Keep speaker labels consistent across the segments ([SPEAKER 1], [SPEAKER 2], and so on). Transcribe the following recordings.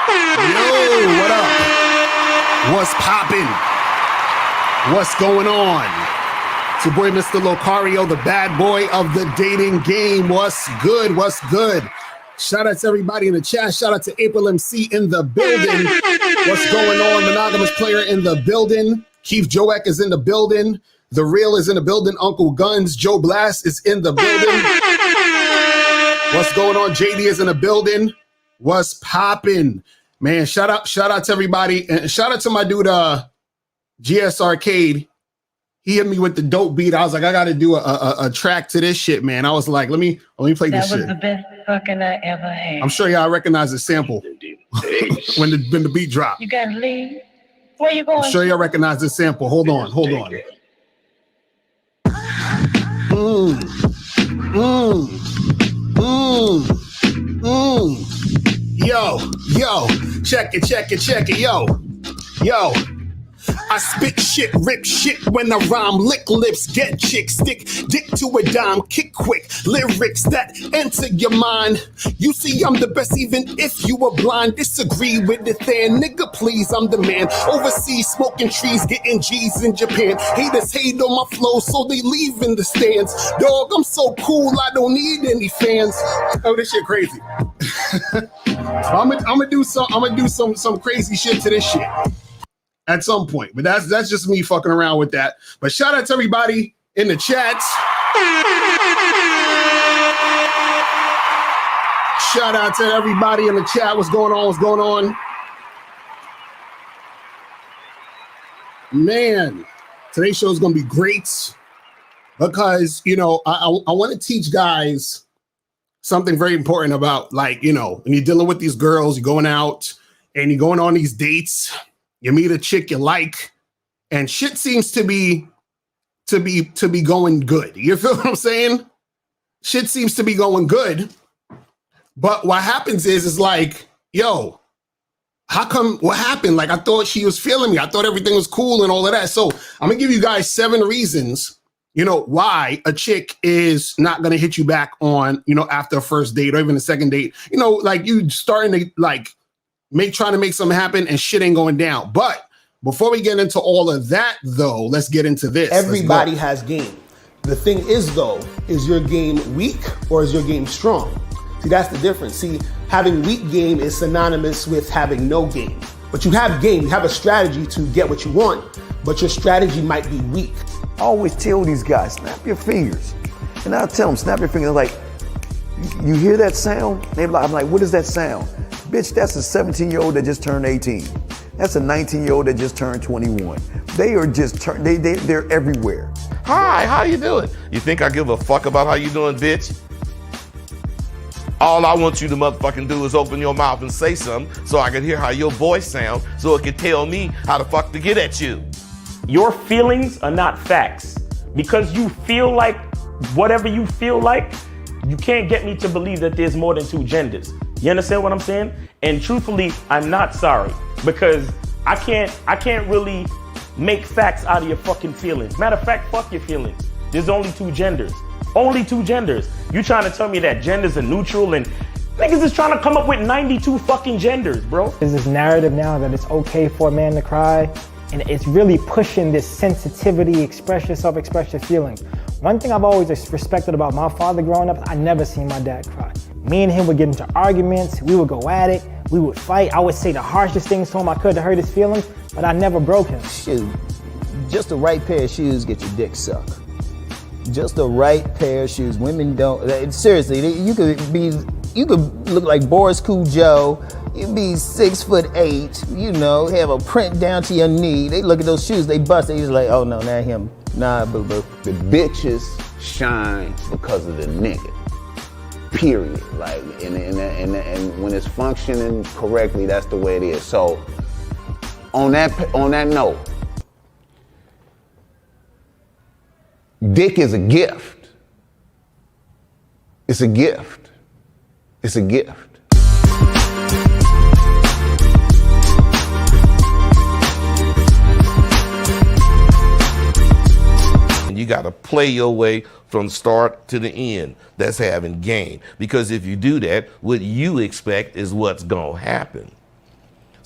[SPEAKER 1] Yo, what up? What's poppin'? What's going on? It's your boy, Mr. Locario, the bad boy of the dating game. What's good? What's good? Shout out to everybody in the chat. Shout out to April MC in the building. What's going on? Monogamous player in the building. Keith Joek is in the building. The Real is in the building. Uncle Guns, Joe Blast is in the building. What's going on? JD is in the building. What's poppin'? Man, shout out to everybody. And shout out to my dude, GS Arcade. He hit me with the dope beat. I was like, I got to do a track to this shit, man. I was like, let me play this shit.
[SPEAKER 2] That was the best fucking I ever had.
[SPEAKER 1] I'm sure y'all recognize the sample when the beat dropped.
[SPEAKER 2] You gotta leave. Where you going?
[SPEAKER 1] I'm sure y'all recognize the sample. Hold on. Yo, check it, yo. I spit shit, rip shit when I rhyme, lick lips, get chick, stick dick to a dime, kick quick, lyrics that enter your mind. You see, I'm the best even if you were blind. Disagree with the fan, nigga, please, I'm the man. Overseas, smoking trees, getting G's in Japan. Haters hate on my flow, so they leave in the stands. Dog, I'm so cool, I don't need any fans. Oh, this shit crazy. I'm gonna do some crazy shit to this shit at some point, but that's just me fucking around with that. But shout out to everybody in the chats. Shout out to everybody in the chat. What's going on? Man, today's show is gonna be great because I want to teach guys something very important about, like, when you're dealing with these girls, you're going out and you're going on these dates. You meet a chick you like, and shit seems to be going good. You feel what I'm saying? Shit seems to be going good, but what happens is like, yo, how come? What happened? Like, I thought she was feeling me. I thought everything was cool and all of that. So I'm gonna give you guys 7 reasons, why a chick is not gonna hit you back on, after a first date or even a second date. Like you starting to trying to make something happen and shit ain't going down. But before we get into all of that, though, let's get into this.
[SPEAKER 3] Everybody has game. The thing is, though, is your game weak or is your game strong? See, that's the difference. See, having weak game is synonymous with having no game. But you have game, you have a strategy to get what you want, but your strategy might be weak.
[SPEAKER 4] I always tell these guys, snap your fingers. And I'll tell them, snap your fingers. Like, you hear that sound? I'm like, what is that sound? Bitch, that's a 17-year-old that just turned 18. That's a 19-year-old that just turned 21. They are just they're everywhere.
[SPEAKER 5] Hi, how you doing? You think I give a fuck about how you doing, bitch? All I want you to motherfucking do is open your mouth and say something so I can hear how your voice sounds, so it can tell me how the fuck to get at you.
[SPEAKER 6] Your feelings are not facts. Because you feel like whatever you feel like, you can't get me to believe that there's more than 2 genders. You understand what I'm saying? And truthfully, I'm not sorry, because I can't really make facts out of your fucking feelings. Matter of fact, fuck your feelings. There's only 2 genders. Only 2 genders. You trying to tell me that genders are neutral and niggas is trying to come up with 92 fucking genders, bro.
[SPEAKER 7] There's this narrative now that it's okay for a man to cry, and it's really pushing this sensitivity, express yourself, express your feelings. One thing I've always respected about my father growing up, I never seen my dad cry. Me and him would get into arguments, we would go at it, we would fight. I would say the harshest things to him I could to hurt his feelings, but I never broke him.
[SPEAKER 8] Shoot, just the right pair of shoes get your dick sucked. Just the right pair of shoes. Women don't, seriously, you could look like Boris Cujo, you'd be 6'8", have a print down to your knee. They look at those shoes, they bust, they just like, oh no, not him. Nah, boo-boo.
[SPEAKER 9] The bitches shine because of the nigga. Period. Like, and when it's functioning correctly, that's the way it is. So, on that note, dick is a gift. It's a gift. It's a gift.
[SPEAKER 5] You got to play your way from start to the end. That's having game. Because if you do that, what you expect is what's going to happen.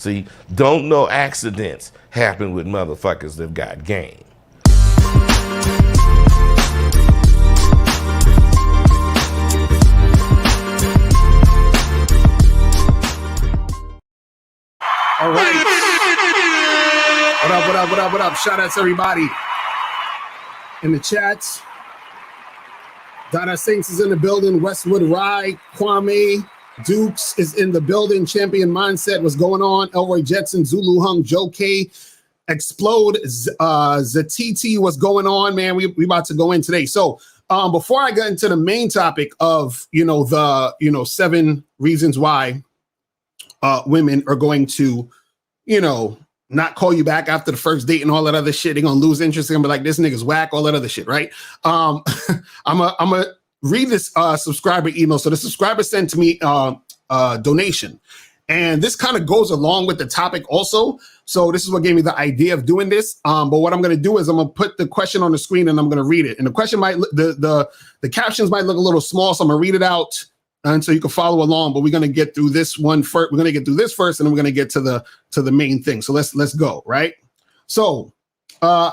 [SPEAKER 5] See, don't no accidents happen with motherfuckers that got game.
[SPEAKER 1] All right. What up, what up, what up, what up? Shout out to everybody in the chats. Dada Saints is in the building. Westwood Rye, Kwame, Dukes is in the building. Champion Mindset, what's going on? Elroy Jetson, Zulu Hung, Joe K, Explode, Zatiti, what's going on, man? We about to go in today. So before I get into the main topic of, the 7 reasons why women are going to, not call you back after the first date and all that other shit. They're gonna lose interest. They're gonna be like, this nigga's whack, all that other shit, right? I'm gonna read this subscriber email. So the subscriber sent to me a donation. And this kind of goes along with the topic also. So this is what gave me the idea of doing this. But what I'm gonna do is I'm gonna put the question on the screen and I'm gonna read it. And the question might, the captions might look a little small, so I'm gonna read it out. And so you can follow along, but we're gonna get through this one first. We're gonna get through this first, and then we're gonna get to the main thing. So let's go, right? So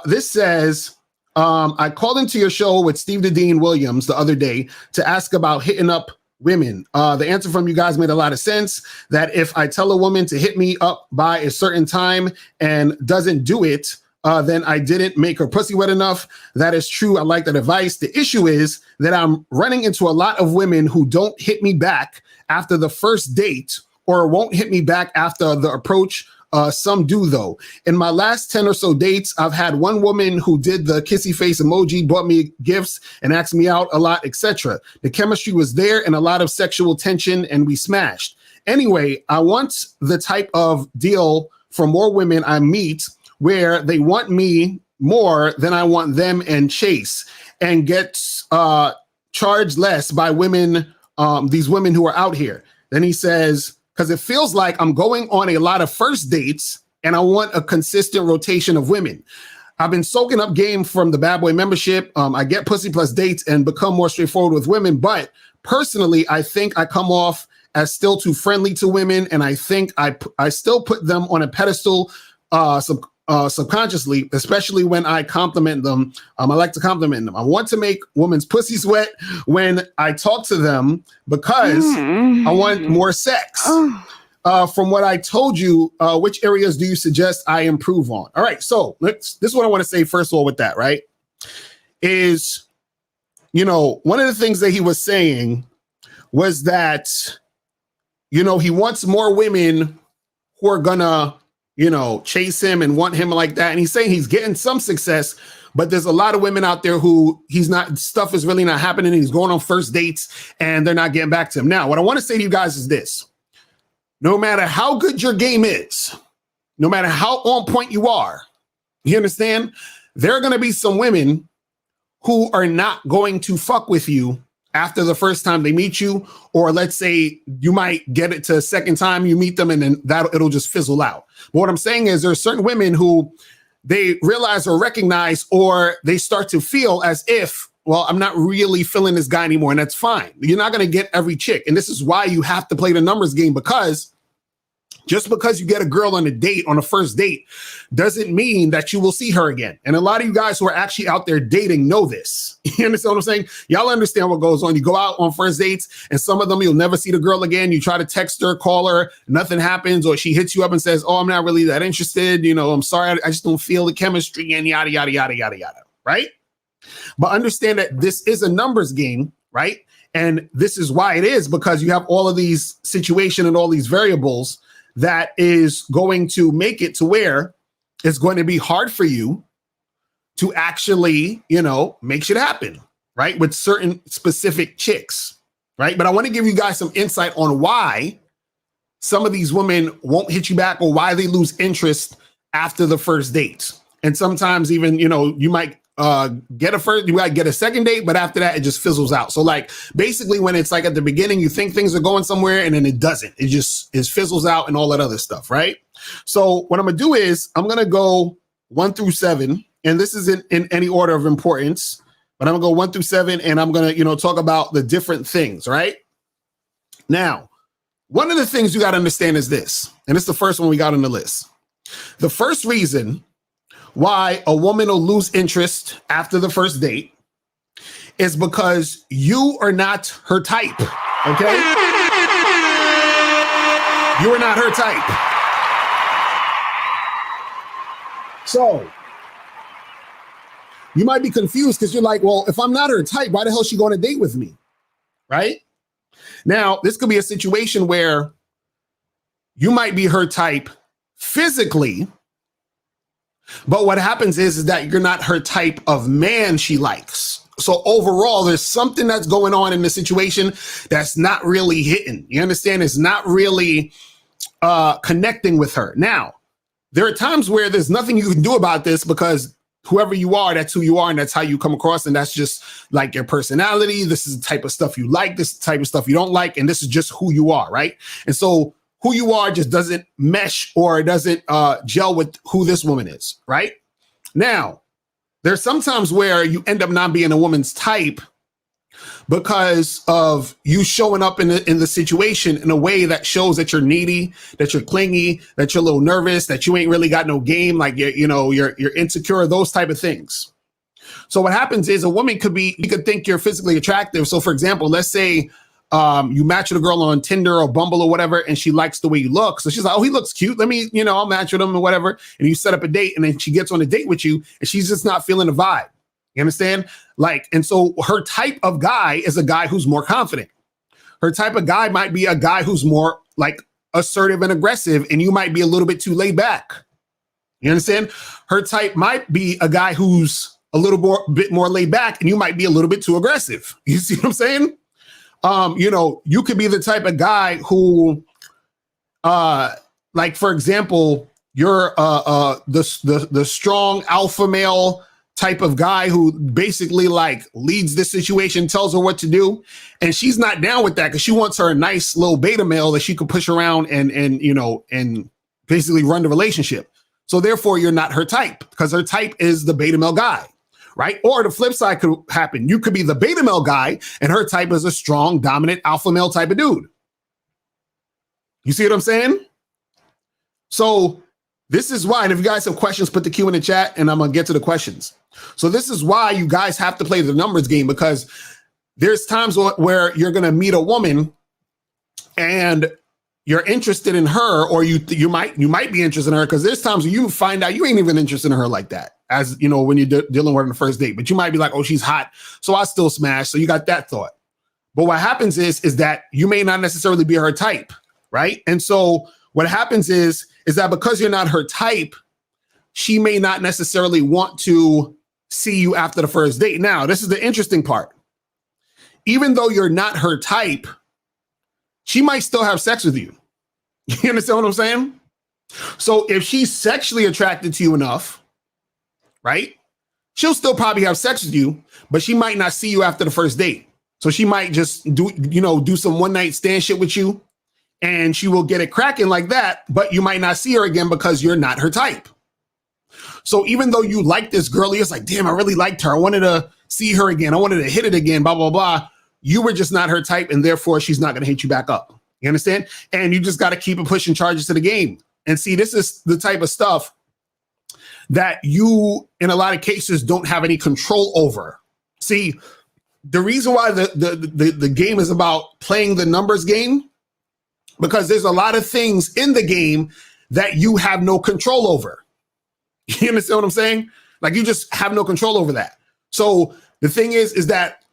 [SPEAKER 1] this says, I called into your show with Steve the Dean Williams the other day to ask about hitting up women. The answer from you guys made a lot of sense. That if I tell a woman to hit me up by a certain time and doesn't do it, then I didn't make her pussy wet enough. That is true. I like that advice. The issue is that I'm running into a lot of women who don't hit me back after the first date or won't hit me back after the approach. Some do, though. In my last 10 or so dates, I've had one woman who did the kissy face emoji, bought me gifts, and asked me out a lot, etc. The chemistry was there and a lot of sexual tension, and we smashed. Anyway, I want the type of deal for more women I meet where they want me more than I want them and chase and get charged less by women, these women who are out here. Then he says, because it feels like I'm going on a lot of first dates and I want a consistent rotation of women. I've been soaking up game from the Bad Boy membership. I get pussy plus dates and become more straightforward with women. But personally, I think I come off as still too friendly to women. And I think I still put them on a pedestal subconsciously, especially when I compliment them. I like to compliment them. I want to make women's pussies wet when I talk to them because I want more sex. From what I told you, which areas do you suggest I improve on? All right, so this is what I want to say first of all with that, right? Is, one of the things that he was saying was that, he wants more women who are gonna chase him and want him like that. And he's saying he's getting some success, but there's a lot of women out there who stuff is really not happening. He's going on first dates and they're not getting back to him. Now, what I want to say to you guys is this. No matter how good your game is, no matter how on point you are, you understand? There are going to be some women who are not going to fuck with you after the first time they meet you, or let's say you might get it to a second time you meet them and then it'll just fizzle out. But what I'm saying is there are certain women who they realize or recognize, or they start to feel as if, well, I'm not really feeling this guy anymore. And that's fine. You're not going to get every chick. And this is why you have to play the numbers game, because just because you get a girl on a first date doesn't mean that you will see her again. And a lot of you guys who are actually out there dating know this. You understand what I'm saying? Y'all understand what goes on. You go out on first dates and some of them you'll never see the girl again. You try to text her, call her, nothing happens, or she hits you up and says, oh, I'm not really that interested. I'm sorry, I just don't feel the chemistry and yada, yada, yada, yada, yada, right? But understand that this is a numbers game, right? And this is why it is, because you have all of these situations and all these variables that is going to make it to where it's going to be hard for you to actually, make shit happen, right? With certain specific chicks, right? But I want to give you guys some insight on why some of these women won't hit you back or why they lose interest after the first date. And sometimes even, you might get a second date, but after that, it just fizzles out. So like basically when it's like at the beginning, you think things are going somewhere and then it doesn't, it fizzles out and all that other stuff. Right. So what I'm going to do is I'm going to go 1 through 7, and this isn't in any order of importance, but I'm gonna go 1 through 7 and I'm going to, talk about the different things. Right now, one of the things you got to understand is this, and it's the first one we got on the list. The first reason why a woman will lose interest after the first date is because you are not her type, okay? You are not her type. So, you might be confused because you're like, well, if I'm not her type, why the hell is she going to date with me, right? Now, this could be a situation where you might be her type physically, but what happens is that you're not her type of man she likes. So overall, there's something that's going on in the situation that's not really hitting. You understand? It's not really connecting with her. Now, there are times where there's nothing you can do about this because whoever you are, that's who you are, and that's how you come across, and that's just like your personality. This is the type of stuff you like, this is the type of stuff you don't like, and this is just who you are, right? And so who you are just doesn't mesh or doesn't gel with who this woman is, right? Now, there's sometimes where you end up not being a woman's type because of you showing up in the situation in a way that shows that you're needy, that you're clingy, that you're a little nervous, that you ain't really got no game, like you're insecure, those type of things. So what happens is a woman you could think you're physically attractive. So for example, let's say you match with a girl on Tinder or Bumble or whatever, and she likes the way you look. So she's like, oh, he looks cute. Let me, I'll match with him or whatever. And you set up a date, and then she gets on a date with you, and she's just not feeling the vibe. You understand? And so her type of guy is a guy who's more confident. Her type of guy might be a guy who's more like assertive and aggressive, and you might be a little bit too laid back. You understand? Her type might be a guy who's a bit more laid back, and you might be a little bit too aggressive. You see what I'm saying? You could be the type of guy who, like, for example, you're the strong alpha male type of guy who basically like leads the situation, tells her what to do. And she's not down with that because she wants her a nice little beta male that she could push around and basically run the relationship. So therefore you're not her type because her type is the beta male guy. Right? Or the flip side could happen. You could be the beta male guy and her type is a strong, dominant alpha male type of dude. You see what I'm saying? So this is why, and if you guys have questions, put the Q in the chat and I'm going to get to the questions. So this is why you guys have to play the numbers game, because there's times where you're going to meet a woman and you're interested in her, or you might be interested in her, because there's times where you find out you ain't even interested in her like that, as you know, when you're dealing with her on the first date. But you might be like, oh, she's hot, so I still smash. So you got that thought. But what happens is that you may not necessarily be her type, right? And so what happens is that because you're not her type, she may not necessarily want to see you after the first date. Now, this is the interesting part. Even though you're not her type, she might still have sex with you. You understand what I'm saying? So if she's sexually attracted to you enough, right, she'll still probably have sex with you, but she might not see you after the first date. So she might just do some one night stand shit with you, and she will get it cracking like that, but you might not see her again because you're not her type. So even though you like this girl, you're like, damn, I really liked her. I wanted to see her again. I wanted to hit it again, blah, blah, blah. You were just not her type, and therefore she's not going to hit you back up. You understand? And you just got to keep pushing charges to the game. And see, this is the type of stuff that you, in a lot of cases, don't have any control over. See, the reason why the game is about playing the numbers game, because there's a lot of things in the game that you have no control over. You understand what I'm saying? Like, you just have no control over that. So the thing is that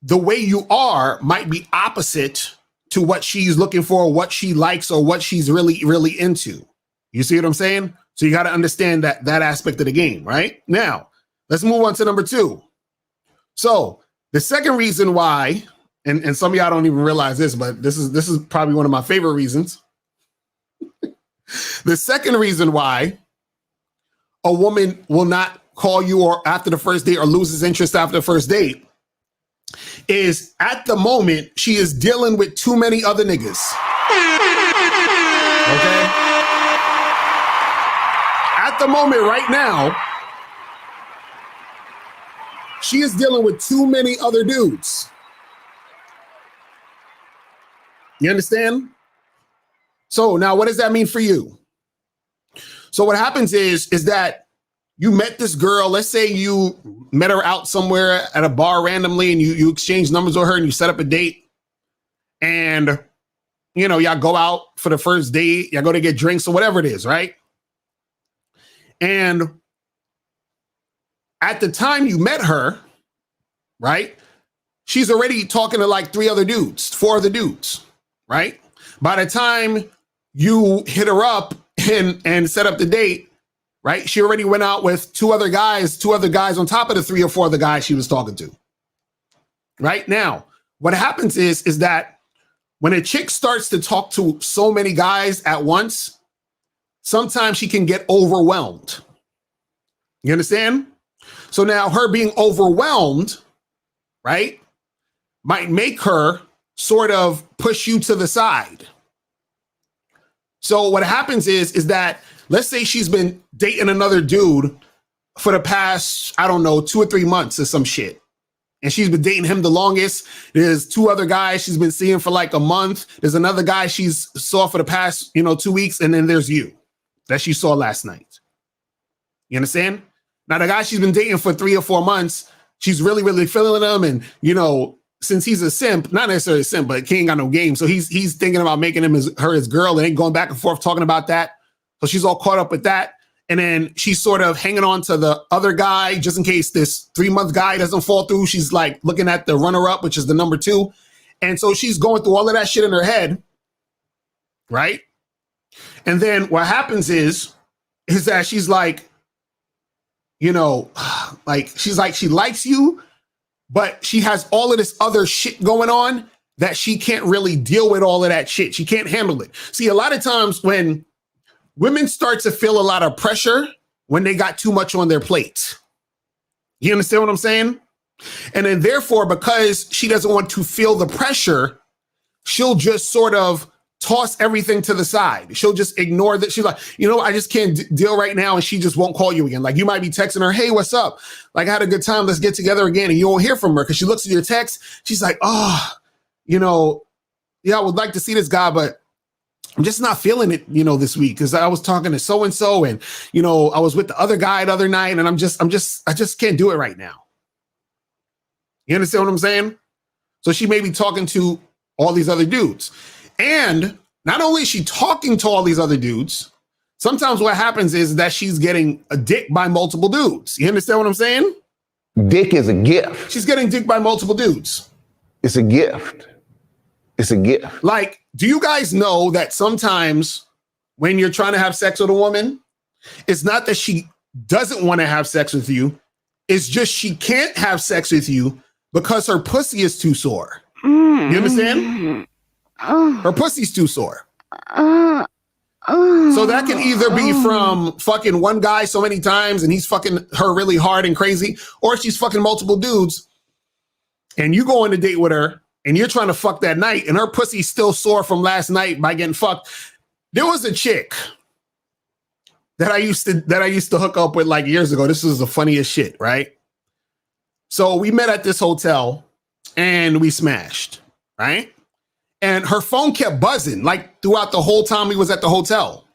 [SPEAKER 1] the way you are might be opposite to what she's looking for, what she likes, or what she's really, really into. You see what I'm saying? So you got to understand that aspect of the game, right? Now, let's move on to number 2. So the second reason why, and some of y'all don't even realize this, but this is probably one of my favorite reasons. The second reason why a woman will not call you or after the first date or loses interest after the first date is, at the moment, she is dealing with too many other niggas. Okay? At the moment right now, she is dealing with too many other dudes. You understand? So now what does that mean for you? So what happens is that you met this girl. Let's say you met her out somewhere at a bar randomly and you exchange numbers with her and you set up a date. And, you know, y'all go out for the first date. Y'all go to get drinks or whatever it is, right? And at the time you met her, right, she's already talking to like 4 other dudes, right? By the time you hit her up and set up the date, right, she already went out with 2 other guys on top of the 3 or 4 other guys she was talking to. Right now, what happens is that when a chick starts to talk to so many guys at once, sometimes she can get overwhelmed. You understand? So now her being overwhelmed, right, might make her sort of push you to the side. So what happens is that, let's say she's been dating another dude for the past, I don't know, 2 or 3 months or some shit. And she's been dating him the longest. There's 2 other guys she's been seeing for like a month. There's another guy she's saw for the past, 2 weeks. And then there's you that she saw last night. You understand? Now, the guy she's been dating for 3 or 4 months, she's really, really feeling him. And, since he's a simp, not necessarily a simp, but he ain't got no game. So he's thinking about making her his girl and ain't going back and forth talking about that. So she's all caught up with that. And then she's sort of hanging on to the other guy just in case this 3-month guy doesn't fall through. She's like looking at the runner-up, which is the number 2. And so she's going through all of that shit in her head, right? And then what happens is that she's like, she's like, she likes you, but she has all of this other shit going on that she can't really deal with all of that shit. She can't handle it. See, a lot of times when women start to feel a lot of pressure when they got too much on their plate. You understand what I'm saying? And then therefore, because she doesn't want to feel the pressure, she'll just sort of toss everything to the side. She'll just ignore that. She's like, I just can't deal right now. And she just won't call you again. Like, you might be texting her, hey, what's up? Like, I had a good time. Let's get together again. And you won't hear from her because she looks at your text. She's like, yeah, I would like to see this guy, but I'm just not feeling it, this week because I was talking to so-and-so and, I was with the other guy the other night and I just can't do it right now. You understand what I'm saying? So she may be talking to all these other dudes. And not only is she talking to all these other dudes, sometimes what happens is that she's getting a dick by multiple dudes. You understand what I'm saying?
[SPEAKER 9] Dick is a gift.
[SPEAKER 1] She's getting dick by multiple dudes.
[SPEAKER 9] It's a gift. It's a gift.
[SPEAKER 1] Like, do you guys know that sometimes when you're trying to have sex with a woman, it's not that she doesn't want to have sex with you. It's just she can't have sex with you because her pussy is too sore. You understand? Her pussy's too sore. So that can either be from fucking one guy so many times and he's fucking her really hard and crazy, or she's fucking multiple dudes and you go on a date with her and you're trying to fuck that night and her pussy's still sore from last night by getting fucked. There was a chick that I used to hook up with like years ago. This was the funniest shit, right? So we met at this hotel and we smashed, right? And her phone kept buzzing like throughout the whole time we was at the hotel,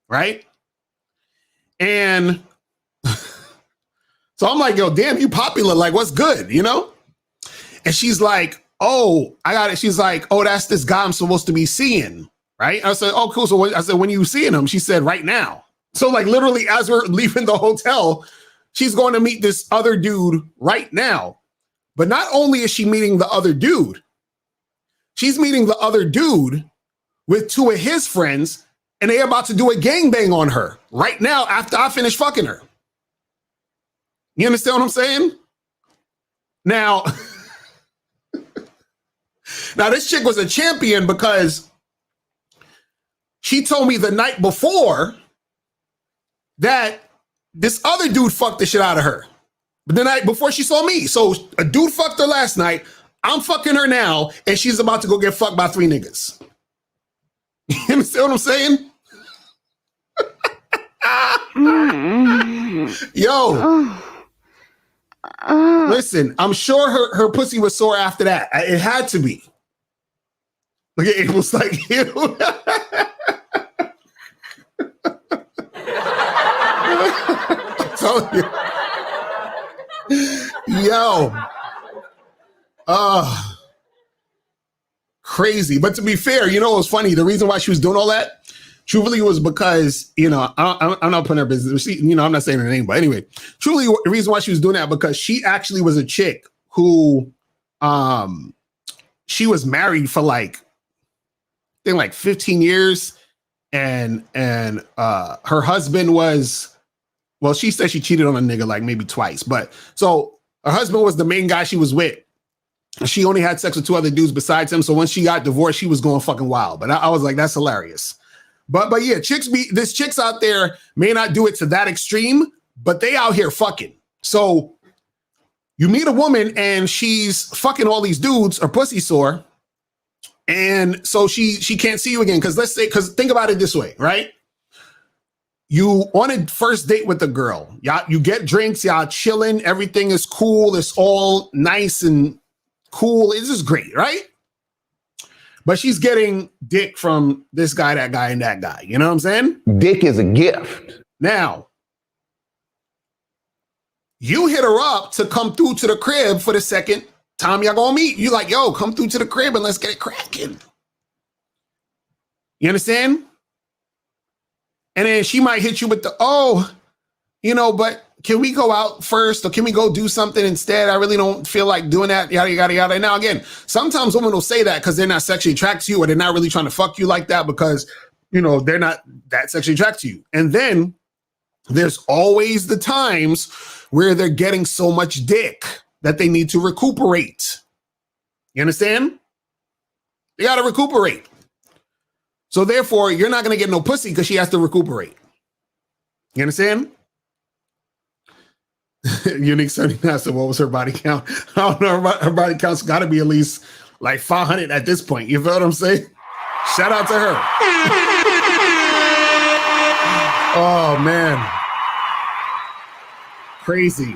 [SPEAKER 1] right? And so I'm like, yo, damn, you popular. Like, what's good, And she's like, oh, I got it. She's like, oh, that's this guy I'm supposed to be seeing, right? I said, oh, cool. So I said, when are you seeing him? She said, right now. So like literally as we're leaving the hotel, she's going to meet this other dude right now. But not only is she meeting the other dude, she's meeting the other dude with 2 of his friends, and they're about to do a gangbang on her right now after I finish fucking her. You understand what I'm saying? Now, this chick was a champion because she told me the night before that this other dude fucked the shit out of her. But the night before she saw me. So a dude fucked her last night. I'm fucking her now, and she's about to go get fucked by 3 niggas. You understand what I'm saying? Yo. Listen, I'm sure her pussy was sore after that. It had to be. Look at April's like, ew. I'm telling you. Yo. Crazy. But to be fair, you know what's funny? The reason why she was doing all that, truly, was because, you know, I'm not putting her business, you know, I'm not saying her name, but anyway, truly the reason why she was doing that, because she actually was a chick who, she was married for like, I think like 15 years. And her husband was, well, she said she cheated on a nigga like maybe twice, but so her husband was the main guy she was with. She only had sex with 2 other dudes besides him. So when she got divorced, she was going fucking wild. But I was like, that's hilarious. But yeah, there's chicks out there may not do it to that extreme, but they out here fucking. So you meet a woman and she's fucking all these dudes or pussy sore. And so she can't see you again. Cause think about it this way, right? You on a first date with a girl, y'all, you get drinks, y'all chilling, everything is cool. It's all nice and cool. It's just great, right? But she's getting dick from this guy, that guy, and that guy. You know what I'm saying?
[SPEAKER 9] Dick is a gift.
[SPEAKER 1] Now, you hit her up to come through to the crib for the second time y'all gonna meet. You like, yo, come through to the crib and let's get it cracking. You understand? And then she might hit you with the, oh, you know, but can we go out first or can we go do something instead? I really don't feel like doing that, yada, yada, yada. And now, again, sometimes women will say that because they're not sexually attracted to you or they're not really trying to fuck you like that because, you know, they're not that sexually attracted to you. And then there's always the times where they're getting so much dick that they need to recuperate. You understand? They got to recuperate. So therefore, you're not going to get no pussy because she has to recuperate. You understand? Unique 79 said, what was her body count? I don't know. Her body count's got to be at least like 500 at this point. You feel what I'm saying? Shout out to her. Oh, man. Crazy.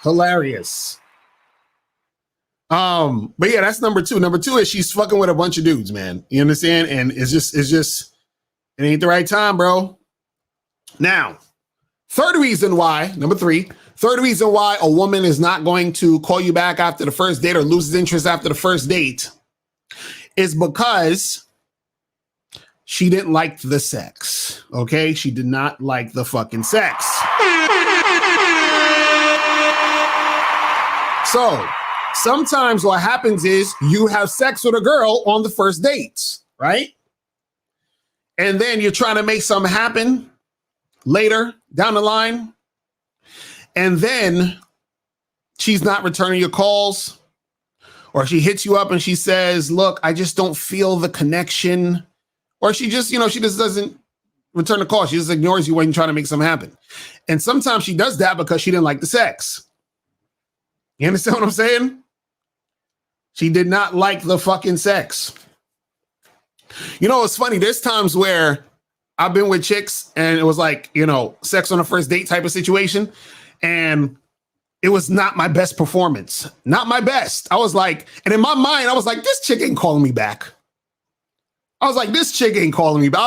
[SPEAKER 1] Hilarious. But yeah, that's number 2. Number 2 is she's fucking with a bunch of dudes, man. You understand? And it's just, it ain't the right time, bro. Now, third reason why a woman is not going to call you back after the first date or loses interest after the first date is because she didn't like the sex. Okay? She did not like the fucking sex. So sometimes what happens is you have sex with a girl on the first date, right? And then you're trying to make something happen later down the line. And then she's not returning your calls, or she hits you up and she says, look, I just don't feel the connection. Or she just, she just doesn't return the call. She just ignores you when you're trying to make something happen. And sometimes she does that because she didn't like the sex. You understand what I'm saying? She did not like the fucking sex. You know, it's funny. There's times where I've been with chicks and it was like, sex on a first date type of situation. And it was not my best performance. Not my best. I was like, and in my mind, I was like, this chick ain't calling me back. I was like, this chick ain't calling me back. I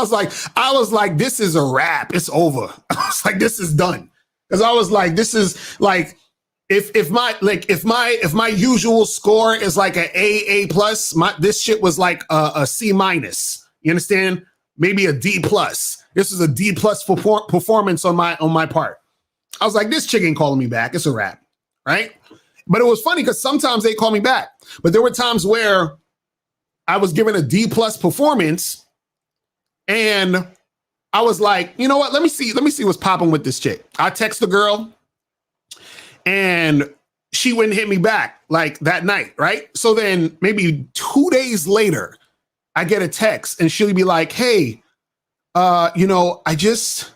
[SPEAKER 1] was like, this is a wrap. It's over. I was like, this is done. Because I was like, this is like, if my usual score is like an A plus, this shit was like a C minus. You understand? Maybe a D plus. This is a D plus performance on my part. I was like, this chick ain't calling me back. It's a wrap, right? But it was funny because sometimes they call me back. But there were times where I was given a D plus performance, and I was like, you know what? Let me see what's popping with this chick. I text the girl. And she wouldn't hit me back like that night, right? So then maybe 2 days later, I get a text and she'll be like, hey, I just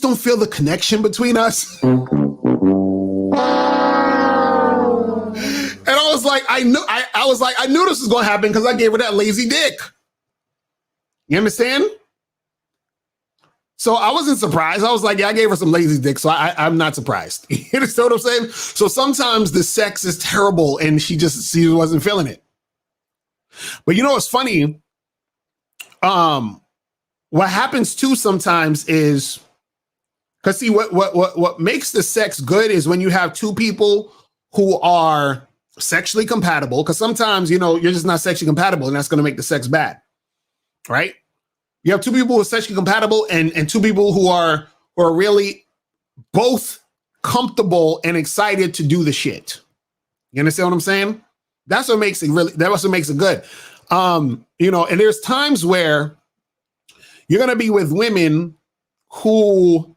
[SPEAKER 1] don't feel the connection between us. And I was like, I knew this was going to happen because I gave her that lazy dick. You understand? So I wasn't surprised. I was like, yeah, I gave her some lazy dick, so I'm not surprised. You understand what I'm saying? So sometimes the sex is terrible and she wasn't feeling it. But you know what's funny? What happens too sometimes is, because see, what makes the sex good is when you have two people who are sexually compatible. Because sometimes, you know, you're just not sexually compatible, and that's going to make the sex bad, right? You have two people who are sexually compatible, and two people who are really both comfortable and excited to do the shit. You understand what I'm saying? That's what makes it really. That's what makes it good. You know, and there's times where you're gonna be with women who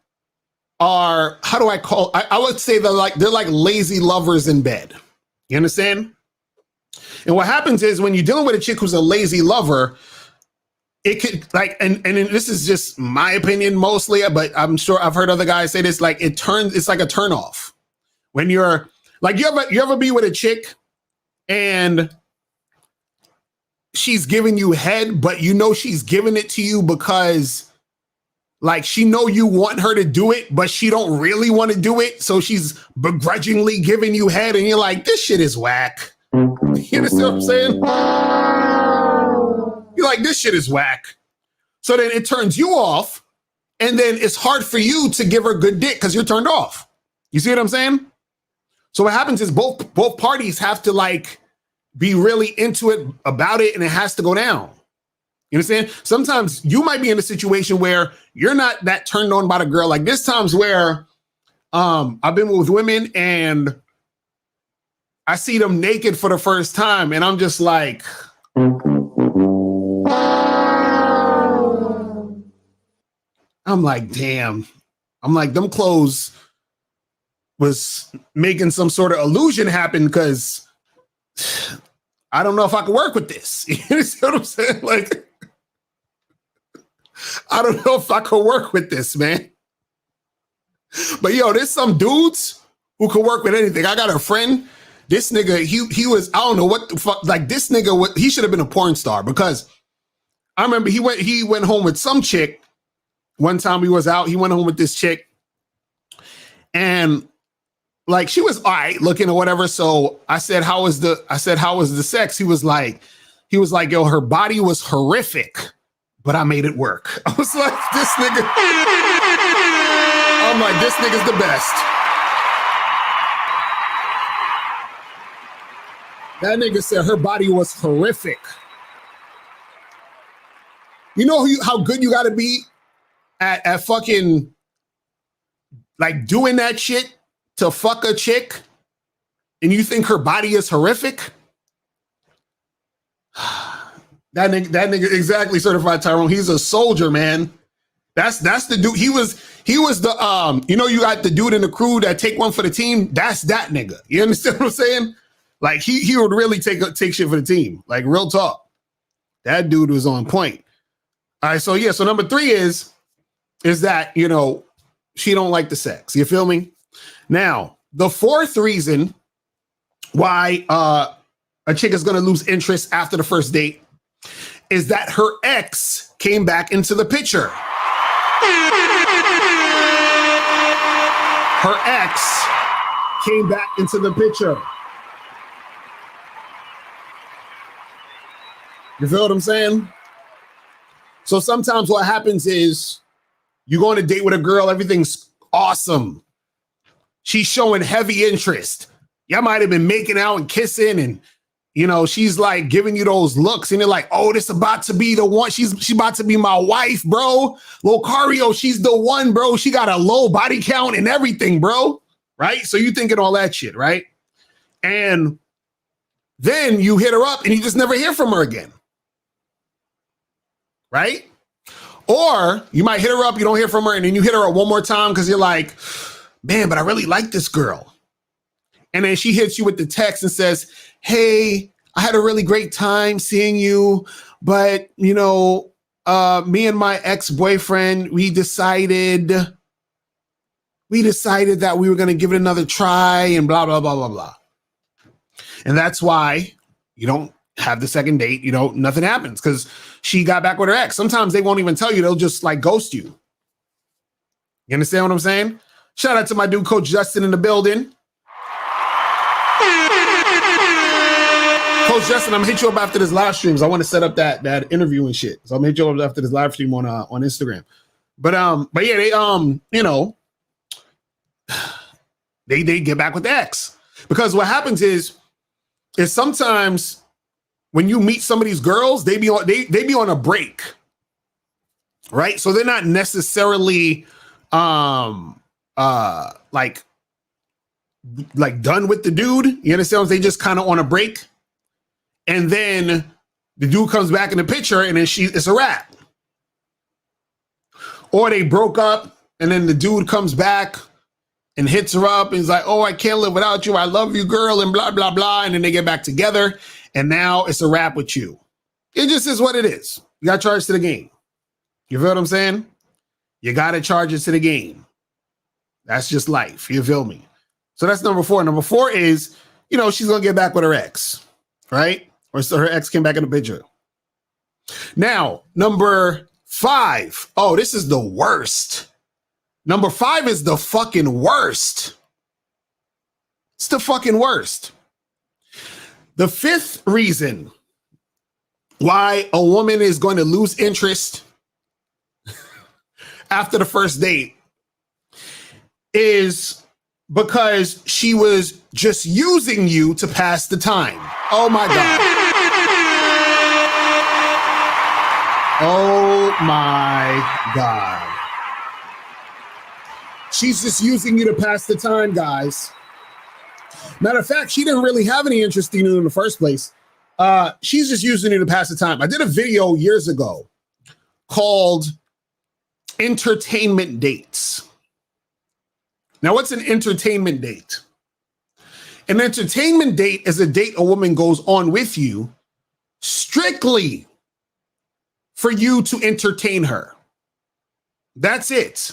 [SPEAKER 1] are, how do I would say they're like lazy lovers in bed. You understand? And what happens is when you're dealing with a chick who's a lazy lover, it could like, and this is just my opinion mostly, but I'm sure I've heard other guys say this, like it's like a turn off. When you're like, you ever be with a chick and she's giving you head, but you know she's giving it to you because like she know you want her to do it, but she don't really want to do it. So she's begrudgingly giving you head and you're like, this shit is whack. You understand what I'm saying? You're like, this shit is whack. So then it turns you off, and then it's hard for you to give her good dick because you're turned off. You see what I'm saying? So what happens is both parties have to like be really into it about it, and it has to go down. You understand? Sometimes you might be in a situation where you're not that turned on by the girl. Like there's times where I've been with women and I see them naked for the first time, and I'm just like, I'm like, damn. I'm like, them clothes was making some sort of illusion happen because I don't know if I can work with this. You see what I'm saying? Like, I don't know if I could work with this, man. But yo, there's some dudes who can work with anything. I got a friend. This nigga, he was, I don't know what the fuck, like this nigga, he should have been a porn star because I remember he went home with some chick. One time he was out, he went home with this chick and like she was all right looking or whatever. So I said, how was the sex? He was like, yo, her body was horrific, but I made it work. I was like, this nigga, I'm like, this nigga's the best. That nigga said her body was horrific. You know how good you got to be at fucking like doing that shit to fuck a chick and you think her body is horrific? That nigga exactly, certified Tyrone. He's a soldier, man. That's the dude. He was the you know, you got the dude in the crew that take one for the team. That's that nigga. You understand what I'm saying? Like he would really take shit for the team. Like real talk. That dude was on point. All right, so yeah, so number 3 is that, you know, she don't like the sex. You feel me? Now, the 4th reason why a chick is going to lose interest after the first date is that her ex came back into the picture. Her ex came back into the picture. You feel what I'm saying? So sometimes what happens is you go on a date with a girl, everything's awesome. She's showing heavy interest. Y'all might have been making out and kissing, and you know, she's like giving you those looks, and you're like, oh, this about to be the one. She's about to be my wife, bro. Locario, she's the one, bro. She got a low body count and everything, bro. Right? So you thinking all that shit, right? And then you hit her up and you just never hear from her again. Right? Or you might hit her up, you don't hear from her, and then you hit her up one more time because you're like, man, but I really like this girl. And then she hits you with the text and says, hey, I had a really great time seeing you, but you know, me and my ex-boyfriend, we decided that we were going to give it another try and blah, blah, blah, blah, blah. And that's why you don't have the second date, you know, nothing happens because she got back with her ex. Sometimes they won't even tell you. They'll just like ghost you. You understand what I'm saying? Shout out to my dude, Coach Justin, in the building. Coach Justin, I'm gonna hit you up after this live streams. I want to set up that interview and shit. So I'm gonna hit you up after this live stream on Instagram. But yeah, they you know, they get back with the ex. Because what happens is sometimes when you meet some of these girls, they be on a break. Right? So they're not necessarily like done with the dude. You understand? They just kind of on a break. And then the dude comes back in the picture and then it's a wrap. Or they broke up and then the dude comes back and hits her up and is like, oh, I can't live without you. I love you, girl, and blah, blah, blah. And then they get back together and now it's a wrap with you. It just is what it is. You got charged to the game. You feel what I'm saying? You got to charge it to the game. That's just life. You feel me? So that's number 4. Number 4 is, you know, she's going to get back with her ex, right? Or so her ex came back in the picture. Now, number 5. Oh, this is the worst. Number 5 is the fucking worst. It's the fucking worst. The 5th reason why a woman is going to lose interest after the first date is because she was just using you to pass the time. Oh my God. Oh my God. She's just using you to pass the time, guys. Matter of fact, she didn't really have any interest in you in the first place. She's just using you to pass the time. I did a video years ago called Entertainment Dates. Now, what's an entertainment date? An entertainment date is a date a woman goes on with you strictly for you to entertain her. That's it.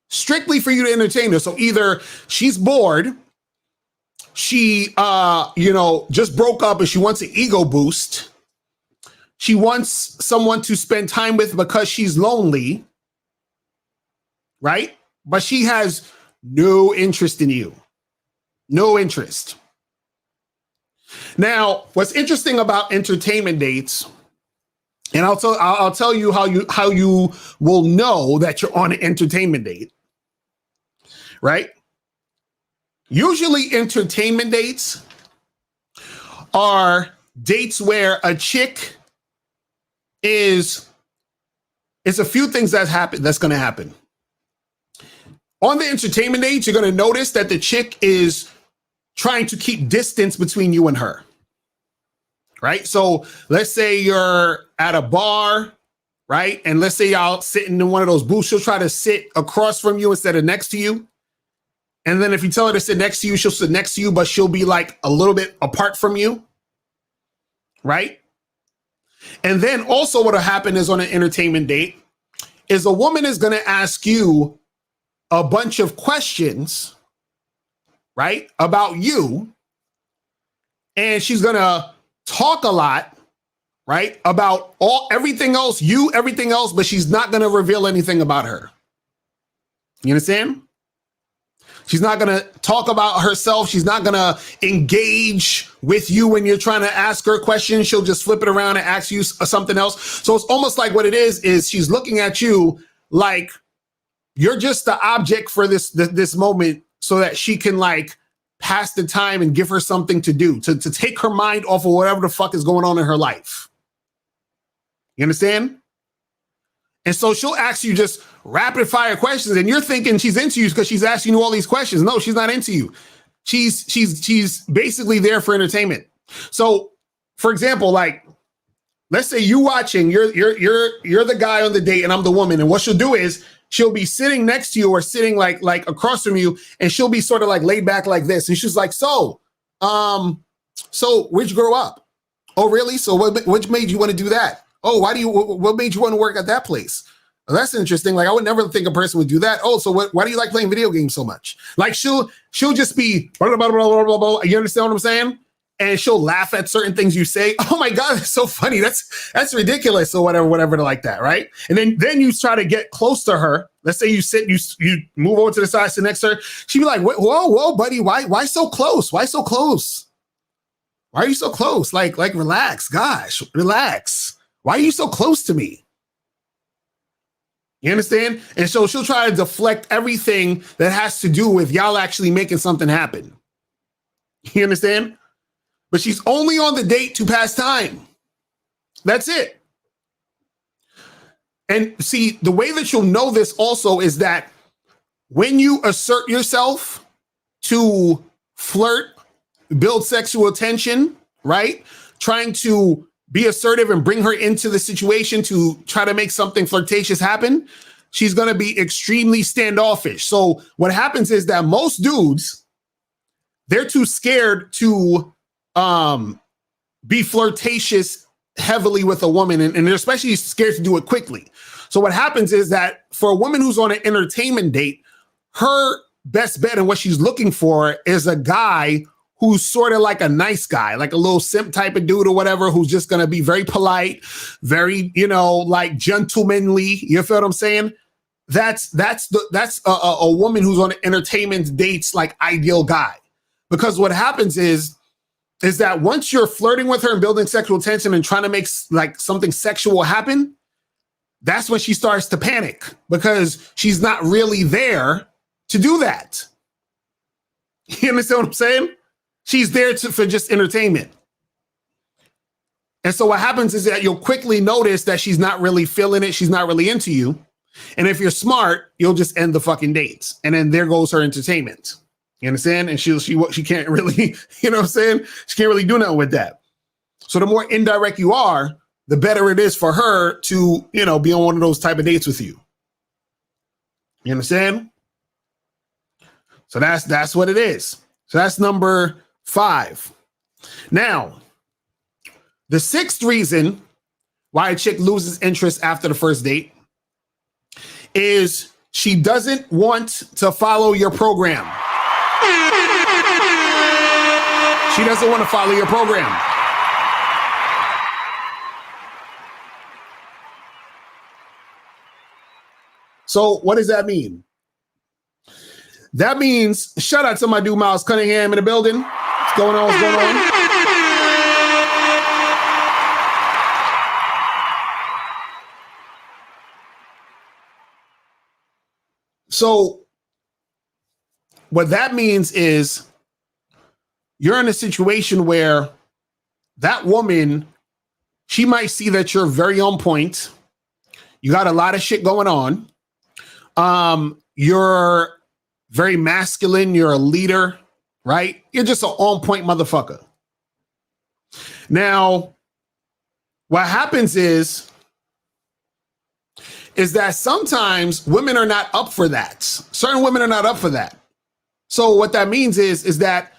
[SPEAKER 1] Strictly for you to entertain her. So either she's bored, she just broke up and she wants an ego boost. She wants someone to spend time with because she's lonely, right? But she has no interest in you. No interest. Now, what's interesting about entertainment dates, and I'll tell you how you will know that you're on an entertainment date, right? Usually entertainment dates are dates where a chick is a few things that's going to happen. On the entertainment date, you're going to notice that the chick is trying to keep distance between you and her, right? So let's say you're at a bar, right? And let's say y'all sitting in one of those booths. She'll try to sit across from you instead of next to you. And then if you tell her to sit next to you, she'll sit next to you, but she'll be like a little bit apart from you, right? And then also what'll happen is on an entertainment date is a woman is going to ask you a bunch of questions, right, about you. And she's going to talk a lot, right, about everything else, but she's not going to reveal anything about her. You understand? She's not going to talk about herself. She's not going to engage with you when you're trying to ask her questions. She'll just flip it around and ask you something else. So it's almost like what it is she's looking at you like you're just the object for this moment so that she can like pass the time and give her something to do, to take her mind off of whatever the fuck is going on in her life. You understand? And so she'll ask you just rapid fire questions and you're thinking she's into you because she's asking you all these questions. No, she's not into you. She's basically there for entertainment. So for example, like, let's say you're the guy on the date and I'm the woman. And what she'll do is she'll be sitting next to you or sitting like across from you. And she'll be sort of like laid back like this. And she's like, so where'd you grow up? Oh, really? So what made you want to do that? Oh, what made you want to work at that place? Well, that's interesting. Like, I would never think a person would do that. Oh, so why do you like playing video games so much? Like, she'll just be blah, blah, blah, blah, blah, blah. You understand what I'm saying? And she'll laugh at certain things you say. Oh my God, that's so funny. That's ridiculous or whatever like that, right? And then you try to get close to her. Let's say you sit, you move over to the side, sit next to her. She'd be like, whoa, buddy, why so close? Why so close? Why are you so close? Like relax, gosh, relax. Why are you so close to me? You understand? And so she'll try to deflect everything that has to do with y'all actually making something happen. You understand? But she's only on the date to pass time. That's it. And see, the way that you'll know this also is that when you assert yourself to flirt, build sexual tension, right? Trying to be assertive and bring her into the situation to try to make something flirtatious happen, she's going to be extremely standoffish. So what happens is that most dudes, they're too scared to be flirtatious heavily with a woman, and they're especially scared to do it quickly. So what happens is that for a woman who's on an entertainment date, her best bet and what she's looking for is a guy who's sort of like a nice guy, like a little simp type of dude or whatever, who's just going to be very polite, very, like gentlemanly. You feel what I'm saying? That's a woman who's on entertainment dates, like ideal guy. Because what happens is that once you're flirting with her and building sexual tension and trying to make like something sexual happen, that's when she starts to panic because she's not really there to do that. You understand what I'm saying? She's there for just entertainment. And so what happens is that you'll quickly notice that she's not really feeling it. She's not really into you. And if you're smart, you'll just end the fucking dates. And then there goes her entertainment. You understand? And she can't really, you know what I'm saying? She can't really do nothing with that. So the more indirect you are, the better it is for her to, be on one of those type of dates with you. You understand? So that's what it is. So that's number 5. Now, the 6th reason why a chick loses interest after the first date is she doesn't want to follow your program. She doesn't want to follow your program. So what does that mean? That means, shout out to my dude Miles Cunningham in the building. What's going on? What's going on? So what that means is you're in a situation where that woman, she might see that you're very on point. You got a lot of shit going on. You're very masculine. You're a leader, right? You're just an on-point motherfucker. Now, what happens is that sometimes women are not up for that. Certain women are not up for that. So what that means is that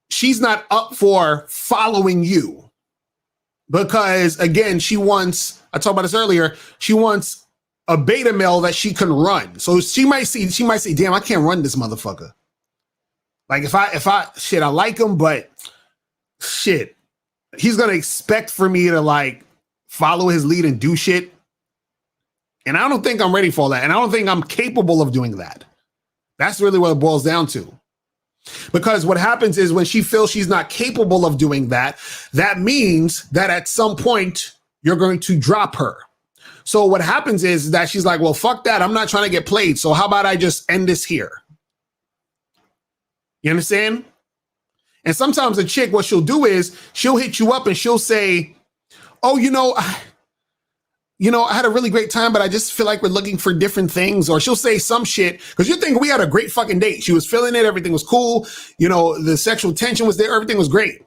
[SPEAKER 1] she's not up for following you because, again, she wants, I talked about this earlier, she wants a beta male that she can run. So she might say, damn, I can't run this motherfucker. Like if I like him, but shit, he's going to expect for me to like follow his lead and do shit. And I don't think I'm ready for that. And I don't think I'm capable of doing that. That's really what it boils down to. Because what happens is when she feels she's not capable of doing that, that means that at some point you're going to drop her. So what happens is that she's like, well, fuck that. I'm not trying to get played. So how about I just end this here? You understand? And sometimes a chick, what she'll do is she'll hit you up and she'll say, oh, I had a really great time, but I just feel like we're looking for different things. Or she'll say some shit because you think we had a great fucking date. She was feeling it. Everything was cool. The sexual tension was there. Everything was great.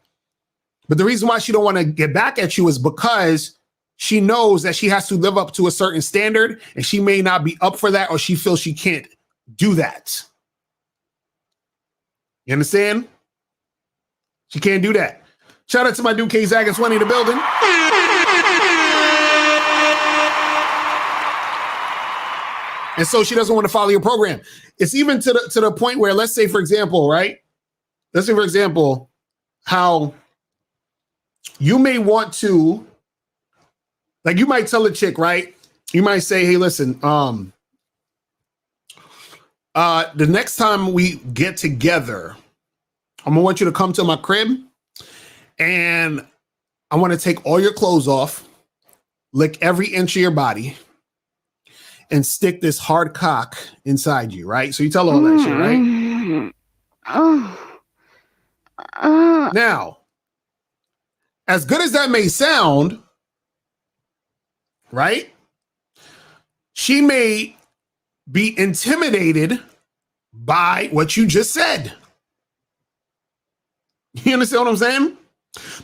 [SPEAKER 1] But the reason why she don't want to get back at you is because she knows that she has to live up to a certain standard and she may not be up for that or she feels she can't do that. You understand? She can't do that. Shout out to my dude K Zag and 20 in the building. And so she doesn't want to follow your program. It's even to the point where, let's say, for example, right? Let's say, for example, how you may want to, like you might tell a chick, right? You might say, hey, listen, the next time we get together, I'm gonna want you to come to my crib and I want to take all your clothes off, lick every inch of your body, and stick this hard cock inside you, right? So you tell her all that shit, right? Now, as good as that may sound, right? She may be intimidated by what you just said. You understand what I'm saying?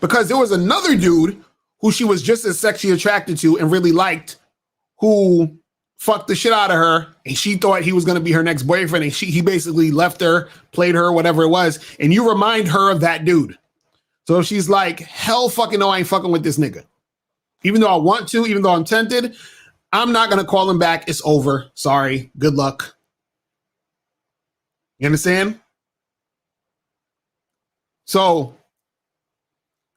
[SPEAKER 1] Because there was another dude who she was just as sexually attracted to and really liked, who fucked the shit out of her, and she thought he was going to be her next boyfriend, and he basically left her, played her, whatever it was, and you remind her of that dude. So if she's like, hell fucking no, I ain't fucking with this nigga. Even though I want to, even though I'm tempted, I'm not going to call him back. It's over. Sorry. Good luck. You understand? So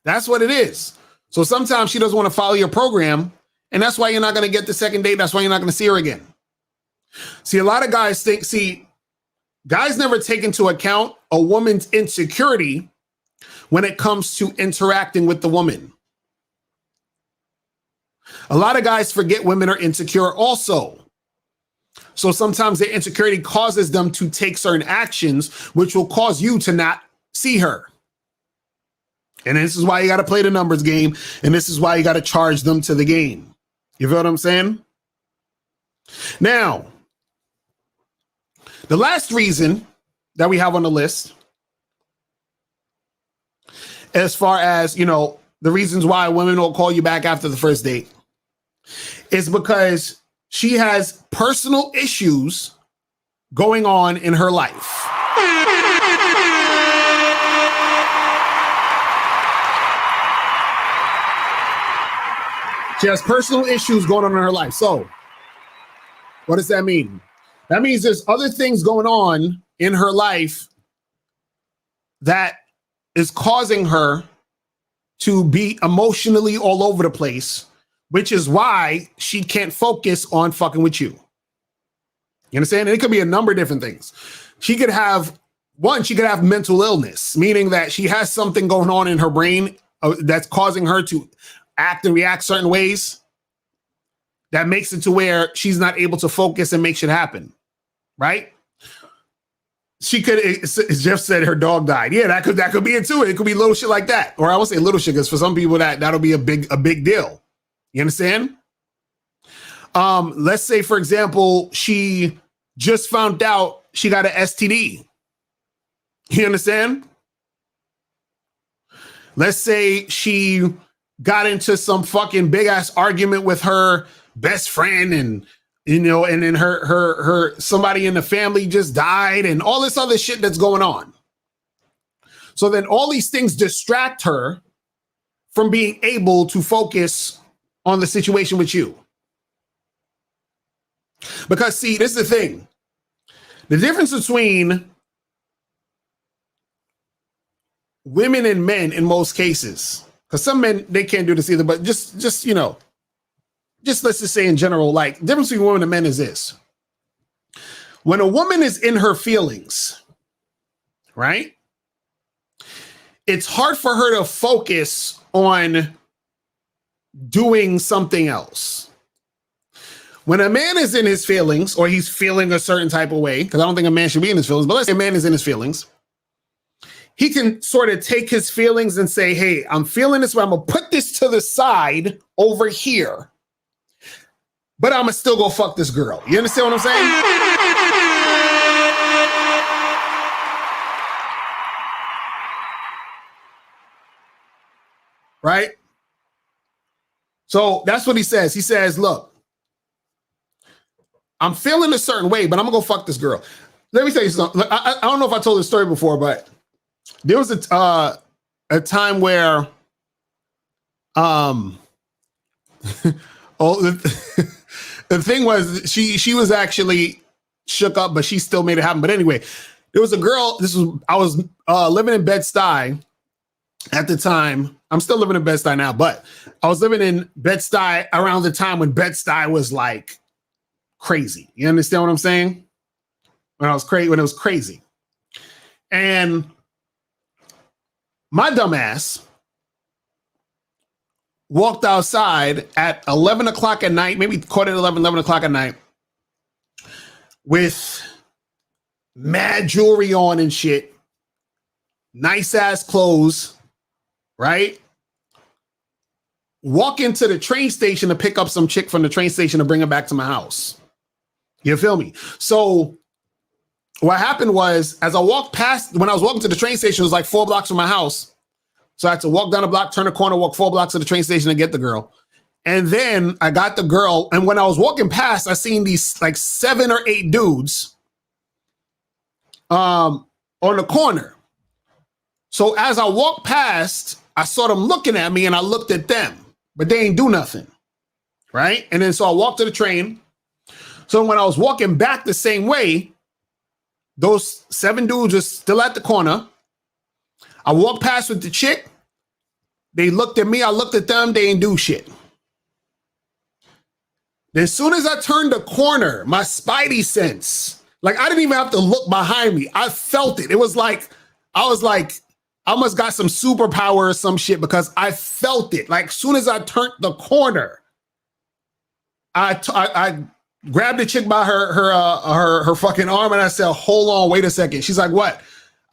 [SPEAKER 1] that's what it is. So sometimes she doesn't want to follow your program, and that's why you're not going to get the second date. That's why you're not going to see her again. See, a lot of guys guys never take into account a woman's insecurity when it comes to interacting with the woman. A lot of guys forget women are insecure also. So sometimes their insecurity causes them to take certain actions, which will cause you to not see her. And this is why you got to play the numbers game. And this is why you got to charge them to the game. You feel what I'm saying? Now, the last reason that we have on the list, as far as, you know, the reasons why women don't call you back after the first date, is because she has personal issues going on in her life. She has personal issues going on in her life. So, what does that mean? That means there's other things going on in her life that is causing her to be emotionally all over the place, which is why she can't focus on fucking with you. You understand? And it could be a number of different things. She could have mental illness, meaning that she has something going on in her brain that's causing her to act and react certain ways that makes it to where she's not able to focus and make shit happen, right? She could, as Jeff said, her dog died. Yeah, that could be it too. It could be little shit like that. Or I won't say little shit, because for some people that'll be a big deal. You understand? Let's say, for example, she just found out she got an STD. You understand? Let's say she got into some fucking big ass argument with her best friend, and you know, and then her somebody in the family just died, and all this other shit that's going on. So then all these things distract her from being able to focus on the situation with you. Because see, this is the thing. The difference between women and men in most cases, because some men, they can't do this either, but just, you know, just let's just say in general, like, the difference between women and men is this. When a woman is in her feelings, right? It's hard for her to focus on doing something else. When a man is in his feelings, or he's feeling a certain type of way, because I don't think a man should be in his feelings, but let's say a man is in his feelings, he can sort of take his feelings and say, hey, I'm feeling this way. I'm going to put this to the side over here, but I'm going to still go fuck this girl. You understand what I'm saying? Right? So that's what he says. He says, look, I'm feeling a certain way, but I'm going to go fuck this girl. Let me tell you something. I don't know if I told this story before, but there was a time where the thing was, she was actually shook up, but she still made it happen. But anyway, there was a girl. I was living in Bed-Stuy at the time. I'm still living in Bed-Stuy now, but I was living in Bed-Stuy around the time when Bed-Stuy was like crazy. You understand what I'm saying? When it was crazy. And my dumb ass walked outside at 11 o'clock at night, maybe quarter to 11 o'clock at night, with mad jewelry on and shit, nice ass clothes, right? Walk into the train station to pick up some chick from the train station to bring her back to my house. You feel me? So what happened was, as I walked past, when I was walking to the train station, it was like 4 blocks from my house. So I had to walk down the block, turn a corner, walk 4 blocks to the train station to get the girl. And then I got the girl. And when I was walking past, I seen these like 7 or 8 dudes on the corner. So as I walked past, I saw them looking at me and I looked at them, but they ain't do nothing. Right. And then so I walked to the train. So when I was walking back the same way, those 7 dudes are still at the corner. I walked past with the chick. They looked at me. I looked at them. They ain't do shit. Then as soon as I turned the corner, my spidey sense, like I didn't even have to look behind me. I felt it. It was like, I was like, I almost got some superpower or some shit because I felt it. Like as soon as I turned the corner, I grabbed the chick by her fucking arm and I said, hold on, wait a second. She's like, what?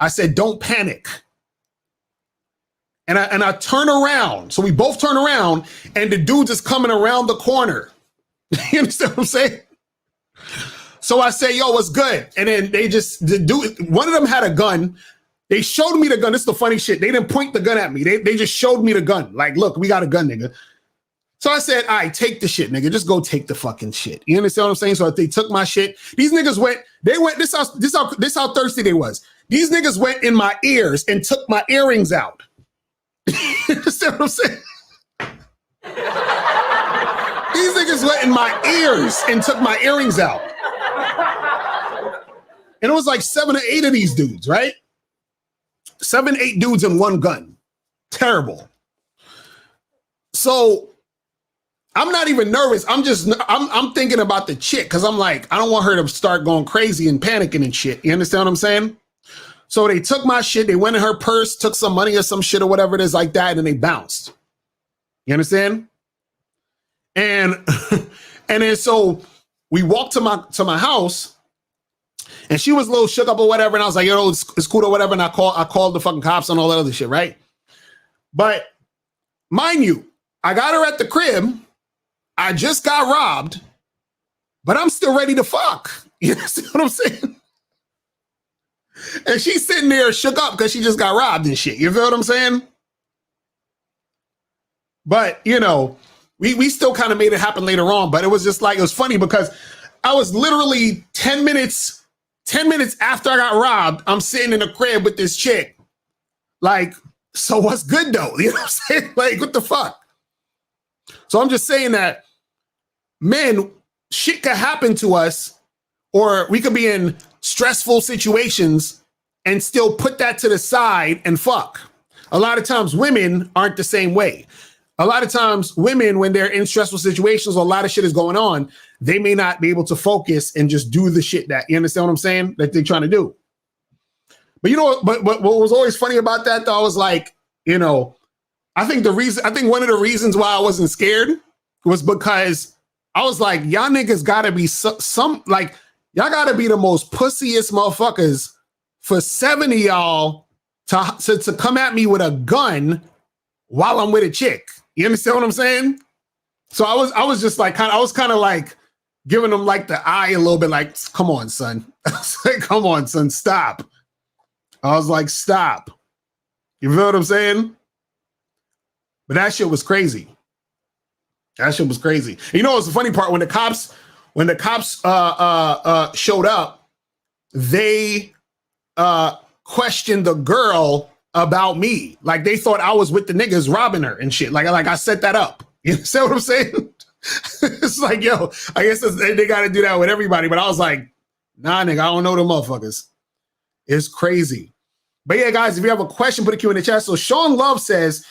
[SPEAKER 1] I said, don't panic. And I turn around. So we both turn around and the dude is coming around the corner. You understand what I'm saying? So I say, yo, what's good? And then one of them had a gun. They showed me the gun. This is the funny shit. They didn't point the gun at me. They just showed me the gun. Like, look, we got a gun, nigga. So I said, all right, take the shit, nigga. Just go take the fucking shit. You understand what I'm saying? So if they took my shit, these niggas went, this how thirsty they was. These niggas went in my ears and took my earrings out. You understand what I'm saying? These niggas went in my ears and took my earrings out. And it was like 7 or 8 of these dudes, right? 7, 8 dudes in one gun. Terrible. So I'm not even nervous. I'm thinking about the chick because I'm like, I don't want her to start going crazy and panicking and shit. You understand what I'm saying? So they took my shit. They went in her purse, took some money or some shit or whatever it is like that, and they bounced. You understand? And then so we walked to my house, and she was a little shook up or whatever. And I was like, yo, it's cool or whatever. And I called the fucking cops and all that other shit, right? But mind you, I got her at the crib. I just got robbed, but I'm still ready to fuck. You see what I'm saying? And she's sitting there shook up because she just got robbed and shit. You feel what I'm saying? But, you know, we still kind of made it happen later on. But it was just like, it was funny because I was literally 10 minutes after I got robbed, I'm sitting in the crib with this chick. Like, so what's good though? You know what I'm saying? Like, what the fuck? So I'm just saying that, men, shit could happen to us, or we could be in stressful situations and still put that to the side and fuck. A lot of times women aren't the same way. A lot of times women, when they're in stressful situations or a lot of shit is going on, they may not be able to focus and just do the shit that, you understand what I'm saying, that they're trying to do. But you know, but what was always funny about that though, I was like, you know, I think one of the reasons why I wasn't scared was because I was like, y'all niggas gotta be y'all gotta be the most pussiest motherfuckers for 7 of y'all to come at me with a gun while I'm with a chick. You understand what I'm saying? So I was just like, I was kind of like giving them like the eye a little bit, like, come on, son. I was like, come on, son, stop. I was like, stop. You feel what I'm saying? But that shit was crazy. That shit was crazy. And you know what's the funny part? When the cops showed up, they questioned the girl about me. Like they thought I was with the niggas robbing her and shit. Like I set that up. You see what I'm saying? It's like, yo, I guess they got to do that with everybody. But I was like, nah, nigga, I don't know the motherfuckers. It's crazy. But yeah, guys, if you have a question, put a Q in the chat. So Sean Love says,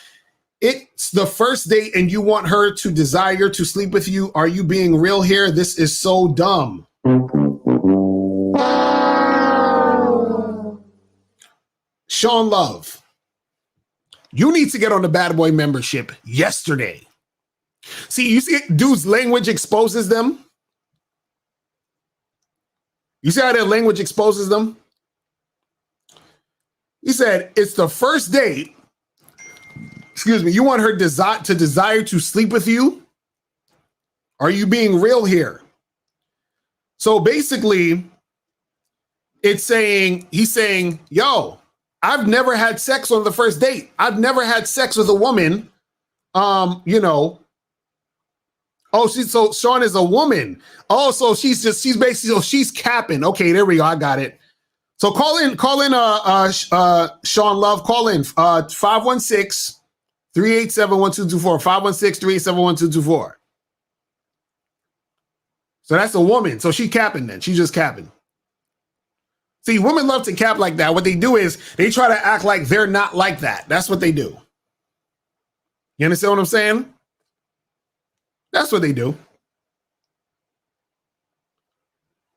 [SPEAKER 1] it's the first date and you want her to desire to sleep with you. Are you being real here? This is so dumb. Sean Love, you need to get on the Bad Boy membership yesterday. See, you see, dude's language exposes them. You see how their language exposes them? He said, it's the first date. Excuse me. You want her to desire to sleep with you? Are you being real here? So basically, he's saying, yo, I've never had sex on the first date. I've never had sex with a woman. Oh, so Sean is a woman. Oh, so she's capping. Okay, there we go. I got it. So call in, Sean Love, call in, 516-387-1224, 516-387-1224. So that's a woman. So she capping then. She's just capping. See, women love to cap like that. What they do is they try to act like they're not like that. That's what they do. You understand what I'm saying? That's what they do.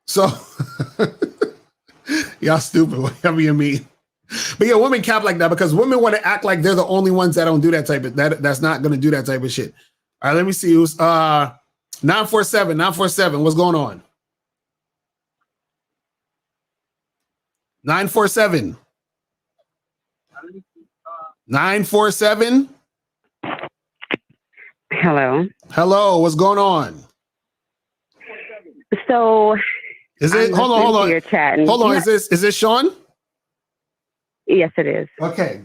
[SPEAKER 1] So, y'all stupid. Y'all being mean. But yeah, women cap like that because women want to act like they're the only ones that don't do that type of that's not going to do that type of shit. All right, let me see. Who's 947. What's going on? 947. 947. Hello. What's going on?
[SPEAKER 10] So,
[SPEAKER 1] is it? Hold on. Hold on. Is this Sean?
[SPEAKER 10] Yes, it is.
[SPEAKER 1] Okay.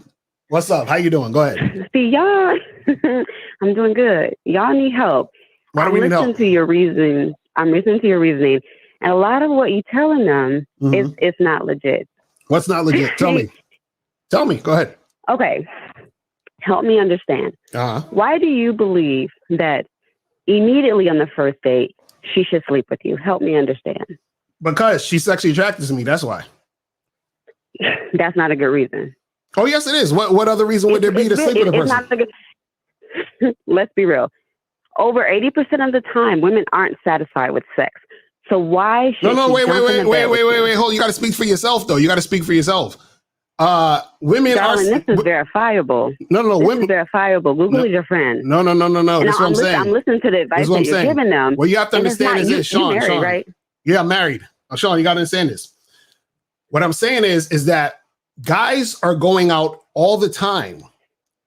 [SPEAKER 1] What's up? How you doing? Go ahead.
[SPEAKER 10] See, y'all. I'm doing good. Y'all need help.
[SPEAKER 1] Why do we need help?
[SPEAKER 10] I'm listening to your reasoning, and a lot of what you're telling them is not legit.
[SPEAKER 1] What's not legit? Tell me. Go ahead.
[SPEAKER 10] Okay. Help me understand. Why do you believe that immediately on the first date she should sleep with you? Help me understand.
[SPEAKER 1] Because she's sexually attracted to me. That's why.
[SPEAKER 10] That's not a good reason.
[SPEAKER 1] Oh, yes, it is. What other reason would there be to sleep with a person?
[SPEAKER 10] Not a good... Let's be real. Over 80% of the time, women aren't satisfied with sex. So why should
[SPEAKER 1] wait. Hold. You got to speak for yourself, though. You got to speak for yourself. Women
[SPEAKER 10] Darling, this is verifiable.
[SPEAKER 1] No.
[SPEAKER 10] This is verifiable. Google is your friend.
[SPEAKER 1] No. That's what I'm saying.
[SPEAKER 10] I'm listening to the advice that you're giving them.
[SPEAKER 1] Well, you have to understand is this, Sean.
[SPEAKER 10] Married,
[SPEAKER 1] Sean.
[SPEAKER 10] Right?
[SPEAKER 1] Yeah, I'm married. Sean, you got to understand this. What I'm saying is that guys are going out all the time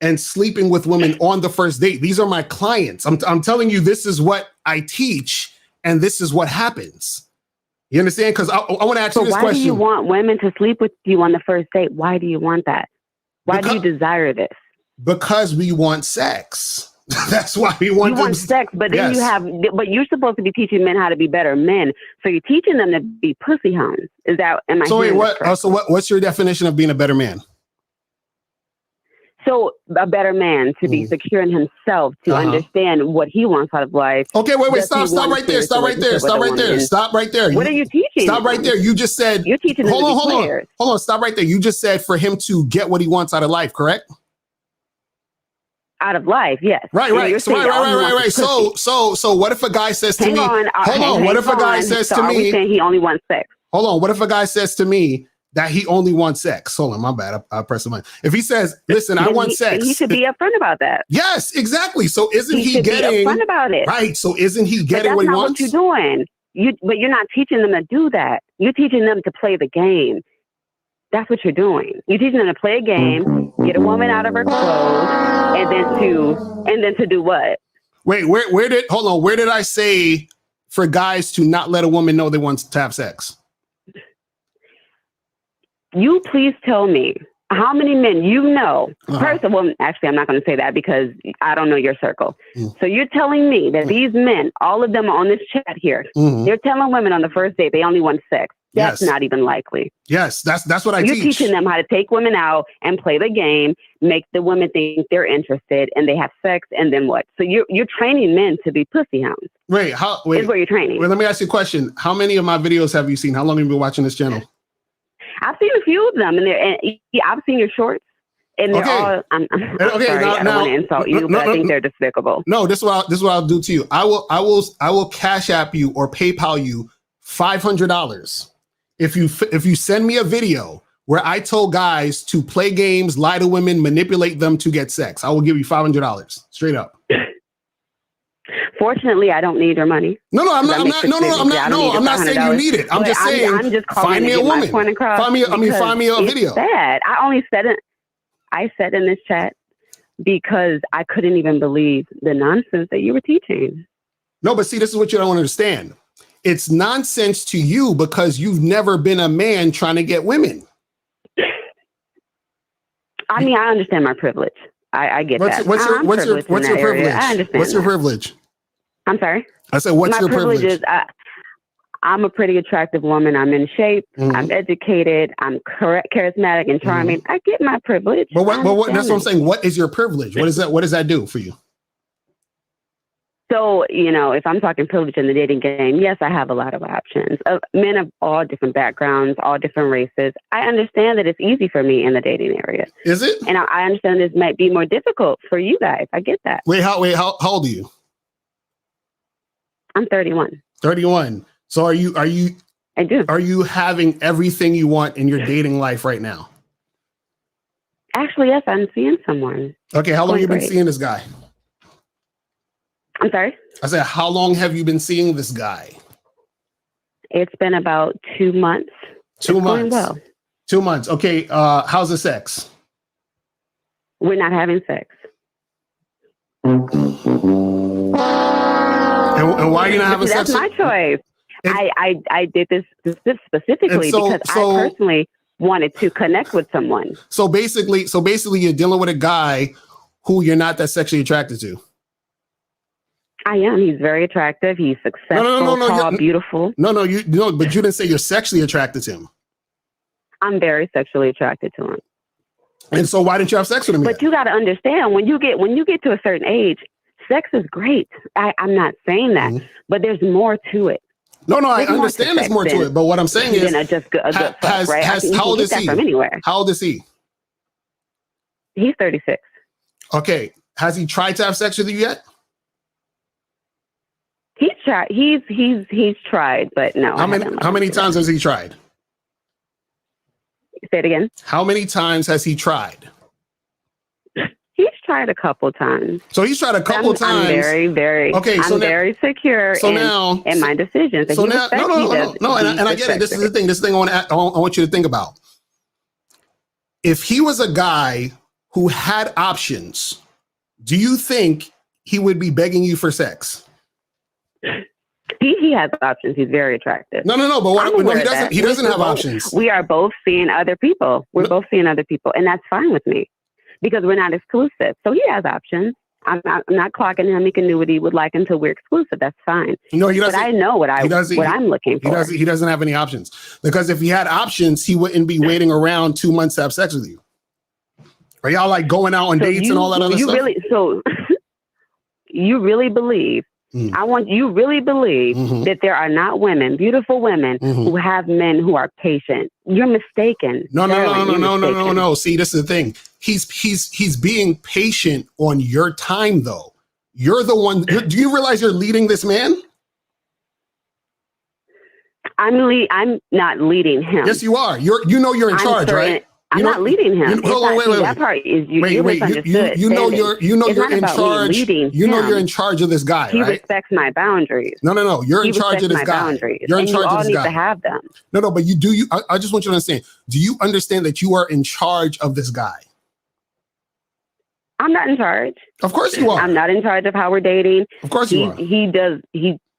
[SPEAKER 1] and sleeping with women on the first date. These are my clients. I'm telling you, this is what I teach, and this is what happens. You understand? Because I want to ask you this question.
[SPEAKER 10] Why do you want women to sleep with you on the first date? Why do you want that? Why do you desire this?
[SPEAKER 1] Because we want sex. That's why we want.
[SPEAKER 10] You want sex, but then but you're supposed to be teaching men how to be better men. So you're teaching them to be pussy hounds. Is that? Am I?
[SPEAKER 1] So wait, what's your definition of being a better man?
[SPEAKER 10] So a better man to be secure in himself, to understand what he wants out of life.
[SPEAKER 1] Okay, wait, stop right there. Stop right there.
[SPEAKER 10] What are you teaching?
[SPEAKER 1] Stop right there. You just said
[SPEAKER 10] you're teaching them to be players.
[SPEAKER 1] Hold on. Stop right there. You just said for him to get what he wants out of life, correct?
[SPEAKER 10] Out of life, yes.
[SPEAKER 1] Right. So what if a guy says to me, what if a guy says to me,
[SPEAKER 10] saying he only wants sex?
[SPEAKER 1] Hold on. What if a guy says to me that he only wants sex? Hold on, my bad. I pressed the button. If he says, listen, I want sex.
[SPEAKER 10] He should be upfront about that.
[SPEAKER 1] Yes, exactly. So isn't he getting
[SPEAKER 10] upfront about it?
[SPEAKER 1] Right. So isn't he getting what he wants?
[SPEAKER 10] That's not what you're doing. But you're not teaching them to do that. You're teaching them to play the game. That's what you're doing. You're teaching them to play a game, get a woman out of her clothes, and then to do what?
[SPEAKER 1] Wait, where did I say for guys to not let a woman know they want to have sex?
[SPEAKER 10] You please tell me how many men you know. First of all, actually, I'm not going to say that because I don't know your circle. So you're telling me that these men, all of them are on this chat here, they're telling women on the first date they only want sex. That's not even likely.
[SPEAKER 1] Yes, that's what I teach.
[SPEAKER 10] You're teaching them how to take women out and play the game, make the women think they're interested, and they have sex, and then what? So you're training men to be pussy hounds.
[SPEAKER 1] Wait,
[SPEAKER 10] is what you're training.
[SPEAKER 1] Wait, let me ask you a question. How many of my videos have you seen? How long have you been watching this channel?
[SPEAKER 10] I've seen a few of them, and I've seen your shorts, and they're all. I'm sorry, I don't want to insult you, but I think they're despicable.
[SPEAKER 1] No, this is what I'll do to you. I will Cash App you or PayPal you $500 if you send me a video where I told guys to play games, lie to women, manipulate them to get sex. I will give you $500 straight up.
[SPEAKER 10] Fortunately, I don't need your money.
[SPEAKER 1] No, I'm not saying you need it. I'm just saying,
[SPEAKER 10] I'm just
[SPEAKER 1] find me a woman. Find me a video.
[SPEAKER 10] Sad. I said in this chat because I couldn't even believe the nonsense that you were teaching.
[SPEAKER 1] No, but see, this is what you don't understand. It's nonsense to you because you've never been a man trying to get women.
[SPEAKER 10] I mean, I understand my privilege. I get that.
[SPEAKER 1] What's your privilege?
[SPEAKER 10] I understand.
[SPEAKER 1] What's your privilege?
[SPEAKER 10] I'm sorry?
[SPEAKER 1] I said, what's your privilege?
[SPEAKER 10] My privilege is I'm a pretty attractive woman. I'm in shape. Mm-hmm. I'm educated. I'm charismatic and charming. Mm-hmm. I get my privilege.
[SPEAKER 1] But that's what I'm saying. What is your privilege? What does that do for you?
[SPEAKER 10] So, if I'm talking privilege in the dating game, yes, I have a lot of options. Men of all different backgrounds, all different races. I understand that it's easy for me in the dating area.
[SPEAKER 1] Is it?
[SPEAKER 10] And I understand this might be more difficult for you guys. I get that.
[SPEAKER 1] How old are you?
[SPEAKER 10] I'm 31.
[SPEAKER 1] 31. So are you?
[SPEAKER 10] I do.
[SPEAKER 1] Are you having everything you want in your dating life right now?
[SPEAKER 10] Actually, yes, I'm seeing someone.
[SPEAKER 1] Okay, how long have you been seeing this guy?
[SPEAKER 10] I'm sorry?
[SPEAKER 1] I said, how long have you been seeing this guy?
[SPEAKER 10] It's been about 2 months.
[SPEAKER 1] 2 months.
[SPEAKER 10] Going well.
[SPEAKER 1] 2 months. Okay, how's the sex?
[SPEAKER 10] We're not having sex.
[SPEAKER 1] And why are you not having sex?
[SPEAKER 10] That's my choice. I did this specifically because I personally wanted to connect with someone. So basically
[SPEAKER 1] you're dealing with a guy who you're not that sexually attracted to.
[SPEAKER 10] I am. He's very attractive. He's successful, tall, beautiful.
[SPEAKER 1] But you didn't say you're sexually attracted to him.
[SPEAKER 10] I'm very sexually attracted to him.
[SPEAKER 1] And so why didn't you have sex with him?
[SPEAKER 10] But you got to understand, when you get to a certain age, sex is great. I'm not saying that, but there's more to it.
[SPEAKER 1] No, I understand there's more to it. But what I'm saying is, how old is he? How old is he?
[SPEAKER 10] He's 36.
[SPEAKER 1] Okay. Has he tried to have sex with you yet?
[SPEAKER 10] He's tried. He's tried, but no.
[SPEAKER 1] How many times has he tried?
[SPEAKER 10] Say it again.
[SPEAKER 1] How many times has he tried?
[SPEAKER 10] He's tried a couple times.
[SPEAKER 1] So he's tried a couple times.
[SPEAKER 10] I'm very, very. Okay. I'm very secure in my decisions.
[SPEAKER 1] So now, no, and I get it. This is the thing. I want you to think about. If he was a guy who had options, do you think he would be begging you for sex?
[SPEAKER 10] He has options. He's very attractive.
[SPEAKER 1] No. But he doesn't have options.
[SPEAKER 10] We are both seeing other people. We're both seeing other people, and that's fine with me because we're not exclusive. So he has options. I'm not clocking him. He can do what he would like until we're exclusive. That's fine. No, he doesn't. But I know what I'm looking for.
[SPEAKER 1] He doesn't have any options, because if he had options, he wouldn't be waiting around 2 months to have sex with you. Are y'all like going out on dates and all that other stuff?
[SPEAKER 10] You really believe? You really believe that there are not women, beautiful women, who have men who are patient? You're mistaken.
[SPEAKER 1] No. See, this is the thing. He's being patient on your time, though. You're the one. Do you realize you're leading this man?
[SPEAKER 10] I'm not leading him.
[SPEAKER 1] Yes, you are. You're in charge, right?
[SPEAKER 10] I'm not leading him.
[SPEAKER 1] Wait.
[SPEAKER 10] That part is you're misunderstood.
[SPEAKER 1] You're in charge. You're in charge of this guy,
[SPEAKER 10] he
[SPEAKER 1] right?
[SPEAKER 10] He respects my boundaries.
[SPEAKER 1] No. You're in charge of this guy.
[SPEAKER 10] Boundaries.
[SPEAKER 1] You're in charge of this guy.
[SPEAKER 10] You all need to have them.
[SPEAKER 1] No, but you do. I just want you to understand. Do you understand that you are in charge of this guy?
[SPEAKER 10] I'm not in charge.
[SPEAKER 1] Of course you are.
[SPEAKER 10] I'm not in charge of how we're dating.
[SPEAKER 1] Of course you are.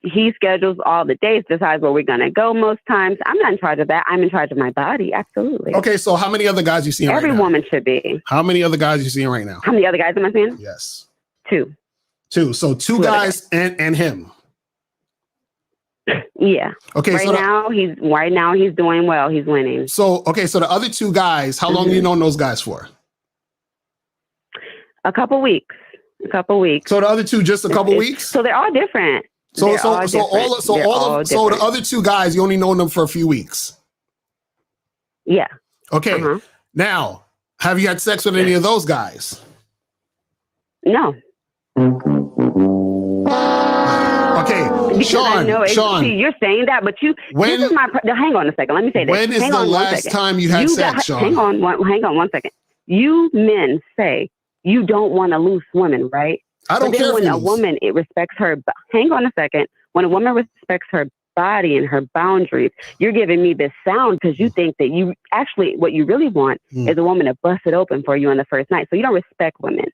[SPEAKER 10] He schedules all the dates, decides where we're going to go most times. I'm not in charge of that. I'm in charge of my body. Absolutely.
[SPEAKER 1] Okay, so how many other guys you seeing right now?
[SPEAKER 10] Every woman should be.
[SPEAKER 1] How many other guys you seeing right now?
[SPEAKER 10] How many other guys am I seeing?
[SPEAKER 1] Yes.
[SPEAKER 10] 2.
[SPEAKER 1] So two guys and him.
[SPEAKER 10] Yeah.
[SPEAKER 1] Okay.
[SPEAKER 10] Right now he's doing well. He's winning.
[SPEAKER 1] So the other 2 guys, how long have you known those guys for?
[SPEAKER 10] A couple weeks.
[SPEAKER 1] So the other 2 just a couple weeks?
[SPEAKER 10] So they're all different.
[SPEAKER 1] So the other 2 guys, you only known them for a few weeks.
[SPEAKER 10] Yeah.
[SPEAKER 1] Okay. Now, have you had sex with any of those guys?
[SPEAKER 10] No.
[SPEAKER 1] Okay. Sean.
[SPEAKER 10] See, you're saying that, but hang on a second. Let me say this.
[SPEAKER 1] When is the last time you had sex, Sean?
[SPEAKER 10] Hang on one second. You men say you don't want to loose women, right?
[SPEAKER 1] I don't care.
[SPEAKER 10] When a woman respects her, hang on a second. When a woman respects her body and her boundaries, you're giving me this sound because you think that you actually, what you really want is a woman to bust it open for you on the first night. So you don't respect women.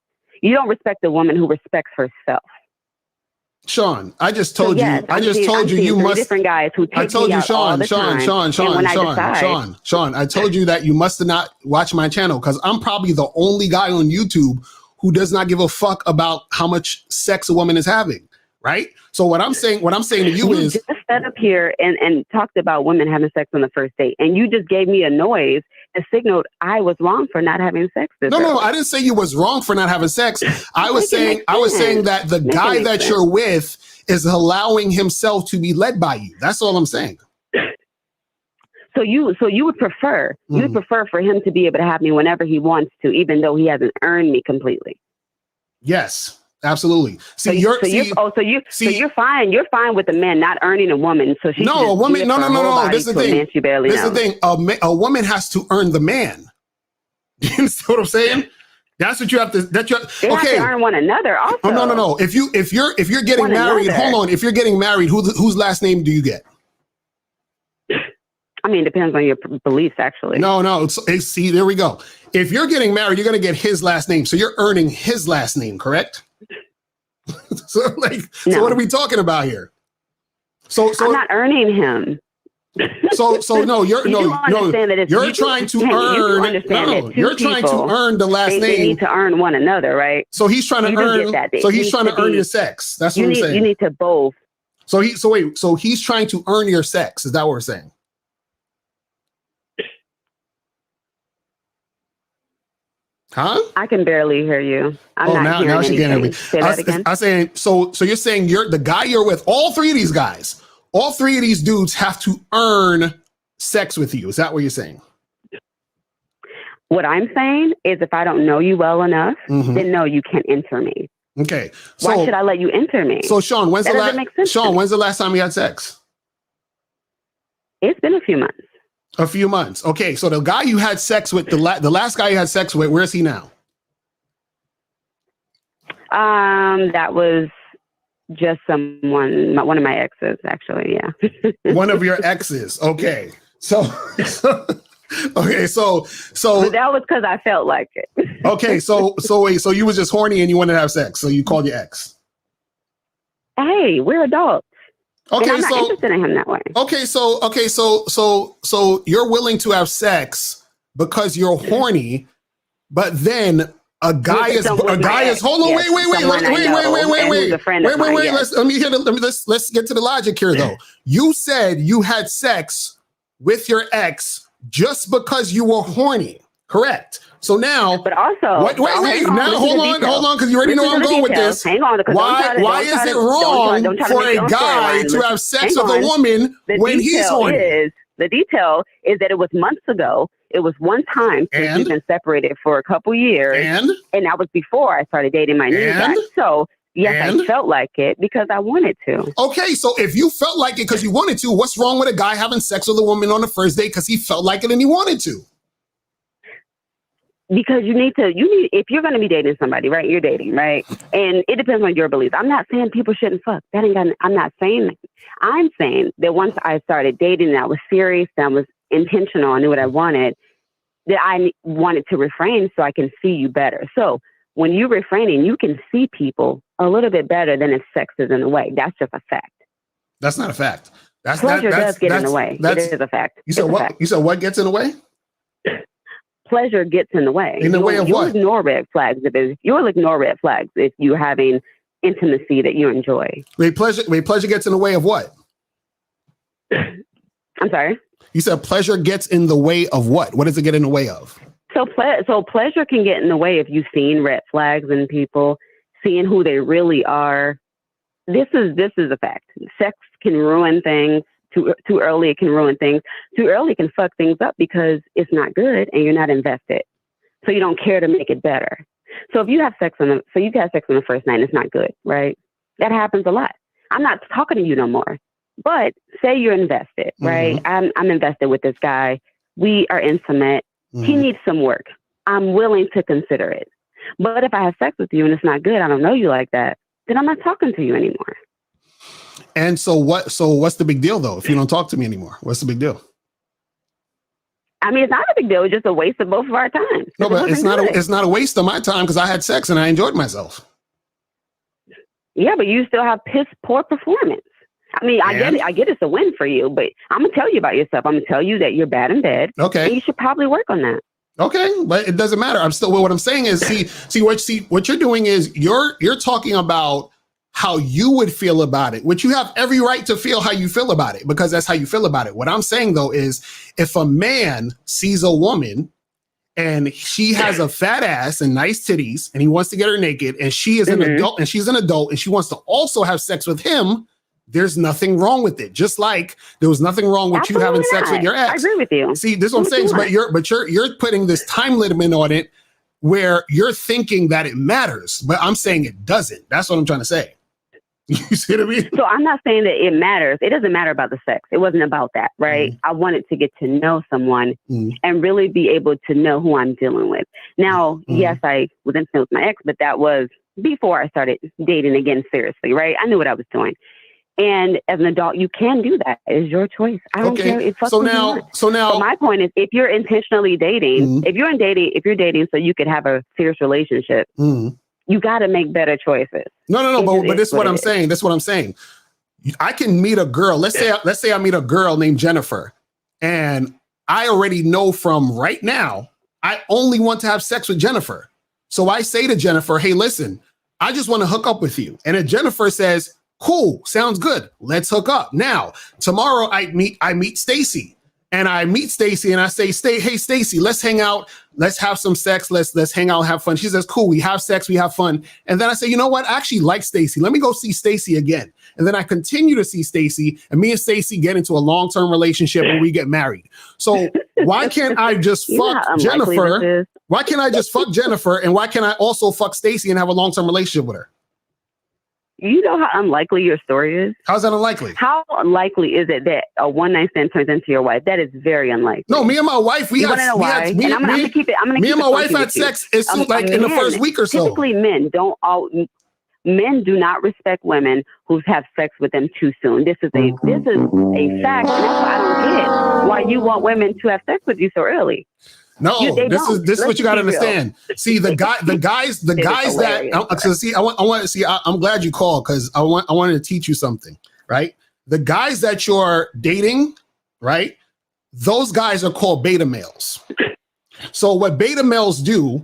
[SPEAKER 10] You don't respect the woman who respects herself.
[SPEAKER 1] Sean, I just told you. I just told you you must.
[SPEAKER 10] Different guys who take I told you, Sean. I
[SPEAKER 1] told you that you must not watch my channel because I'm probably the only guy on YouTube who does not give a fuck about how much sex a woman is having. Right. So what I'm saying to you is,
[SPEAKER 10] just stood up here and talked about women having sex on the first date, and you just gave me a noise and signaled I was wrong for not having sex.
[SPEAKER 1] No, I didn't say you was wrong for not having sex. I was saying that the guy that you're with is allowing himself to be led by you. That's all I'm saying.
[SPEAKER 10] So you would prefer for him to be able to have me whenever he wants to, even though he hasn't earned me completely.
[SPEAKER 1] Yes. Absolutely. You're fine. You're fine with a man not earning a woman. So she's no, a woman. No. This is the thing.
[SPEAKER 10] This is
[SPEAKER 1] the thing. A woman has to earn the man. You understand what I'm saying? That's what you have to.
[SPEAKER 10] They have to earn one another. Also,
[SPEAKER 1] no. If you're getting married, hold on. If you're getting married, whose last name do you get?
[SPEAKER 10] I mean, it depends on your beliefs, actually.
[SPEAKER 1] No. See, there we go. If you're getting married, you're going to get his last name. So you're earning his last name, correct? So what are we talking about here? So
[SPEAKER 10] I'm not earning him.
[SPEAKER 1] So no, you're trying to earn the last name.
[SPEAKER 10] They need to earn one another, right?
[SPEAKER 1] So he's trying to earn. So he's trying to earn your sex. That's what I'm saying.
[SPEAKER 10] You need to both.
[SPEAKER 1] So he's trying to earn your sex. Is that what we're saying? Huh?
[SPEAKER 10] I can barely hear you. Now she can't hear me. Say that again. I'm
[SPEAKER 1] saying, so you're saying the guy you're with, all three of these guys, all three of these dudes have to earn sex with you. Is that what you're saying?
[SPEAKER 10] What I'm saying is if I don't know you well enough, then no, you can't enter me.
[SPEAKER 1] Okay.
[SPEAKER 10] Why should I let you enter me?
[SPEAKER 1] So Sean, when's the last time you had sex?
[SPEAKER 10] It's been a few months.
[SPEAKER 1] A few months. Okay, so the guy you had sex with, the last guy you had sex with, where is he now?
[SPEAKER 10] That was just one of my exes, actually. Yeah.
[SPEAKER 1] One of your exes. Okay. So that
[SPEAKER 10] was because I felt like it.
[SPEAKER 1] Okay, so you was just horny and you wanted to have sex, so you called your ex.
[SPEAKER 10] Hey, we're adults.
[SPEAKER 1] Okay,
[SPEAKER 10] and I'm not interested in him that way.
[SPEAKER 1] Okay, so you're willing to have sex because you're horny, but then a guy is hold on, wait. Let's get to the logic here though. You said you had sex with your ex just because you were horny, correct? So now,
[SPEAKER 10] but also,
[SPEAKER 1] wait. Now, hold on, because you already know I'm going with this.
[SPEAKER 10] Hang on,
[SPEAKER 1] why is it wrong for a guy to have sex with a woman when he's horny?
[SPEAKER 10] The detail is that it was months ago. It was one time since we've been separated for a couple years, and that was before I started dating my new guy. So yes, I felt like it because I wanted to.
[SPEAKER 1] Okay, so if you felt like it because you wanted to, what's wrong with a guy having sex with a woman on the first date because he felt like it and he wanted to?
[SPEAKER 10] Because you need, if you're going to be dating somebody, right? You're dating, right? And it depends on your beliefs. I'm not saying people shouldn't fuck. I'm not saying that. I'm saying that once I started dating and I was serious, and I was intentional, I knew what I wanted, that I wanted to refrain so I can see you better. So when you're refraining, you can see people a little bit better than if sex is in the way. That's just a fact.
[SPEAKER 1] That's not a fact.
[SPEAKER 10] Pleasure does get in the way. It is a fact.
[SPEAKER 1] You said what? You said what gets in the way?
[SPEAKER 10] Pleasure gets in the way.
[SPEAKER 1] In the way of what?
[SPEAKER 10] You'll ignore red flags if you're having intimacy that you enjoy.
[SPEAKER 1] Pleasure gets in the way of what?
[SPEAKER 10] I'm sorry?
[SPEAKER 1] You said pleasure gets in the way of what? What does it get in the way of?
[SPEAKER 10] So pleasure can get in the way if you've seen red flags in people, seeing who they really are. This is a fact. Sex can ruin things. Too early, it can ruin things. Too early can fuck things up because it's not good and you're not invested. So you don't care to make it better. So if you have sex on the first night and it's not good, right? That happens a lot. I'm not talking to you no more. But say you're invested, right? I'm invested with this guy. We are intimate. He needs some work. I'm willing to consider it. But if I have sex with you and it's not good, I don't know you like that, then I'm not talking to you anymore.
[SPEAKER 1] And so what's the big deal though? If you don't talk to me anymore, what's the big deal?
[SPEAKER 10] I mean, it's not a big deal. It's just a waste of both of our time.
[SPEAKER 1] No, but it's not a waste of my time because I had sex and I enjoyed myself.
[SPEAKER 10] Yeah, but you still have piss poor performance. I mean, I get it. I get it's a win for you, but I'm gonna tell you about yourself. I'm gonna tell you that you're bad in bed.
[SPEAKER 1] Okay.
[SPEAKER 10] And you should probably work on that.
[SPEAKER 1] Okay, but it doesn't matter. What I'm saying is, what you're doing is you're talking about how you would feel about it, which you have every right to feel how you feel about it because that's how you feel about it. What I'm saying though is if a man sees a woman and she has a fat ass and nice titties and he wants to get her naked and she is an adult and she's an adult and she wants to also have sex with him, there's nothing wrong with it. Just like there was nothing wrong with you having sex with your ex.
[SPEAKER 10] I agree with you.
[SPEAKER 1] See, this is what I'm saying, but you're putting this time limit on it where you're thinking that it matters, but I'm saying it doesn't. That's what I'm trying to say. You see what I mean?
[SPEAKER 10] So I'm not saying that it matters. It doesn't matter about the sex. It wasn't about that, right? I wanted to get to know someone and really be able to know who I'm dealing with. Now, yes, I was intimate with my ex, but that was before I started dating again seriously, right? I knew what I was doing. And as an adult, you can do that. It's your choice. I don't care. It's
[SPEAKER 1] so now,
[SPEAKER 10] But my point is, if you're intentionally dating, if you're dating so you could have a serious relationship, you got to make better choices.
[SPEAKER 1] No, but this is what I'm saying. That's what I'm saying. I can meet a girl. Let's say I meet a girl named Jennifer, and I already know from right now, I only want to have sex with Jennifer. So I say to Jennifer, hey, listen, I just want to hook up with you. And if Jennifer says, cool, sounds good, let's hook up. Now, tomorrow I meet Stacy. And I meet Stacy and I say, hey, Stacy, let's hang out. Let's have some sex. Let's hang out, have fun. She says, cool, we have sex, we have fun. And then I say, you know what? I actually like Stacy. Let me go see Stacy again. And then I continue to see Stacy and me and Stacy get into a long-term relationship and we get married. So why can't I just fuck Jennifer? Why can't I just fuck Jennifer? And why can't I also fuck Stacy and have a long-term relationship with her?
[SPEAKER 10] You know how unlikely your story is?
[SPEAKER 1] How's that unlikely?
[SPEAKER 10] How unlikely is it that a one-night stand turns into your wife? That is very unlikely.
[SPEAKER 1] No, me and my wife, me and my wife had sex in the first week or so.
[SPEAKER 10] Typically, men do not respect women who have sex with them too soon. This is a fact, and that's why I don't get why you want women to have sex with you so early.
[SPEAKER 1] No, this is what you got to understand. See, the guys that see, I want to see. I'm glad you called because I wanted to teach you something, right? The guys that you're dating, right? Those guys are called beta males. So what beta males do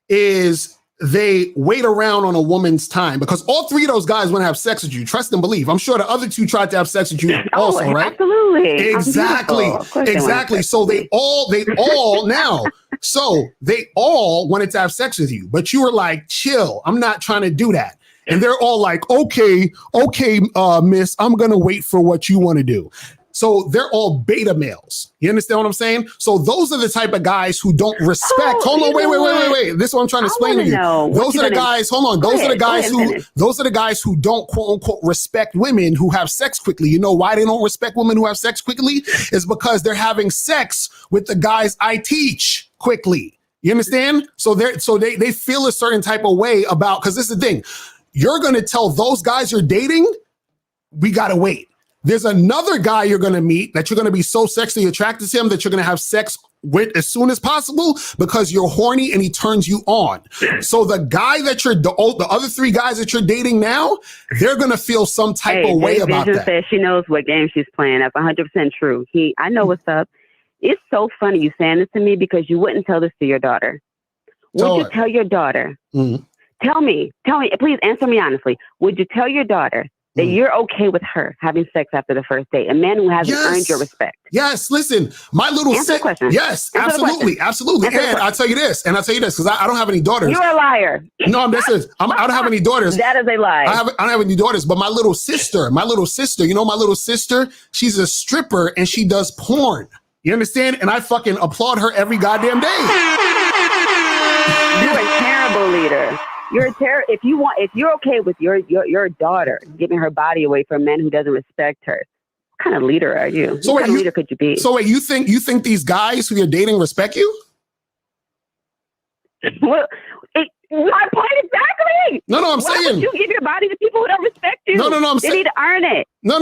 [SPEAKER 1] is they wait around on a woman's time because all three of those guys want to have sex with you. Trust and believe. I'm sure the other two tried to have sex with you also, right?
[SPEAKER 10] Absolutely.
[SPEAKER 1] Exactly. So they all wanted to have sex with you, but you were like, chill. I'm not trying to do that. And they're all like, okay, miss, I'm going to wait for what you want to do. So they're all beta males. You understand what I'm saying? So those are the type of guys who don't respect. Hold on, wait. This is what I'm trying to explain to you. Those are the guys. Hold on. Those are the guys who don't quote unquote respect women who have sex quickly. You know why they don't respect women who have sex quickly? Is because they're having sex with the guys I teach quickly. You understand? So they feel a certain type of way about, because this is the thing. You're going to tell those guys you're dating, we got to wait. There's another guy you're going to meet that you're going to be so sexually attracted to him that you're going to have sex with as soon as possible because you're horny and he turns you on. So the guy that the other three guys that you're dating now, they're going to feel some type of way about that.
[SPEAKER 10] Says she knows what game she's playing. That's 100% true. I know what's up. It's so funny you saying this to me because you wouldn't tell this to your daughter. Would you tell your daughter? Tell me, please answer me honestly. Would you tell your daughter that you're okay with her having sex after the first date, a man who hasn't earned your respect?
[SPEAKER 1] Yes, listen, my little sister. Yes, absolutely. And I'll tell you this, because I don't have any daughters.
[SPEAKER 10] You're a liar.
[SPEAKER 1] No, I don't have any daughters.
[SPEAKER 10] That is a lie.
[SPEAKER 1] I don't have any daughters, but my little sister, you know, my little sister, she's a stripper and she does porn. You understand? And I fucking applaud her every goddamn day.
[SPEAKER 10] You're a terrible leader. If you're okay with your daughter giving her body away for a man who doesn't respect her, what kind of leader are you? What kind of leader could you be?
[SPEAKER 1] So wait, you think these guys who you're dating respect you?
[SPEAKER 10] Well, My point exactly.
[SPEAKER 1] No, I'm
[SPEAKER 10] Why
[SPEAKER 1] saying
[SPEAKER 10] would you give your body to people who don't respect you?
[SPEAKER 1] No, I'm
[SPEAKER 10] They
[SPEAKER 1] saying
[SPEAKER 10] need to earn it.
[SPEAKER 1] No.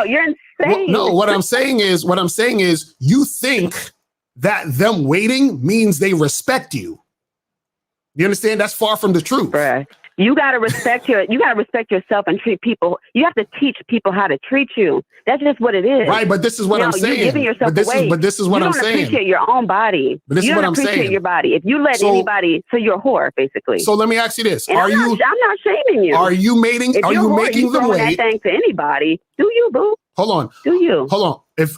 [SPEAKER 10] You're insane.
[SPEAKER 1] No, what I'm saying is you think that them waiting means they respect you. You understand? That's far from the truth.
[SPEAKER 10] Bruh. You gotta respect yourself and treat people. You have to teach people how to treat you. That's just what it is.
[SPEAKER 1] Right, but this is what I'm saying.
[SPEAKER 10] You're giving yourself away.
[SPEAKER 1] But this is what I'm saying.
[SPEAKER 10] You don't appreciate your own body.
[SPEAKER 1] But this
[SPEAKER 10] you
[SPEAKER 1] is what
[SPEAKER 10] don't
[SPEAKER 1] I'm
[SPEAKER 10] appreciate
[SPEAKER 1] saying.
[SPEAKER 10] your body. If you let anybody, so you're a whore, basically.
[SPEAKER 1] So let me ask you this:
[SPEAKER 10] I'm not shaming you.
[SPEAKER 1] Are you making?
[SPEAKER 10] If
[SPEAKER 1] are you making them wait?
[SPEAKER 10] That thing to anybody? Do you, boo?
[SPEAKER 1] Hold on.
[SPEAKER 10] Do you?
[SPEAKER 1] Hold on.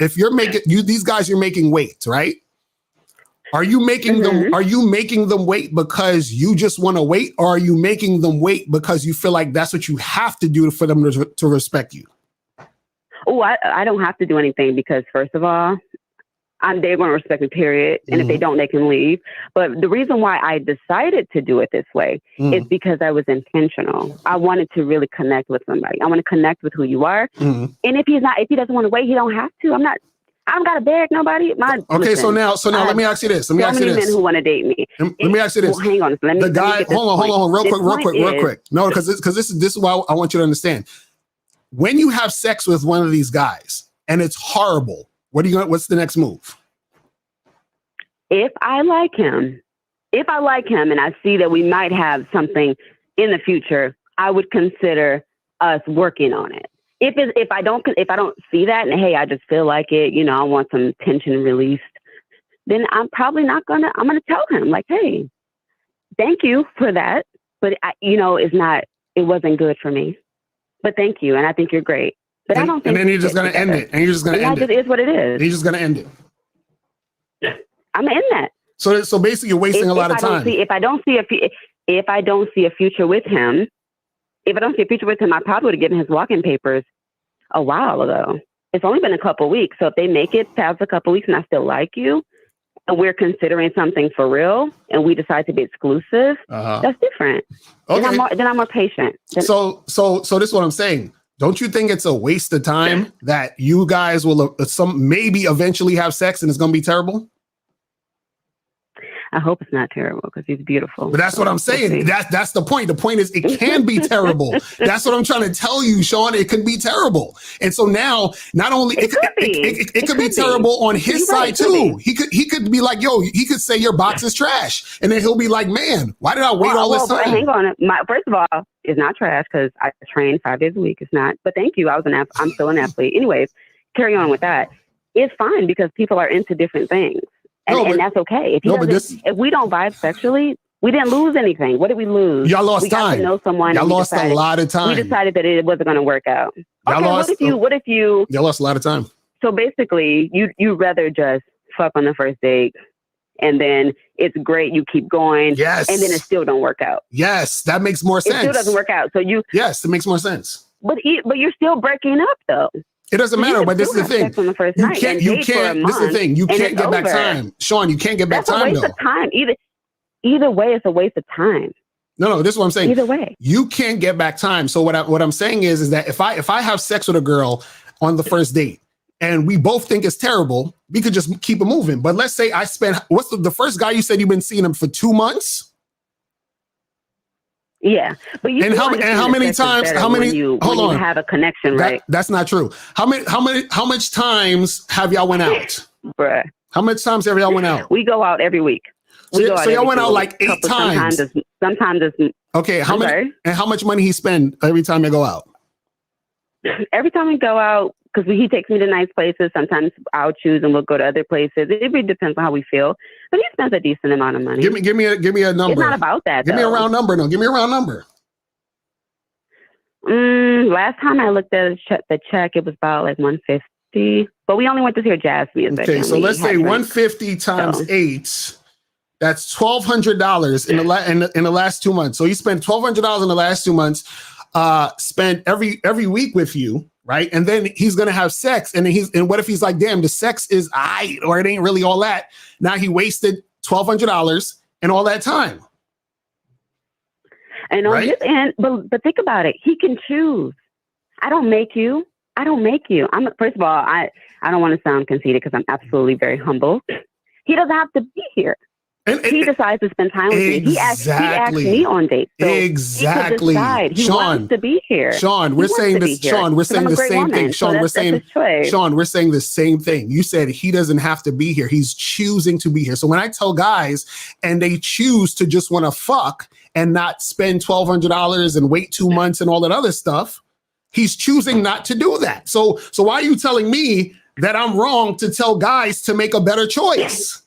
[SPEAKER 1] If you're making these guys, you're making weight, right? Are you making them? Are you making them wait because you just want to wait, or are you making them wait because you feel like that's what you have to do for them to respect you?
[SPEAKER 10] Oh, I don't have to do anything because first of all, they're going to respect me, period. And if they don't, they can leave. But the reason why I decided to do it this way is because I was intentional. I wanted to really connect with somebody. I want to connect with who you are. And if he doesn't want to wait, he don't have to. I don't got to beg nobody.
[SPEAKER 1] So now let me ask you this.
[SPEAKER 10] Men who want to date me.
[SPEAKER 1] Let me ask you this.
[SPEAKER 10] Well, hang on.
[SPEAKER 1] Hold on, real quick. No, because this is why I want you to understand. When you have sex with one of these guys and it's horrible, what's the next move?
[SPEAKER 10] If I like him and I see that we might have something in the future, I would consider us working on it. If I don't see that and hey, I just feel like it, I want some tension released, then I'm probably I'm gonna tell him like, hey, thank you for that, but it wasn't good for me, but thank you, and I think you're great. But I don't think. And then
[SPEAKER 1] you're just gonna end it, and you're just gonna end it.
[SPEAKER 10] It is what it is.
[SPEAKER 1] You're just gonna end it.
[SPEAKER 10] I'm in that.
[SPEAKER 1] So basically, you're wasting a lot of time.
[SPEAKER 10] If I don't see a future with him. If I don't see a future with him, I probably would have given his walk-in papers a while ago. It's only been a couple weeks. So if they make it past a couple weeks and I still like you and we're considering something for real and we decide to be exclusive, that's different.
[SPEAKER 1] Okay.
[SPEAKER 10] Then I'm more patient.
[SPEAKER 1] So this is what I'm saying. Don't you think it's a waste of time that you guys will maybe eventually have sex and it's going to be terrible?
[SPEAKER 10] I hope it's not terrible because he's beautiful.
[SPEAKER 1] But that's what I'm saying. That's the point. The point is it can be terrible. That's what I'm trying to tell you, Sean. It can be terrible. And so now, not only it could be terrible on his side too. He could be like, yo, he could say your box is trash, and then he'll be like, man, why did I wait all this time?
[SPEAKER 10] Hang on. First of all, it's not trash because I train 5 days a week. It's not. But thank you. I'm still an athlete. Anyways, carry on with that. It's fine because people are into different things. And that's okay. If we don't vibe sexually, we didn't lose anything. What did we lose?
[SPEAKER 1] Y'all lost
[SPEAKER 10] we
[SPEAKER 1] time.
[SPEAKER 10] Got to know someone.
[SPEAKER 1] Y'all lost a lot of time.
[SPEAKER 10] We decided that it wasn't going to work out.
[SPEAKER 1] Y'all lost.
[SPEAKER 10] What if you?
[SPEAKER 1] Y'all lost a lot of time.
[SPEAKER 10] So basically, you rather just fuck on the first date, and then it's great. You keep going.
[SPEAKER 1] Yes.
[SPEAKER 10] And then it still don't work out.
[SPEAKER 1] Yes, that makes more sense.
[SPEAKER 10] It still doesn't work out. So
[SPEAKER 1] Yes, it makes more sense.
[SPEAKER 10] But you're still breaking up though.
[SPEAKER 1] It doesn't matter, but this is the thing. You can't. This is the thing. You can't get back time, Sean. You can't get back time.
[SPEAKER 10] That's a waste of time. Either way, it's a waste of time.
[SPEAKER 1] No, this is what I'm saying.
[SPEAKER 10] Either way,
[SPEAKER 1] you can't get back time. So what I'm saying is that if I have sex with a girl on the first date and we both think it's terrible, we could just keep it moving. But let's say I spent what's the first guy you said you've been seeing him for 2 months.
[SPEAKER 10] Yeah, but
[SPEAKER 1] how many times? How many? Hold on,
[SPEAKER 10] you have a connection, right?
[SPEAKER 1] That's not true. How much times have y'all went out,
[SPEAKER 10] bruh?
[SPEAKER 1] How much times have y'all went out?
[SPEAKER 10] We go out every week.
[SPEAKER 1] So y'all went out like 8 times.
[SPEAKER 10] Sometimes it's
[SPEAKER 1] okay. How much money he spend every time you go out?
[SPEAKER 10] Every time we go out, because he takes me to nice places. Sometimes I'll choose and we'll go to other places. It really depends on how we feel. But he spends a decent amount of money.
[SPEAKER 1] Give me a number.
[SPEAKER 10] It's not about that.
[SPEAKER 1] Give me a round number. No, give me a round number.
[SPEAKER 10] Last time I looked at the check, it was about like $150. But we only went to hear jazz music.
[SPEAKER 1] Okay, so let's say 150 times 8. That's $1,200 in the last 2 months. So he spent $1,200 in the last 2 months. Spent every week with you. Right. And then he's going to have sex. And what if he's like, damn, the sex is or it ain't really all that. Now he wasted $1,200 and all that time.
[SPEAKER 10] And on his end, but think about it. He can choose. I don't make you. First of all, I don't want to sound conceited because I'm absolutely very humble. He doesn't have to be here.
[SPEAKER 1] And
[SPEAKER 10] he decides to spend time with me. He asked me on dates. So
[SPEAKER 1] exactly.
[SPEAKER 10] He could decide. He wants to be here.
[SPEAKER 1] Sean, we're saying this. Sean, we're saying the same thing. Sean, we're saying the same thing. You said he doesn't have to be here. He's choosing to be here. So when I tell guys and they choose to just want to fuck and not spend $1,200 and wait 2 months and all that other stuff, he's choosing not to do that. So why are you telling me that I'm wrong to tell guys to make a better choice?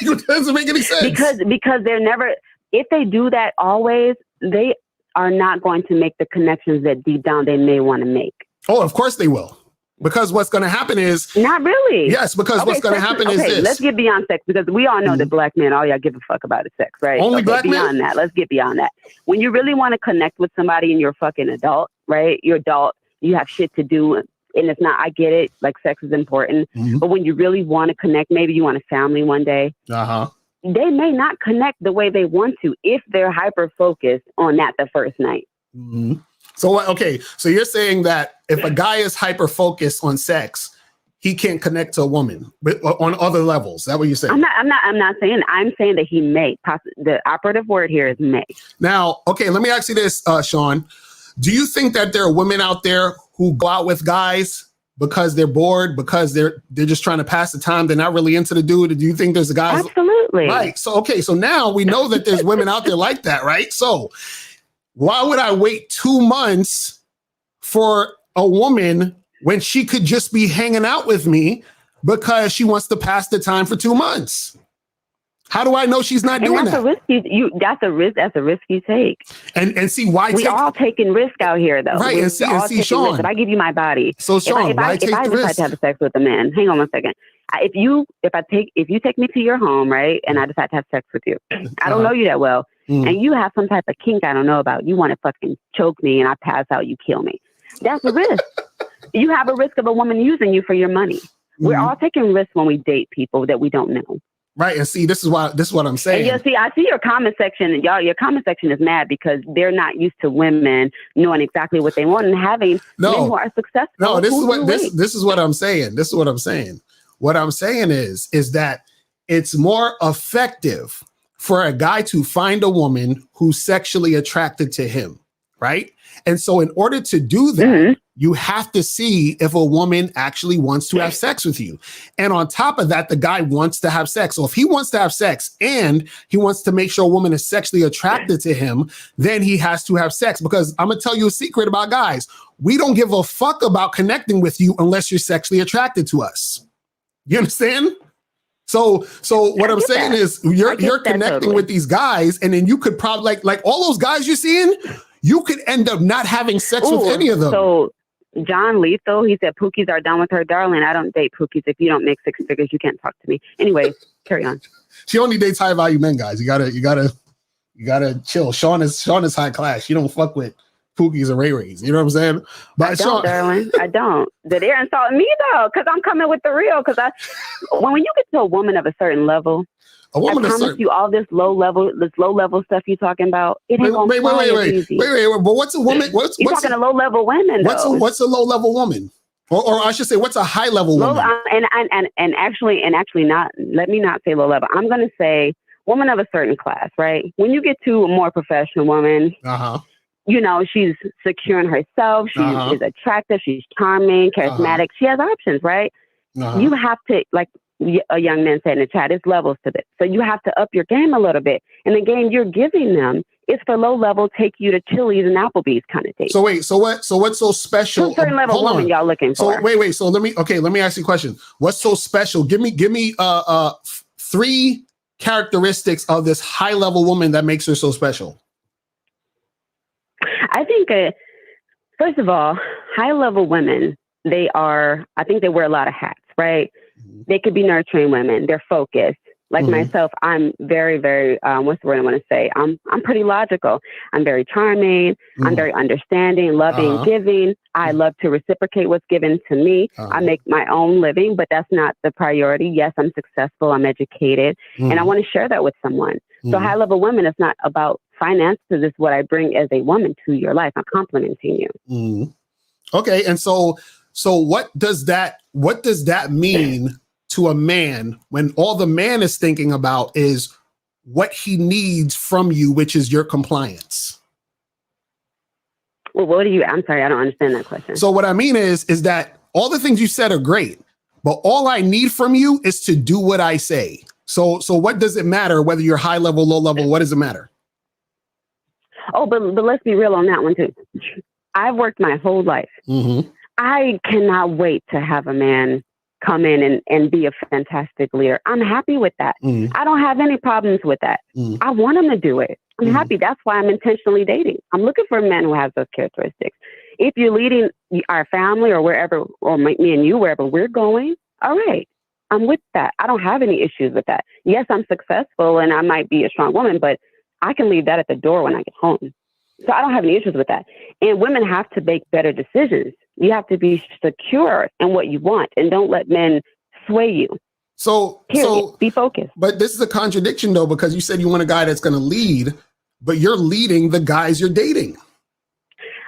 [SPEAKER 1] It doesn't make any sense.
[SPEAKER 10] Because they're never, if they do that always, they are not going to make the connections that deep down they may want to make.
[SPEAKER 1] Oh, of course they will. Because what's going to happen is...
[SPEAKER 10] Not really.
[SPEAKER 1] Yes, because what's going to happen is this.
[SPEAKER 10] Let's get beyond sex, because we all know that black men, all y'all give a fuck about is sex, right?
[SPEAKER 1] Only black men?
[SPEAKER 10] Beyond that, let's get beyond that. When you really want to connect with somebody and you're a fucking adult, right? You're adult, you have shit to do, and it's not, I get it, like sex is important, but when you really want to connect, maybe you want a family one day, they may not connect the way they want to if they're hyper-focused on that the first night.
[SPEAKER 1] So, okay, so you're saying that if a guy is hyper-focused on sex, he can't connect to a woman but on other levels. Is that what you're saying?
[SPEAKER 10] I'm not saying, I'm saying that he may. The operative word here is may.
[SPEAKER 1] Now, okay, let me ask you this, Sean. Do you think that there are women out there who go out with guys because they're bored, because they're just trying to pass the time, they're not really into the dude? Do you think there's guys?
[SPEAKER 10] Absolutely.
[SPEAKER 1] Right. So, okay, so now we know that there's women out there like that, right? So why would I wait 2 months for a woman when she could just be hanging out with me because she wants to pass the time for 2 months? How do I know she's not doing that?
[SPEAKER 10] That's a risk you take.
[SPEAKER 1] And see why
[SPEAKER 10] we all taking risk out here, though.
[SPEAKER 1] Right. And see, Sean.
[SPEAKER 10] If I give you my body,
[SPEAKER 1] so Sean,
[SPEAKER 10] if I decide to have sex with a man, hang on one second. If you take me to your home, right, and I decide to have sex with you, I don't know you that well, and you have some type of kink I don't know about. You want to fucking choke me, and I pass out, you kill me. That's a risk. You have a risk of a woman using you for your money. We're all taking risks when we date people that we don't know.
[SPEAKER 1] Right. And see, this is what I'm saying.
[SPEAKER 10] And I see your comment section, and your comment section is mad because they're not used to women knowing exactly what they want and having men who are successful.
[SPEAKER 1] No, this is what I'm saying. This is what I'm saying. What I'm saying is that it's more effective for a guy to find a woman who's sexually attracted to him, right? And so in order to do that, you have to see if a woman actually wants to have sex with you. And on top of that, the guy wants to have sex. So if he wants to have sex and he wants to make sure a woman is sexually attracted to him, then he has to have sex. Because I'm going to tell you a secret about guys. We don't give a fuck about connecting with you unless you're sexually attracted to us. You understand? So what I'm saying is you're connecting with these guys, and then you could probably like all those guys you're seeing, you could end up not having sex with any of them.
[SPEAKER 10] So John Lethal, he said Pookie's are done with her. Darling, I don't date Pookies. If you don't make 6 figures, you can't talk to me. Anyway, carry on.
[SPEAKER 1] She only dates high value men, guys. You gotta chill. Sean is high class. You don't fuck with Pookies or Ray Rays. You know what I'm saying? But
[SPEAKER 10] I don't, darling. I don't. They're insulting me though, because I'm coming with the real. Because when you get to a woman of a certain level, I promise you all this low level stuff you talking about, it ain't gonna fly as easy.
[SPEAKER 1] Wait. But what's a woman?
[SPEAKER 10] You're talking to low level women.
[SPEAKER 1] What's a low level woman? Or I should say, what's a high level woman?
[SPEAKER 10] And actually not. Let me not say low level. I'm gonna say woman of a certain class, right? When you get to a more professional woman, you know, she's secure in herself. She is attractive. She's charming, charismatic. She has options, right? You have to, like a young man said in the chat, it's levels to this. So you have to up your game a little bit. And the game you're giving them is for low level, take you to Chili's and Applebee's kind of date.
[SPEAKER 1] So wait, so what's so special?
[SPEAKER 10] What's a certain level woman y'all looking for?
[SPEAKER 1] So wait. So let me ask you a question. What's so special? Give me 3 characteristics of this high level woman that makes her so special.
[SPEAKER 10] I think, first of all, high level women, I think they wear a lot of hats, right? They could be nurturing women. They're focused. Like myself, I'm very, very, what's the word I want to say? I'm pretty logical. I'm very charming. I'm very understanding, loving, giving. I love to reciprocate what's given to me. I make my own living, but that's not the priority. Yes, I'm successful. I'm educated. And I want to share that with someone. So high level women, it's not about finances. It's what I bring as a woman to your life. I'm complimenting you.
[SPEAKER 1] Okay. And so what does that mean to a man when all the man is thinking about is what he needs from you, which is your compliance?
[SPEAKER 10] Well, what do you? I'm sorry, I don't understand that question.
[SPEAKER 1] So what I mean is that all the things you said are great, but all I need from you is to do what I say. So what does it matter whether you're high level, low level? What does it matter?
[SPEAKER 10] Oh, but let's be real on that one too. I've worked my whole life.
[SPEAKER 1] Mm-hmm.
[SPEAKER 10] I cannot wait to have a man come in and be a fantastic leader. I'm happy with that.
[SPEAKER 1] Mm-hmm.
[SPEAKER 10] I don't have any problems with that.
[SPEAKER 1] Mm-hmm.
[SPEAKER 10] I want him to do it. I'm
[SPEAKER 1] Mm-hmm.
[SPEAKER 10] happy. That's why I'm intentionally dating. I'm looking for a man who has those characteristics. If you're leading our family or wherever, or me and you, wherever we're going, all right, I'm with that. I don't have any issues with that. Yes, I'm successful and I might be a strong woman, but I can leave that at the door when I get home. So I don't have any issues with that. And women have to make better decisions. You have to be secure in what you want and don't let men sway you.
[SPEAKER 1] So
[SPEAKER 10] be focused.
[SPEAKER 1] But this is a contradiction though, because you said you want a guy that's going to lead, but you're leading the guys you're dating.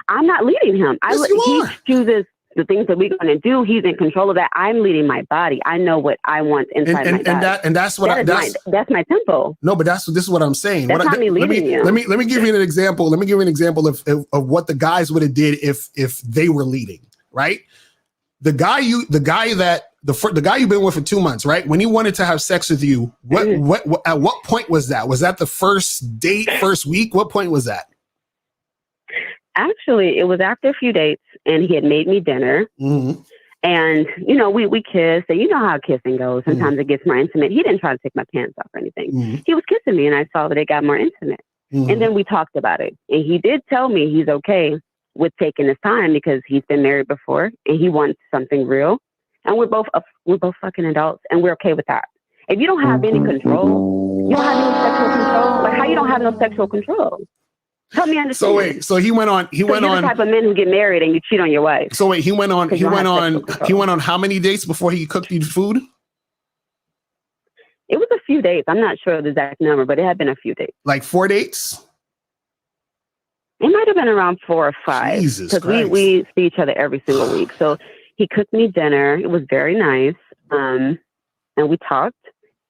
[SPEAKER 10] I'm not leading him.
[SPEAKER 1] Yes, you
[SPEAKER 10] he
[SPEAKER 1] are.
[SPEAKER 10] chooses the things that we're going to do. He's in control of that. I'm leading my body. I know what I want inside my body.
[SPEAKER 1] That's what
[SPEAKER 10] that's my tempo.
[SPEAKER 1] No, but this is what I'm saying.
[SPEAKER 10] That's not me leading you.
[SPEAKER 1] Let me give you an example. Let me give you an example of what the guys would have did if they were leading, right? The guy you've been with for 2 months, right? When he wanted to have sex with you, what at what point was that? Was that the first date, first week? What point was that?
[SPEAKER 10] Actually, it was after a few dates, and he had made me dinner.
[SPEAKER 1] Mm-hmm.
[SPEAKER 10] And, we kissed, and you know how kissing goes. Sometimes it gets more intimate. He didn't try to take my pants off or anything.
[SPEAKER 1] Mm-hmm.
[SPEAKER 10] He was kissing me, and I saw that it got more intimate.
[SPEAKER 1] Mm-hmm.
[SPEAKER 10] And then we talked about it. And he did tell me he's okay with taking his time because he's been married before, and he wants something real. And we're both fucking adults, and we're okay with that. If you don't have any control, you don't have any sexual control. Like, how you don't have no sexual control? Help me understand.
[SPEAKER 1] So wait, so he went on
[SPEAKER 10] you're the type of men who get married and you cheat on your wife.
[SPEAKER 1] So wait, he went on how many dates before he cooked you food?
[SPEAKER 10] It was a few dates. I'm not sure the exact number, but it had been a few dates.
[SPEAKER 1] Like 4 dates?
[SPEAKER 10] It might have been around 4 or 5.
[SPEAKER 1] Jesus
[SPEAKER 10] Because
[SPEAKER 1] Christ.
[SPEAKER 10] we see each other every single week. So he cooked me dinner. It was very nice. And we talked.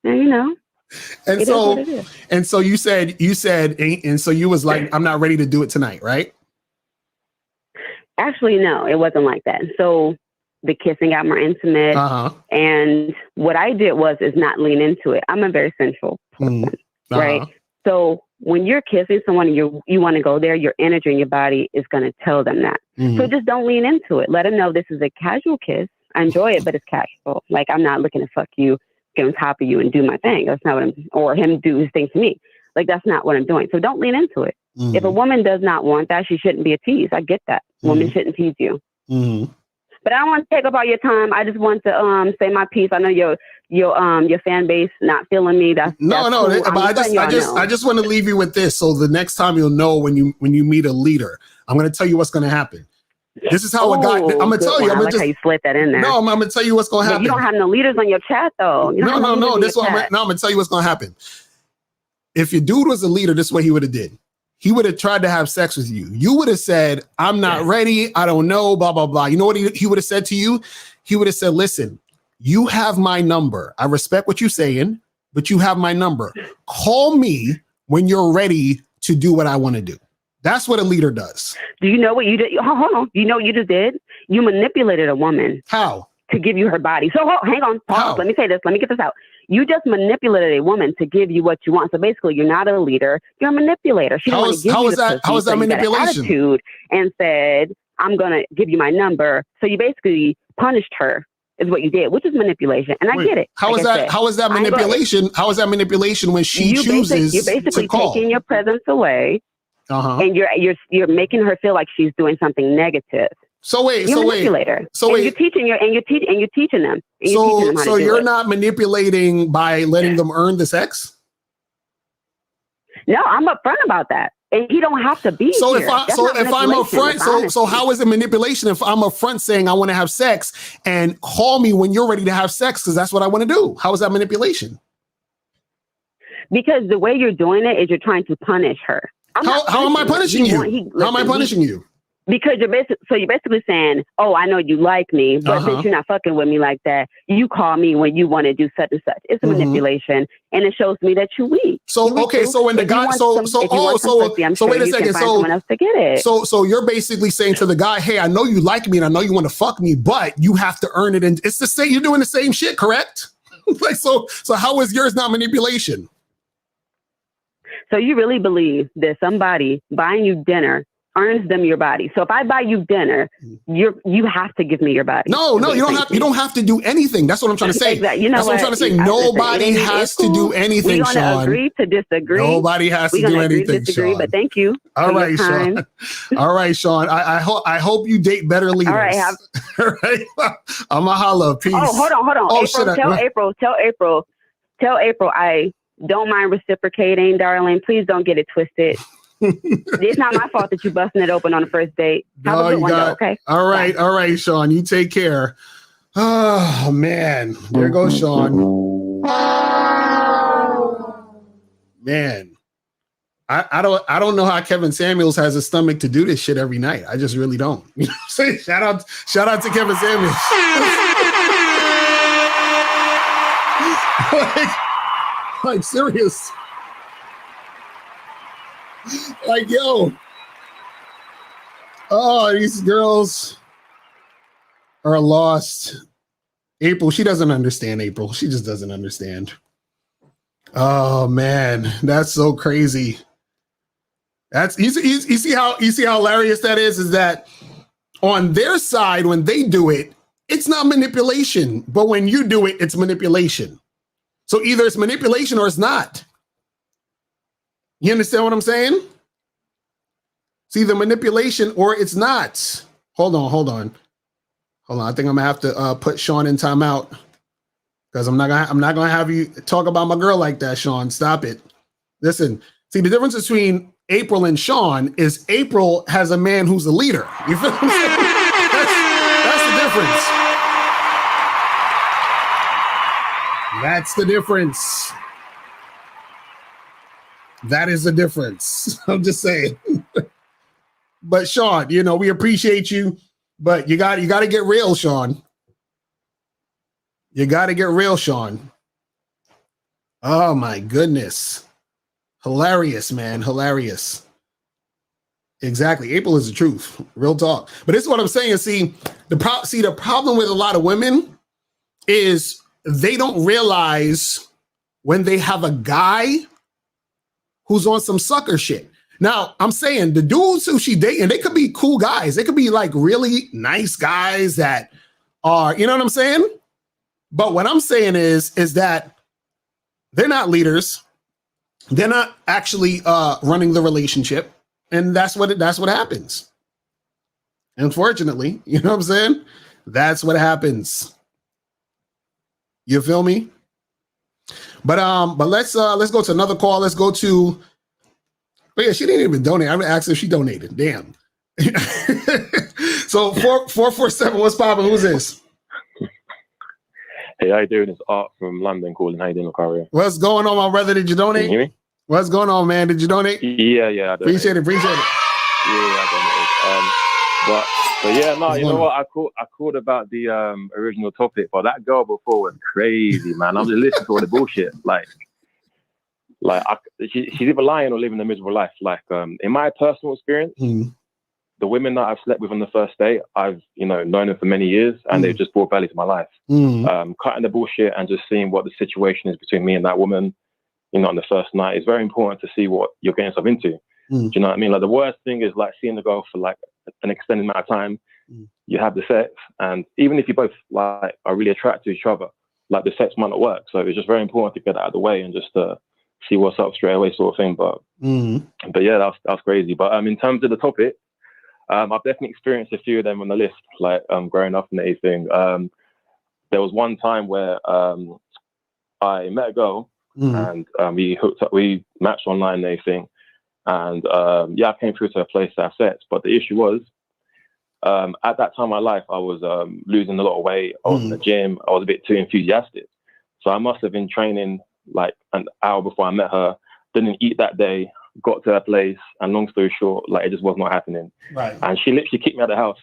[SPEAKER 10] And
[SPEAKER 1] And so you said, and so you was like, I'm not ready to do it tonight, right?
[SPEAKER 10] Actually, no, it wasn't like that. So the kissing got more intimate.
[SPEAKER 1] Uh-huh.
[SPEAKER 10] And what I did is not lean into it. I'm a very sensual person, right? So when you're kissing someone and you want to go there, your energy in your body is going to tell them that.
[SPEAKER 1] Mm-hmm.
[SPEAKER 10] So just don't lean into it. Let them know this is a casual kiss. I enjoy it, but it's casual. Like, I'm not looking to fuck you, get on top of you and do my thing. That's not what or him do his thing to me. Like, that's not what I'm doing. So don't lean into it.
[SPEAKER 1] Mm-hmm.
[SPEAKER 10] If a woman does not want that, she shouldn't be a tease. I get that. Women shouldn't tease you.
[SPEAKER 1] Mm-hmm.
[SPEAKER 10] But I don't want to take up all your time. I just want to say my piece. I know your fan base not feeling me. That's cool.
[SPEAKER 1] But I just want to leave you with this. So the next time you'll know when you meet a leader, I'm going to tell you what's going to happen. This is how I'm going to tell you.
[SPEAKER 10] I like how you slid that in there.
[SPEAKER 1] No, I'm going to tell you what's going to happen.
[SPEAKER 10] You don't have no leaders on your chat though.
[SPEAKER 1] No. I'm going to tell you what's going to happen. If your dude was a leader, this is what he would have did. He would have tried to have sex with you. You would have said, I'm not ready. I don't know, blah, blah, blah. You know what he would have said to you? He would have said, listen, you have my number. I respect what you're saying, but you have my number. Call me when you're ready to do what I want to do. That's what a leader does.
[SPEAKER 10] Do you know what you did? Hold on. You know what you just did? You manipulated a woman.
[SPEAKER 1] How?
[SPEAKER 10] To give you her body. So hang on. Pause.
[SPEAKER 1] How?
[SPEAKER 10] Let me say this. Let me get this out. You just manipulated a woman to give you what you want. So basically, you're not a leader. You're a manipulator. She
[SPEAKER 1] How is that manipulation?
[SPEAKER 10] Attitude and said, I'm going to give you my number. So you basically punished her is what you did, which is manipulation. And I get it.
[SPEAKER 1] How is that manipulation? How is that manipulation when she chooses
[SPEAKER 10] you're basically
[SPEAKER 1] to call?
[SPEAKER 10] taking your presence away.
[SPEAKER 1] Uh-huh.
[SPEAKER 10] And you're making her feel like she's doing something negative.
[SPEAKER 1] You're a
[SPEAKER 10] manipulator. You're teaching them.
[SPEAKER 1] So you're not manipulating by letting them earn the sex?
[SPEAKER 10] No, I'm upfront about that. And you don't have to be here.
[SPEAKER 1] If I'm upfront, so how is it manipulation if I'm upfront saying I want to have sex and call me when you're ready to have sex because that's what I want to do? How is that manipulation?
[SPEAKER 10] Because the way you're doing it is you're trying to punish her.
[SPEAKER 1] How am I punishing you? How am I punishing you?
[SPEAKER 10] Because you're basically saying, oh, I know you like me, but since you're not fucking with me like that, you call me when you want to do such and such. It's a manipulation, and it shows me that you're weak.
[SPEAKER 1] So when the guy, so wait a second,
[SPEAKER 10] someone else to get it.
[SPEAKER 1] So you're basically saying to the guy, hey, I know you like me and I know you want to fuck me, but you have to earn it, and it's the same. You're doing the same shit, correct? Like so how is yours not manipulation?
[SPEAKER 10] So you really believe that somebody buying you dinner earns them your body? So if I buy you dinner, you have to give me your body.
[SPEAKER 1] No, you don't have to do anything. That's what I'm trying to say.
[SPEAKER 10] Exactly.
[SPEAKER 1] That's what I'm trying to say. Nobody has to do anything,
[SPEAKER 10] We're going to agree to disagree.
[SPEAKER 1] Nobody has to do anything, Sean.
[SPEAKER 10] But thank you.
[SPEAKER 1] All right, Sean. All right, Sean. I hope you date better leaders.
[SPEAKER 10] All right.
[SPEAKER 1] All right. I'm a holla. Peace.
[SPEAKER 10] Oh, hold on.
[SPEAKER 1] Oh,
[SPEAKER 10] Tell April I don't mind reciprocating, darling. Please don't get it twisted. It's not my fault that you busting it open on the first date. Have a good one, though, okay?
[SPEAKER 1] All right, Sean. You take care. Oh man, there goes Sean. Man, I don't know how Kevin Samuels has a stomach to do this shit every night. I just really don't. You know what I'm saying? Shout out to Kevin Samuels. like serious. Like, yo, oh, these girls are lost. April, she doesn't understand. April, she just doesn't understand. Oh man, that's so crazy. That's you see how hilarious that is. Is that on their side when they do it, it's not manipulation, but when you do it, it's manipulation. So either it's manipulation or it's not. You understand what I'm saying? It's either manipulation or it's not. Hold on. I think I'm gonna have to put Sean in timeout because I'm not gonna have you talk about my girl like that, Sean. Stop it. Listen, see the difference between April and Sean is April has a man who's a leader. You feel what I'm saying? That's the difference. That's the difference. That is the difference. I'm just saying. But Sean, we appreciate you, but you got to get real, Sean. You got to get real, Sean. Oh my goodness. Hilarious, man. Hilarious. Exactly. April is the truth. Real talk. But this is what I'm saying. See, the problem with a lot of women is they don't realize when they have a guy who's on some sucker shit. Now, I'm saying the dudes who she dating, they could be cool guys. They could be like really nice guys that are, you know what I'm saying? But what I'm saying is that they're not leaders. They're not actually running the relationship. And that's what happens. Unfortunately, you know what I'm saying? That's what happens. You feel me? But let's go to another call. Let's go to. But yeah, she didn't even donate. I'm gonna ask if she donated. Damn. So 447. What's poppin'? Who's this?
[SPEAKER 11] Hey, how you doing? It's Art from London calling. How you doing, Locario?
[SPEAKER 1] What's going on, my brother? Did you donate?
[SPEAKER 11] Can you hear me?
[SPEAKER 1] What's going on, man? Did you donate?
[SPEAKER 11] Yeah, I
[SPEAKER 1] appreciate it.
[SPEAKER 11] Yeah, I donated. But yeah, no, you know what? I called about the original topic, but that girl before was crazy, man. I'm just listening to all the bullshit. She's either lying or living a miserable life. In my personal experience, the women that I've slept with on the first date, I've known them for many years, and they've just brought value to my life. Cutting the bullshit and just seeing what the situation is between me and that woman, on the first night, is very important to see what you're getting yourself into. Do you know what I mean? Like the worst thing is like seeing the girl for like an extended amount of time. You have the sex, and even if you both like are really attracted to each other, like the sex might not work. So it's just very important to get that out of the way and just see what's up straight away, sort of thing. But yeah, that's crazy. But in terms of the topic, I've definitely experienced a few of them on the list. Like growing up and everything. There was one time where I met a girl and we hooked up. We matched online and everything. And I came through to a place to have sex. But the issue was, at that time in my life, I was losing a lot of weight. I was in the gym. I was a bit too enthusiastic. So I must have been training like an hour before I met her. Didn't eat that day. got to her place, and long story short, like it just was not happening.
[SPEAKER 1] Right.
[SPEAKER 11] And she literally kicked me out of the house.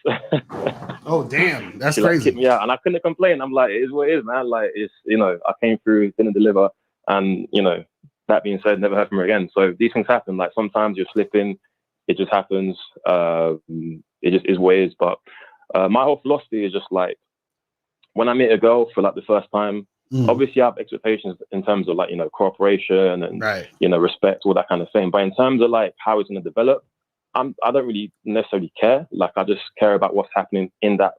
[SPEAKER 1] Oh damn, that's
[SPEAKER 11] she
[SPEAKER 1] crazy.
[SPEAKER 11] Kicked me out, and I couldn't complain. I'm like, it is what it is, man. Like it's I came through, didn't deliver, and that being said, never heard from her again. So these things happen. Like sometimes you're slipping, it just happens. It just is what it is. But my whole philosophy is just like when I meet a girl for like the first time. Obviously, I have expectations in terms of like cooperation and respect, all that kind of thing. But in terms of like how it's going to develop, I don't really necessarily care. Like I just care about what's happening in that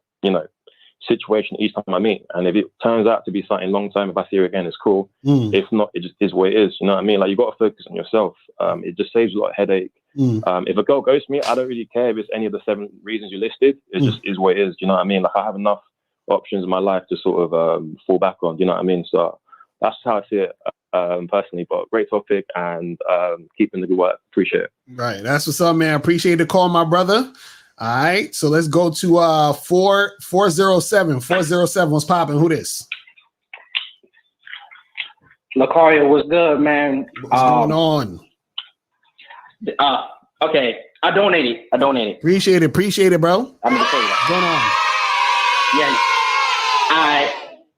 [SPEAKER 11] situation each time I meet. And if it turns out to be something long term, if I see her again, it's cool. If not, it just is what it is. You know what I mean? Like you got to focus on yourself. It just saves a lot of headache. If a girl ghosts me, I don't really care if it's any of the 7 reasons you listed. It just is what it is. You know what I mean? Like I have enough options in my life to sort of fall back on. You know what I mean? So that's how I see it personally. But great topic and keeping the good work. Appreciate it.
[SPEAKER 1] Right. That's what's up, man. Appreciate the call, my brother. All right. So let's go to 407. 407. What's popping? Who this?
[SPEAKER 12] Locario, what's good, man?
[SPEAKER 1] What's going on?
[SPEAKER 12] Okay. I donated.
[SPEAKER 1] Appreciate it, bro.
[SPEAKER 12] I'm gonna say that.
[SPEAKER 1] What's going on?
[SPEAKER 12] Yeah.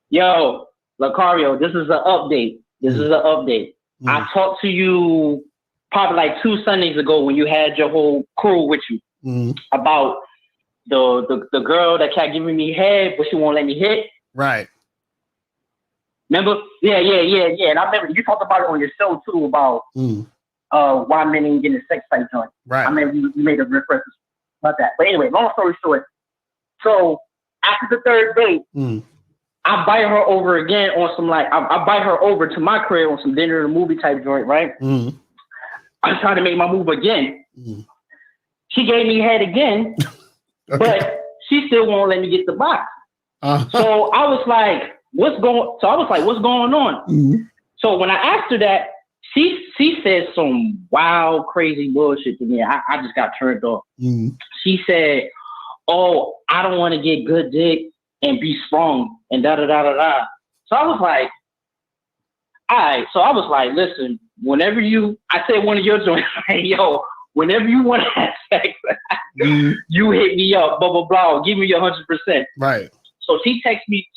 [SPEAKER 12] Yo, Locario, this is an update. I talked to you probably like 2 Sundays ago when you had your whole crew with you about the girl that kept giving me head, but she won't let me hit.
[SPEAKER 1] Right.
[SPEAKER 12] Remember? Yeah. And I remember you talked about it on your show too about why men ain't getting a sex fight joint.
[SPEAKER 1] Right.
[SPEAKER 12] I remember you made a reference about that. But anyway, long story short. So after the 3rd date, I invite her over again on some I invite her over to my crib on some dinner and movie type joint, right? I'm trying to make my move again. She gave me head again, but she still won't let me get the box. So I was like, what's going on? So when I asked her that, she said some wild, crazy bullshit to me. I just got turned off. She said, oh, I don't want to get good dick and be strong and da-da-da-da-da. So I was like, all right. So I was like, listen, whenever I said one of your joints, like, yo, whenever you want to have sex, you hit me up, blah, blah, blah, give me your 100%.
[SPEAKER 1] Right.
[SPEAKER 12] So she texted me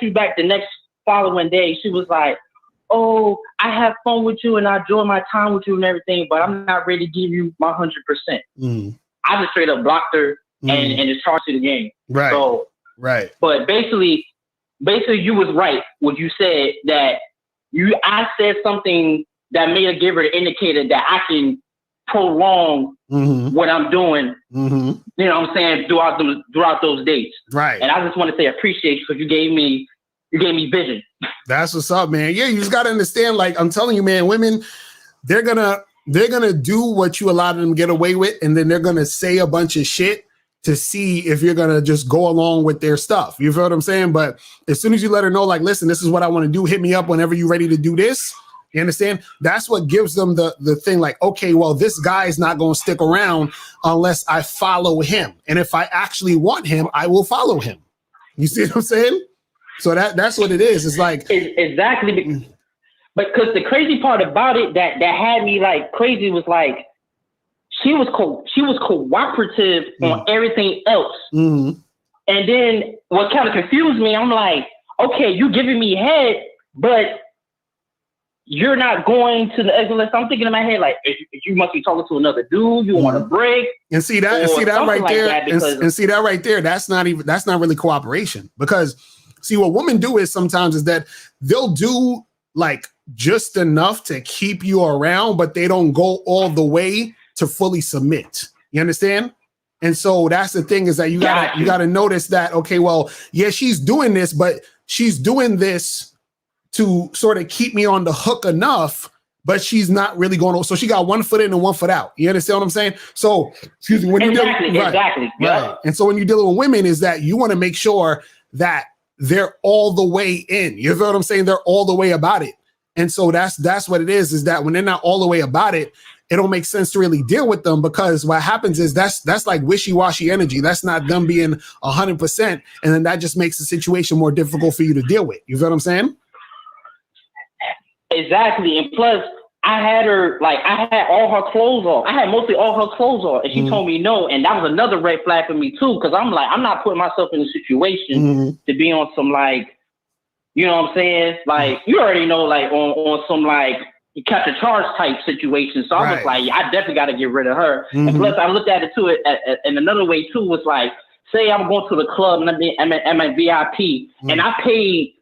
[SPEAKER 12] back the next following day. She was like, oh, I have fun with you and I enjoy my time with you and everything, but I'm not ready to give you my 100%. I just straight up blocked her and just charged to the game.
[SPEAKER 1] Right.
[SPEAKER 12] So,
[SPEAKER 1] right.
[SPEAKER 12] But basically you was right when you said that I said something that made a giver indicated that I can prolong what I'm doing. You know what I'm saying, throughout those dates.
[SPEAKER 1] Right.
[SPEAKER 12] And I just want to say appreciate you because you gave me vision. That's
[SPEAKER 1] what's up, man. Yeah, you just gotta understand. Like I'm telling you, man, women, they're gonna do what you allowed them to get away with, and then they're gonna say a bunch of shit to see if you're gonna just go along with their stuff. You feel what I'm saying? But as soon as you let her know, like, listen, this is what I want to do. Hit me up whenever you're ready to do this. You understand? That's what gives them the thing. Like, okay, well, this guy is not gonna stick around unless I follow him, and if I actually want him, I will follow him. You see what I'm saying? So that's what it is. It's like
[SPEAKER 12] exactly. But because the crazy part about it that had me like crazy was like she was cooperative on everything else. And then what kind of confused me, I'm like, okay, you giving me head, but you're not going to the exit list. I'm thinking in my head like, you must be talking to another dude. You want to break,
[SPEAKER 1] and see that right there, and see that right there. That's not really cooperation, because see what women do is sometimes is that they'll do like just enough to keep you around, but they don't go all the way to fully submit. You understand? And so that's the thing, is that you gotta notice that, okay, well, yeah, she's doing this, but she's doing this to sort of keep me on the hook enough, but she's not really going to. So she got one foot in and one foot out. You understand what I'm saying? So, excuse me. When
[SPEAKER 12] exactly.
[SPEAKER 1] Right. And so when you're dealing with women, is that you want to make sure that they're all the way in. You feel what I'm saying? They're all the way about it. And so that's what it is that when they're not all the way about it, it don't make sense to really deal with them, because what happens is that's like wishy-washy energy. That's not them being 100%. And then that just makes the situation more difficult for you to deal with. You feel what I'm saying?
[SPEAKER 12] Exactly. And plus, I had her, like, I had all her clothes on. I had mostly all her clothes on. And she told me no. And that was another red flag for me, too. Because I'm like, I'm not putting myself in a situation to be on some, like, you know what I'm saying? Like, you already know, like, on some, like, you catch a charge type situation. So I was like, yeah, I definitely got to get rid of her. And plus, I looked at it, too, and another way, too, was like, say I'm going to the club and I'm at VIP. And I paid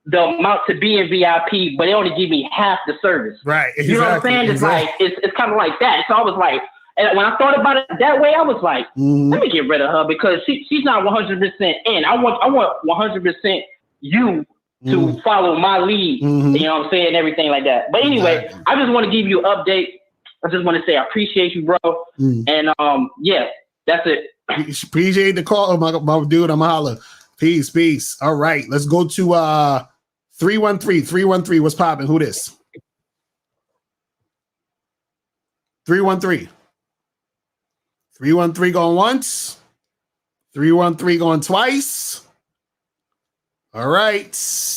[SPEAKER 12] the amount to be in VIP, but they only give me half the service.
[SPEAKER 1] Right. Exactly.
[SPEAKER 12] You know what I'm saying? It's like, it's kind of like that. So I was like, and when I thought about it that way, I was like, let me get rid of her because she's not 100% in. I want 100% you to follow my lead. You know what I'm saying? Everything like that. But anyway, I just want to give you an update. I just want to say I appreciate you, bro. And yeah, that's it.
[SPEAKER 1] Appreciate the call, my dude. I'm holla. Peace. All right, let's go to 313. What's popping? Who this? 313. 313 going once. 313 going twice. All right,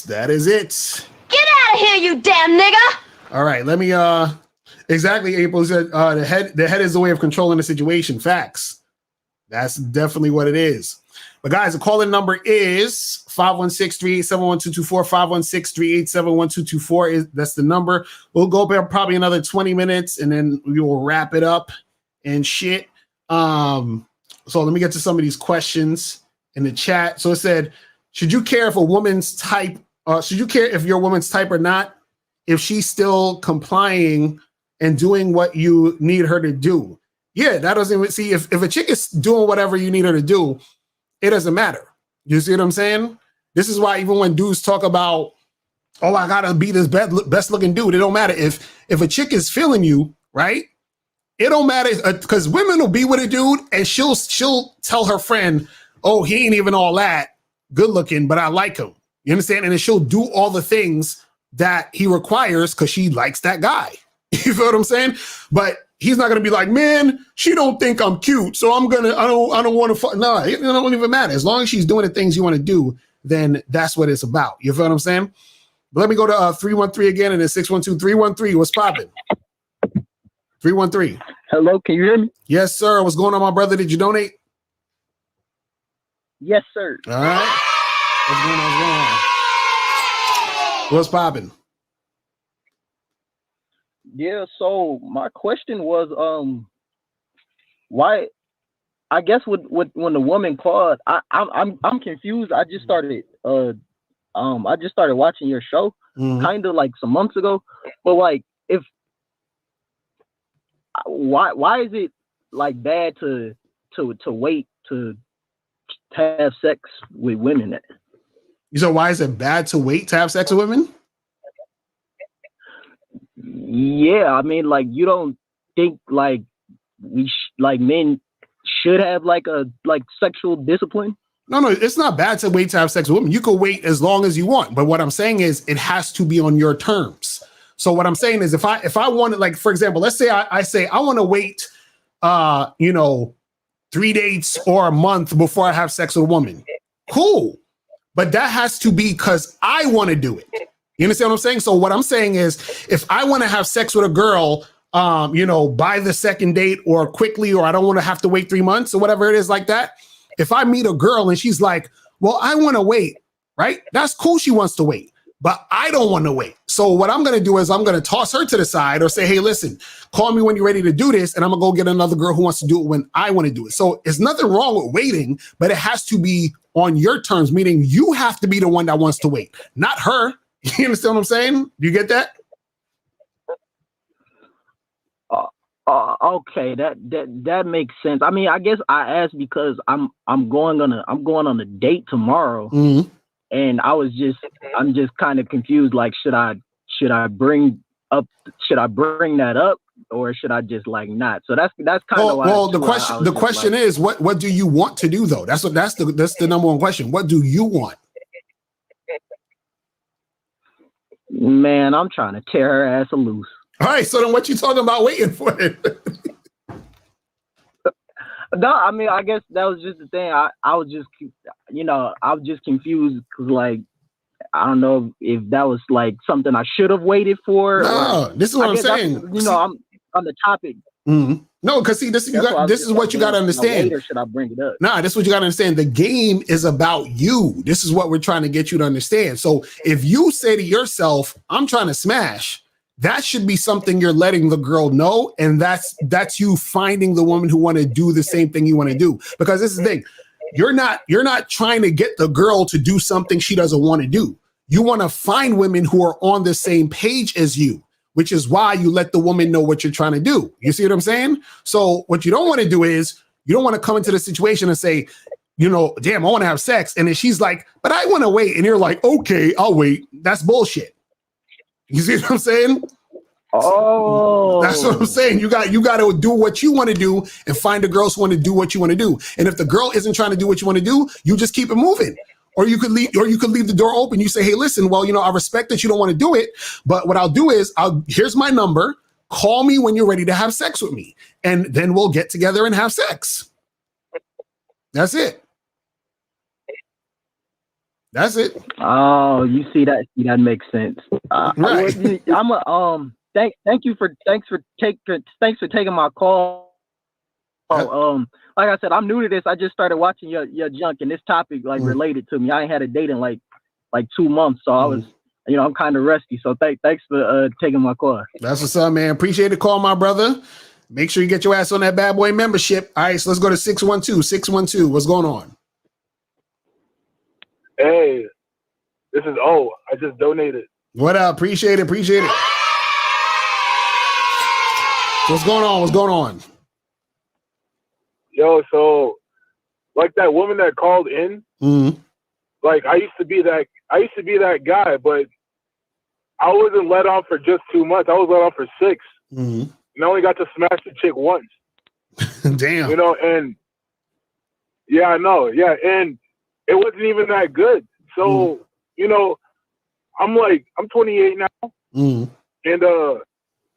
[SPEAKER 1] that is it.
[SPEAKER 13] Get out of here, you damn nigga!
[SPEAKER 1] All right, let me exactly. April said the head is the way of controlling the situation. Facts. That's definitely what it is. But guys, the calling number is 516-387-1224, 516-387-1224. That's the number. We'll go up probably another 20 minutes and then we will wrap it up and shit. So let me get to some of these questions in the chat. So it said, should you care if a woman's type, should you care if you're a woman's type or not, if she's still complying and doing what you need her to do? Yeah, that doesn't even see if a chick is doing whatever you need her to do, it doesn't matter. You see what I'm saying? This is why even when dudes talk about, oh, I gotta be this best looking dude, it don't matter. If a chick is feeling you, right? It don't matter because women will be with a dude and she'll tell her friend, oh, he ain't even all that good looking, but I like him. You understand? And then she'll do all the things that he requires because she likes that guy. You feel what I'm saying? But he's not gonna be like, man, she don't think I'm cute, so I don't want to. No, it don't even matter. As long as she's doing the things you want to do, then that's what it's about. You feel what I'm saying? But let me go to 313 again, and then 612 313. What's popping? 313.
[SPEAKER 14] Hello, can you hear me?
[SPEAKER 1] Yes, sir. What's going on, my brother? Did you donate?
[SPEAKER 14] Yes, sir.
[SPEAKER 1] All right. What's going on? What's popping?
[SPEAKER 14] Yeah, so my question was, why? I guess when the woman called, I'm confused. I just started watching your show, kind of like some months ago. But like, why is it like bad to wait to have sex with women?
[SPEAKER 1] So why is it bad to wait to have sex with women?
[SPEAKER 14] Yeah, I mean, like, you don't think like men should have like sexual discipline?
[SPEAKER 1] No, it's not bad to wait to have sex with women. You can wait as long as you want, but what I'm saying is it has to be on your terms. So what I'm saying is if I wanted, like, for example, let's say I say I want to wait 3 dates or a month before I have sex with a woman. Cool. But that has to be because I want to do it. You understand what I'm saying? So what I'm saying is if I want to have sex with a girl, by the second date or quickly, or I don't want to have to wait 3 months or whatever it is like that. If I meet a girl and she's like, well, I want to wait, right? That's cool. She wants to wait, but I don't want to wait. So what I'm going to do is I'm going to toss her to the side or say, hey, listen, call me when you're ready to do this. And I'm gonna go get another girl who wants to do it when I want to do it. So there's nothing wrong with waiting, but it has to be on your terms, meaning you have to be the one that wants to wait, not her. You understand what I'm saying? Do you get that?
[SPEAKER 14] Okay, that makes sense. I mean, I guess I asked because I'm going on a date tomorrow, and I'm just kind of confused. Like, should I bring that up, or should I just like not? So that's kind of why. Well,
[SPEAKER 1] the question is, what do you want to do though? That's the number one question. What do you want?
[SPEAKER 14] Man, I'm trying to tear her ass loose.
[SPEAKER 1] All right, so then what you talking about waiting for it?
[SPEAKER 14] No, I mean, I guess that was just the thing. I was just confused because, like, I don't know if that was like something I should have waited for.
[SPEAKER 1] No, this is what I'm saying.
[SPEAKER 14] I'm on the topic.
[SPEAKER 1] Mm-hmm. No, because see, this is what you got to understand.
[SPEAKER 14] Or should I bring it up?
[SPEAKER 1] Nah, this is what you got to understand. The game is about you. This is what we're trying to get you to understand. So if you say to yourself, I'm trying to smash, that should be something you're letting the girl know. And that's you finding the woman who want to do the same thing you want to do. Because this is the thing. You're not trying to get the girl to do something she doesn't want to do. You want to find women who are on the same page as you, which is why you let the woman know what you're trying to do. You see what I'm saying? So what you don't want to do is you don't want to come into the situation and say, you know, damn, I want to have sex. And then she's like, but I want to wait. And you're like, okay, I'll wait. That's bullshit. You see what I'm saying?
[SPEAKER 14] Oh,
[SPEAKER 1] that's what I'm saying. You got to do what you want to do and find the girls who want to do what you want to do. And if the girl isn't trying to do what you want to do, you just keep it moving. Or you could leave the door open. You say, hey, listen, well, you know, I respect that you don't want to do it, but what I'll do is here's my number. Call me when you're ready to have sex with me. And then we'll get together and have sex. That's it. That's it.
[SPEAKER 14] Oh, you see that? That makes sense.
[SPEAKER 1] Right.
[SPEAKER 14] Thank you for taking my call. Like I said, I'm new to this. I just started watching your junk, and this topic related to me. I ain't had a date in like 2 months, so I was, I'm kind of rusty. So thanks for taking my call.
[SPEAKER 1] That's what's up, man. Appreciate the call, my brother. Make sure you get your ass on that bad boy membership. All right, so let's go to 612. 612. What's going on?
[SPEAKER 15] Hey, this is O. I just donated.
[SPEAKER 1] What up? Appreciate it. Appreciate it. So what's going on? What's going on?
[SPEAKER 15] Yo, so like that woman that called in, like I used to be that guy, but I wasn't let on for just 2 months. I was let on for 6. And I only got to smash the chick once.
[SPEAKER 1] Damn.
[SPEAKER 15] You know, and yeah, I know. Yeah, and it wasn't even that good. So, you know, I'm 28 now. And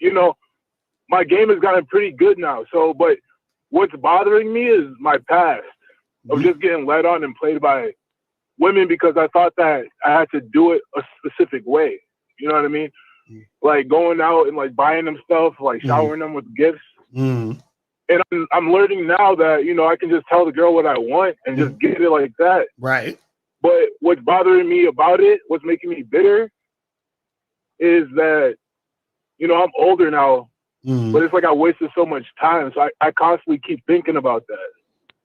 [SPEAKER 15] you know, my game has gotten pretty good now. So, but what's bothering me is my past of just getting led on and played by women because I thought that I had to do it a specific way. You know what I mean? Like going out and like buying them stuff, like showering them with gifts. And I'm learning now that, you know, I can just tell the girl what I want and just get it like that.
[SPEAKER 1] Right.
[SPEAKER 15] But what's bothering me about it, what's making me bitter is that, you know, I'm older now. But it's like I wasted so much time. So I constantly keep thinking about that.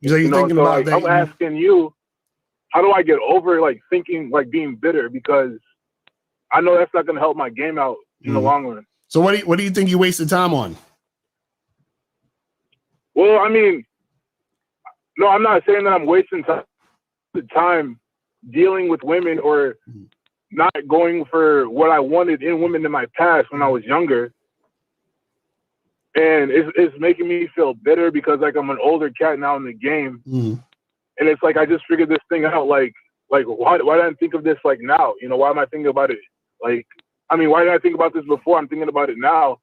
[SPEAKER 1] So you're thinking about that.
[SPEAKER 15] I'm asking you, how do I get over like thinking like being bitter? Because I know that's not going to help my game out in the long run.
[SPEAKER 1] So what do you think you wasted time on?
[SPEAKER 15] Well, I mean, no, I'm not saying that I'm wasting time dealing with women or not going for what I wanted in women in my past when I was younger. And it's making me feel bitter because like I'm an older cat now in the game. And it's like I just figured this thing out. Like why didn't I think of this like now? You know, why am I thinking about it? Like, I mean, why didn't I think about this before? I'm thinking about it now.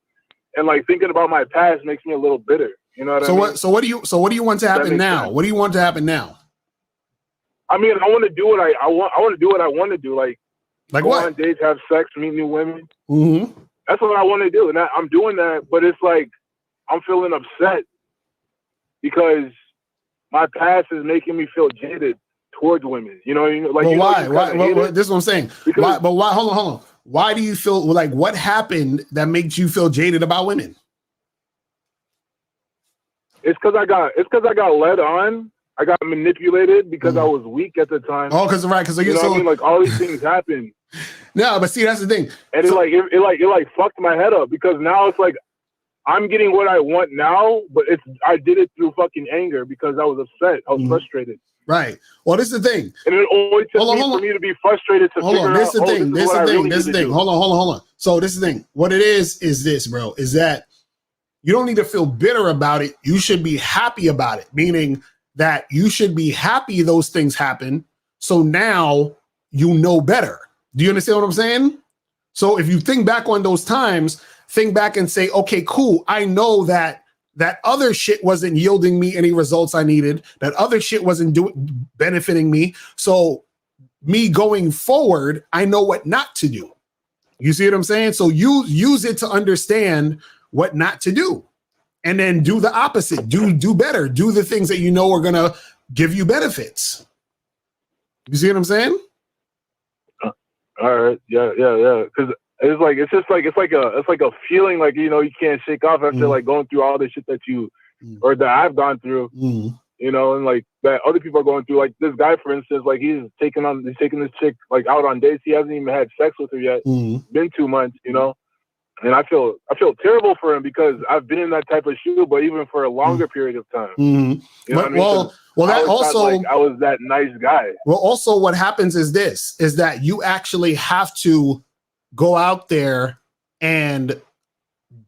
[SPEAKER 15] And like thinking about my past makes me a little bitter. You know what I mean?
[SPEAKER 1] So what do you want to happen now? What do you want to happen now?
[SPEAKER 15] I mean, I want to do what I want to do what I want to do. Like go
[SPEAKER 1] what?
[SPEAKER 15] on dates, have sex, meet new women. That's what I want to do. And I'm doing that, but it's like I'm feeling upset because my past is making me feel jaded towards women. You know, like
[SPEAKER 1] well, why? Why? This is what I'm saying. Why? But why? Hold on. Why do you feel like what happened that makes you feel jaded about women?
[SPEAKER 15] It's because I got led on. I got manipulated because I was weak at the time.
[SPEAKER 1] Oh, because
[SPEAKER 15] you know what I mean? Like all these things happen.
[SPEAKER 1] No, but see, that's the thing.
[SPEAKER 15] And it fucked my head up because now it's like I'm getting what I want now, but I did it through fucking anger because I was upset. I was frustrated.
[SPEAKER 1] Right. Well, this is the thing.
[SPEAKER 15] And it only took for me to be frustrated to figure out.
[SPEAKER 1] This is the thing. This is the thing. Hold on. So this is the thing. What it is this, bro, is that you don't need to feel bitter about it. You should be happy about it, meaning that you should be happy those things happen. So now you know better. Do you understand what I'm saying? So if you think back on those times, think back and say, okay, cool. I know that other shit wasn't yielding me any results I needed. That other shit wasn't benefiting me. So me going forward, I know what not to do. You see what I'm saying? So you use it to understand what not to do, and then do the opposite. Do better. Do the things that you know are gonna give you benefits. You see what I'm saying?
[SPEAKER 15] All right. Yeah. Because it's like a feeling like, you know, you can't shake off after like going through all the shit that you or that I've gone through. You know, and like that other people are going through. Like this guy, for instance, like he's taking this chick like out on dates. He hasn't even had sex with her yet. Been 2 months, you know, and I feel terrible for him because I've been in that type of shoe, but even for a longer period of time. You know what I mean?
[SPEAKER 1] Well, that also
[SPEAKER 15] like I was that nice guy.
[SPEAKER 1] Well, also what happens is that you actually have to go out there and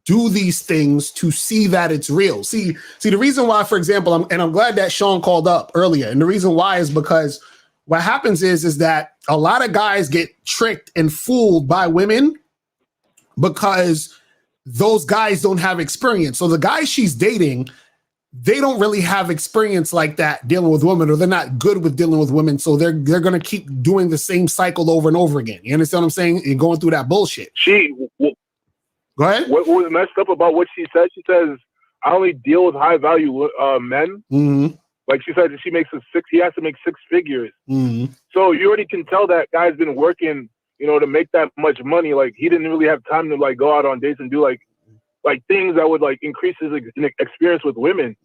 [SPEAKER 1] do these things to see that it's real. See the reason why, for example, I'm glad that Sean called up earlier. And the reason why is because what happens is that a lot of guys get tricked and fooled by women because those guys don't have experience. So the guys she's dating, they don't really have experience like that dealing with women, or they're not good with dealing with women. So they're going to keep doing the same cycle over and over again. You understand what I'm saying? And going through that bullshit. Go ahead.
[SPEAKER 15] What was messed up about what she said? She says, I only deal with high value men. Like she said, he has to make 6 figures. So you already can tell that guy's been working, you know, to make that much money. Like he didn't really have time to like go out on dates and do like things that would like increase his experience with women.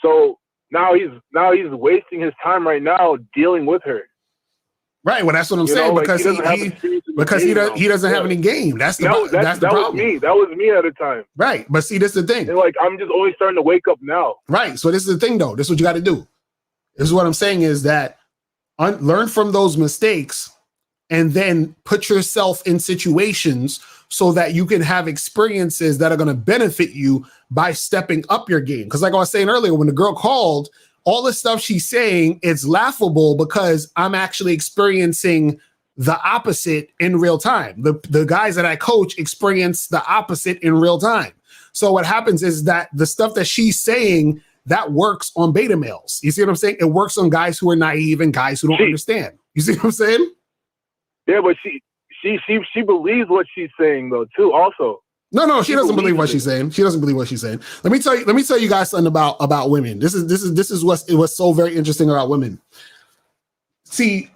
[SPEAKER 15] So now he's wasting his time right now dealing with her.
[SPEAKER 1] Right. Well, that's what I'm saying, because he doesn't have any game. That's the problem.
[SPEAKER 15] That was me at the time.
[SPEAKER 1] Right. But see, this is the thing.
[SPEAKER 15] And like I'm just only starting to wake up now.
[SPEAKER 1] Right. So this is the thing, though. This is what you got to do. This is what I'm saying is that learn from those mistakes and then put yourself in situations so that you can have experiences that are going to benefit you by stepping up your game. Because like I was saying earlier, when the girl called, all the stuff she's saying is laughable because I'm actually experiencing the opposite in real time. The guys that I coach experience the opposite in real time. So what happens is that the stuff that she's saying, that works on beta males. You see what I'm saying? It works on guys who are naive and guys who don't understand. You see what I'm saying?
[SPEAKER 15] Yeah, but she believes what she's saying though too. Also,
[SPEAKER 1] no, she doesn't believe what she's saying. She doesn't believe what she's saying. Let me tell you guys something about women. This is what's so very interesting about women. See,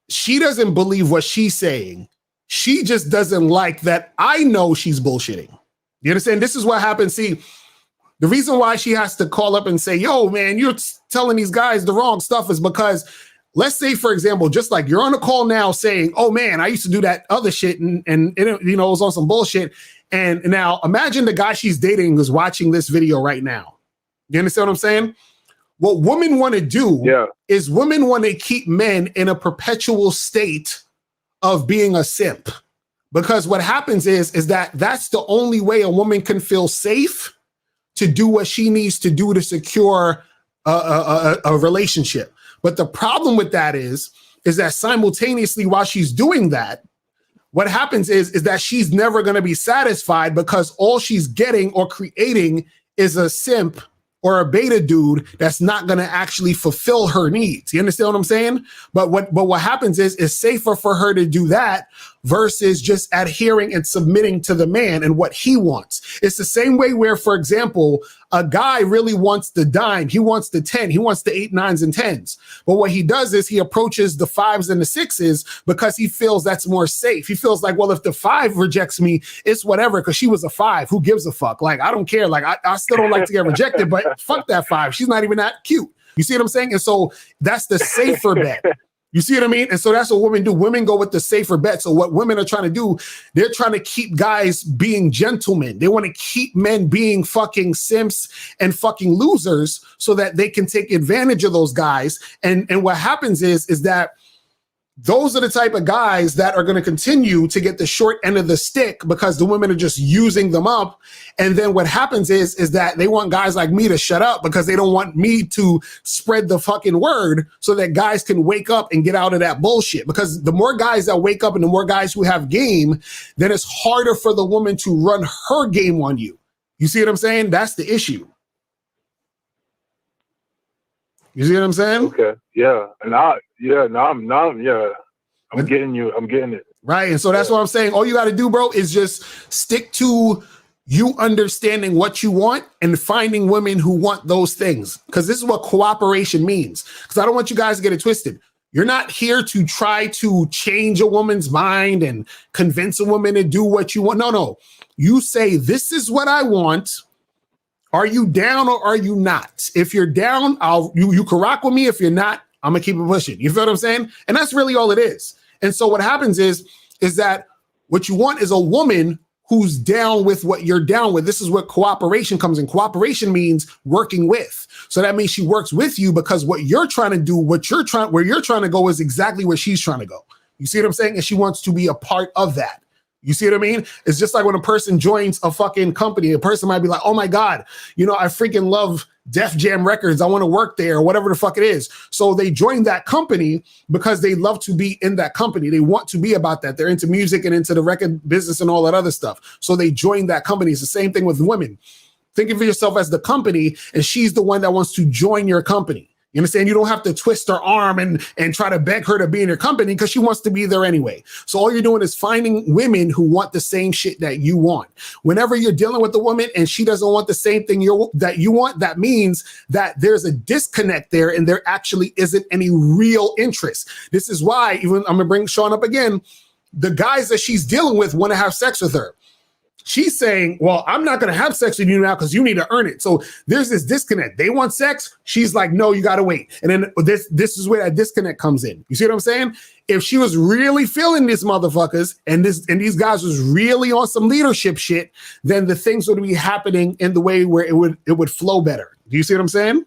[SPEAKER 1] she doesn't believe what she's saying. She just doesn't like that I know she's bullshitting. You understand? This is what happens. See, the reason why she has to call up and say, "Yo, man, you're telling these guys the wrong stuff," is because, let's say, for example, just like you're on a call now saying, "Oh man, I used to do that other shit and it, you know, it was on some bullshit." And now imagine the guy she's dating is watching this video right now. You understand what I'm saying? What women want to do is women want to keep men in a perpetual state of being a simp. Because what happens is that that's the only way a woman can feel safe to do what she needs to do to secure a relationship. But the problem with that is that simultaneously while she's doing that, what happens is that she's never going to be satisfied because all she's getting or creating is a simp or a beta dude that's not going to actually fulfill her needs. You understand what I'm saying? But what happens is it's safer for her to do that versus just adhering and submitting to the man and what he wants. It's the same way where, for example, a guy really wants the dime. He wants the 10. He wants the 8, 9s, and 10s. But what he does is he approaches the 5s and the 6s because he feels that's more safe. He feels like, well, if the 5 rejects me, it's whatever because she was a 5. Who gives a fuck? Like, I don't care. Like, I still don't like to get rejected, but fuck that 5. She's not even that cute. You see what I'm saying? And so that's the safer bet. You see what I mean? And so that's what women do. Women go with the safer bet. So what women are trying to do, they're trying to keep guys being gentlemen. They want to keep men being fucking simps and fucking losers so that they can take advantage of those guys. And what happens is that those are the type of guys that are going to continue to get the short end of the stick because the women are just using them up. And then what happens is that they want guys like me to shut up because they don't want me to spread the fucking word so that guys can wake up and get out of that bullshit. Because the more guys that wake up and the more guys who have game, then it's harder for the woman to run her game on you. You see what I'm saying? That's the issue. You see what I'm saying?
[SPEAKER 15] Okay. Yeah. And I'm getting you. I'm getting it.
[SPEAKER 1] Right. And so that's what I'm saying. All you got to do, bro, is just stick to you understanding what you want and finding women who want those things. Because this is what cooperation means. Because I don't want you guys to get it twisted. You're not here to try to change a woman's mind and convince a woman to do what you want. No. You say, this is what I want. Are you down or are you not? If you're down, you can rock with me. If you're not, I'm gonna keep it pushing. You feel what I'm saying? And that's really all it is. And so what happens is that what you want is a woman who's down with what you're down with. This is what cooperation comes in. Cooperation means working with. So that means she works with you because what you're trying to do, where you're trying to go is exactly where she's trying to go. You see what I'm saying? And she wants to be a part of that. You see what I mean? It's just like when a person joins a fucking company, a person might be like, oh my God, I freaking love Def Jam Records. I want to work there or whatever the fuck it is. So they join that company because they love to be in that company. They want to be about that. They're into music and into the record business and all that other stuff. So they join that company. It's the same thing with women. Think of yourself as the company and she's the one that wants to join your company. You understand? You don't have to twist her arm and try to beg her to be in your company because she wants to be there anyway. So all you're doing is finding women who want the same shit that you want. Whenever you're dealing with a woman and she doesn't want the same thing that you want, that means that there's a disconnect there and there actually isn't any real interest. This is why, even I'm going to bring Sean up again, the guys that she's dealing with want to have sex with her. She's saying, well, I'm not going to have sex with you now because you need to earn it. So there's this disconnect. They want sex. She's like, no, you got to wait. And then this is where that disconnect comes in. You see what I'm saying? If she was really feeling these motherfuckers and these guys was really on some leadership shit, then the things would be happening in the way where it would flow better. Do you see what I'm saying?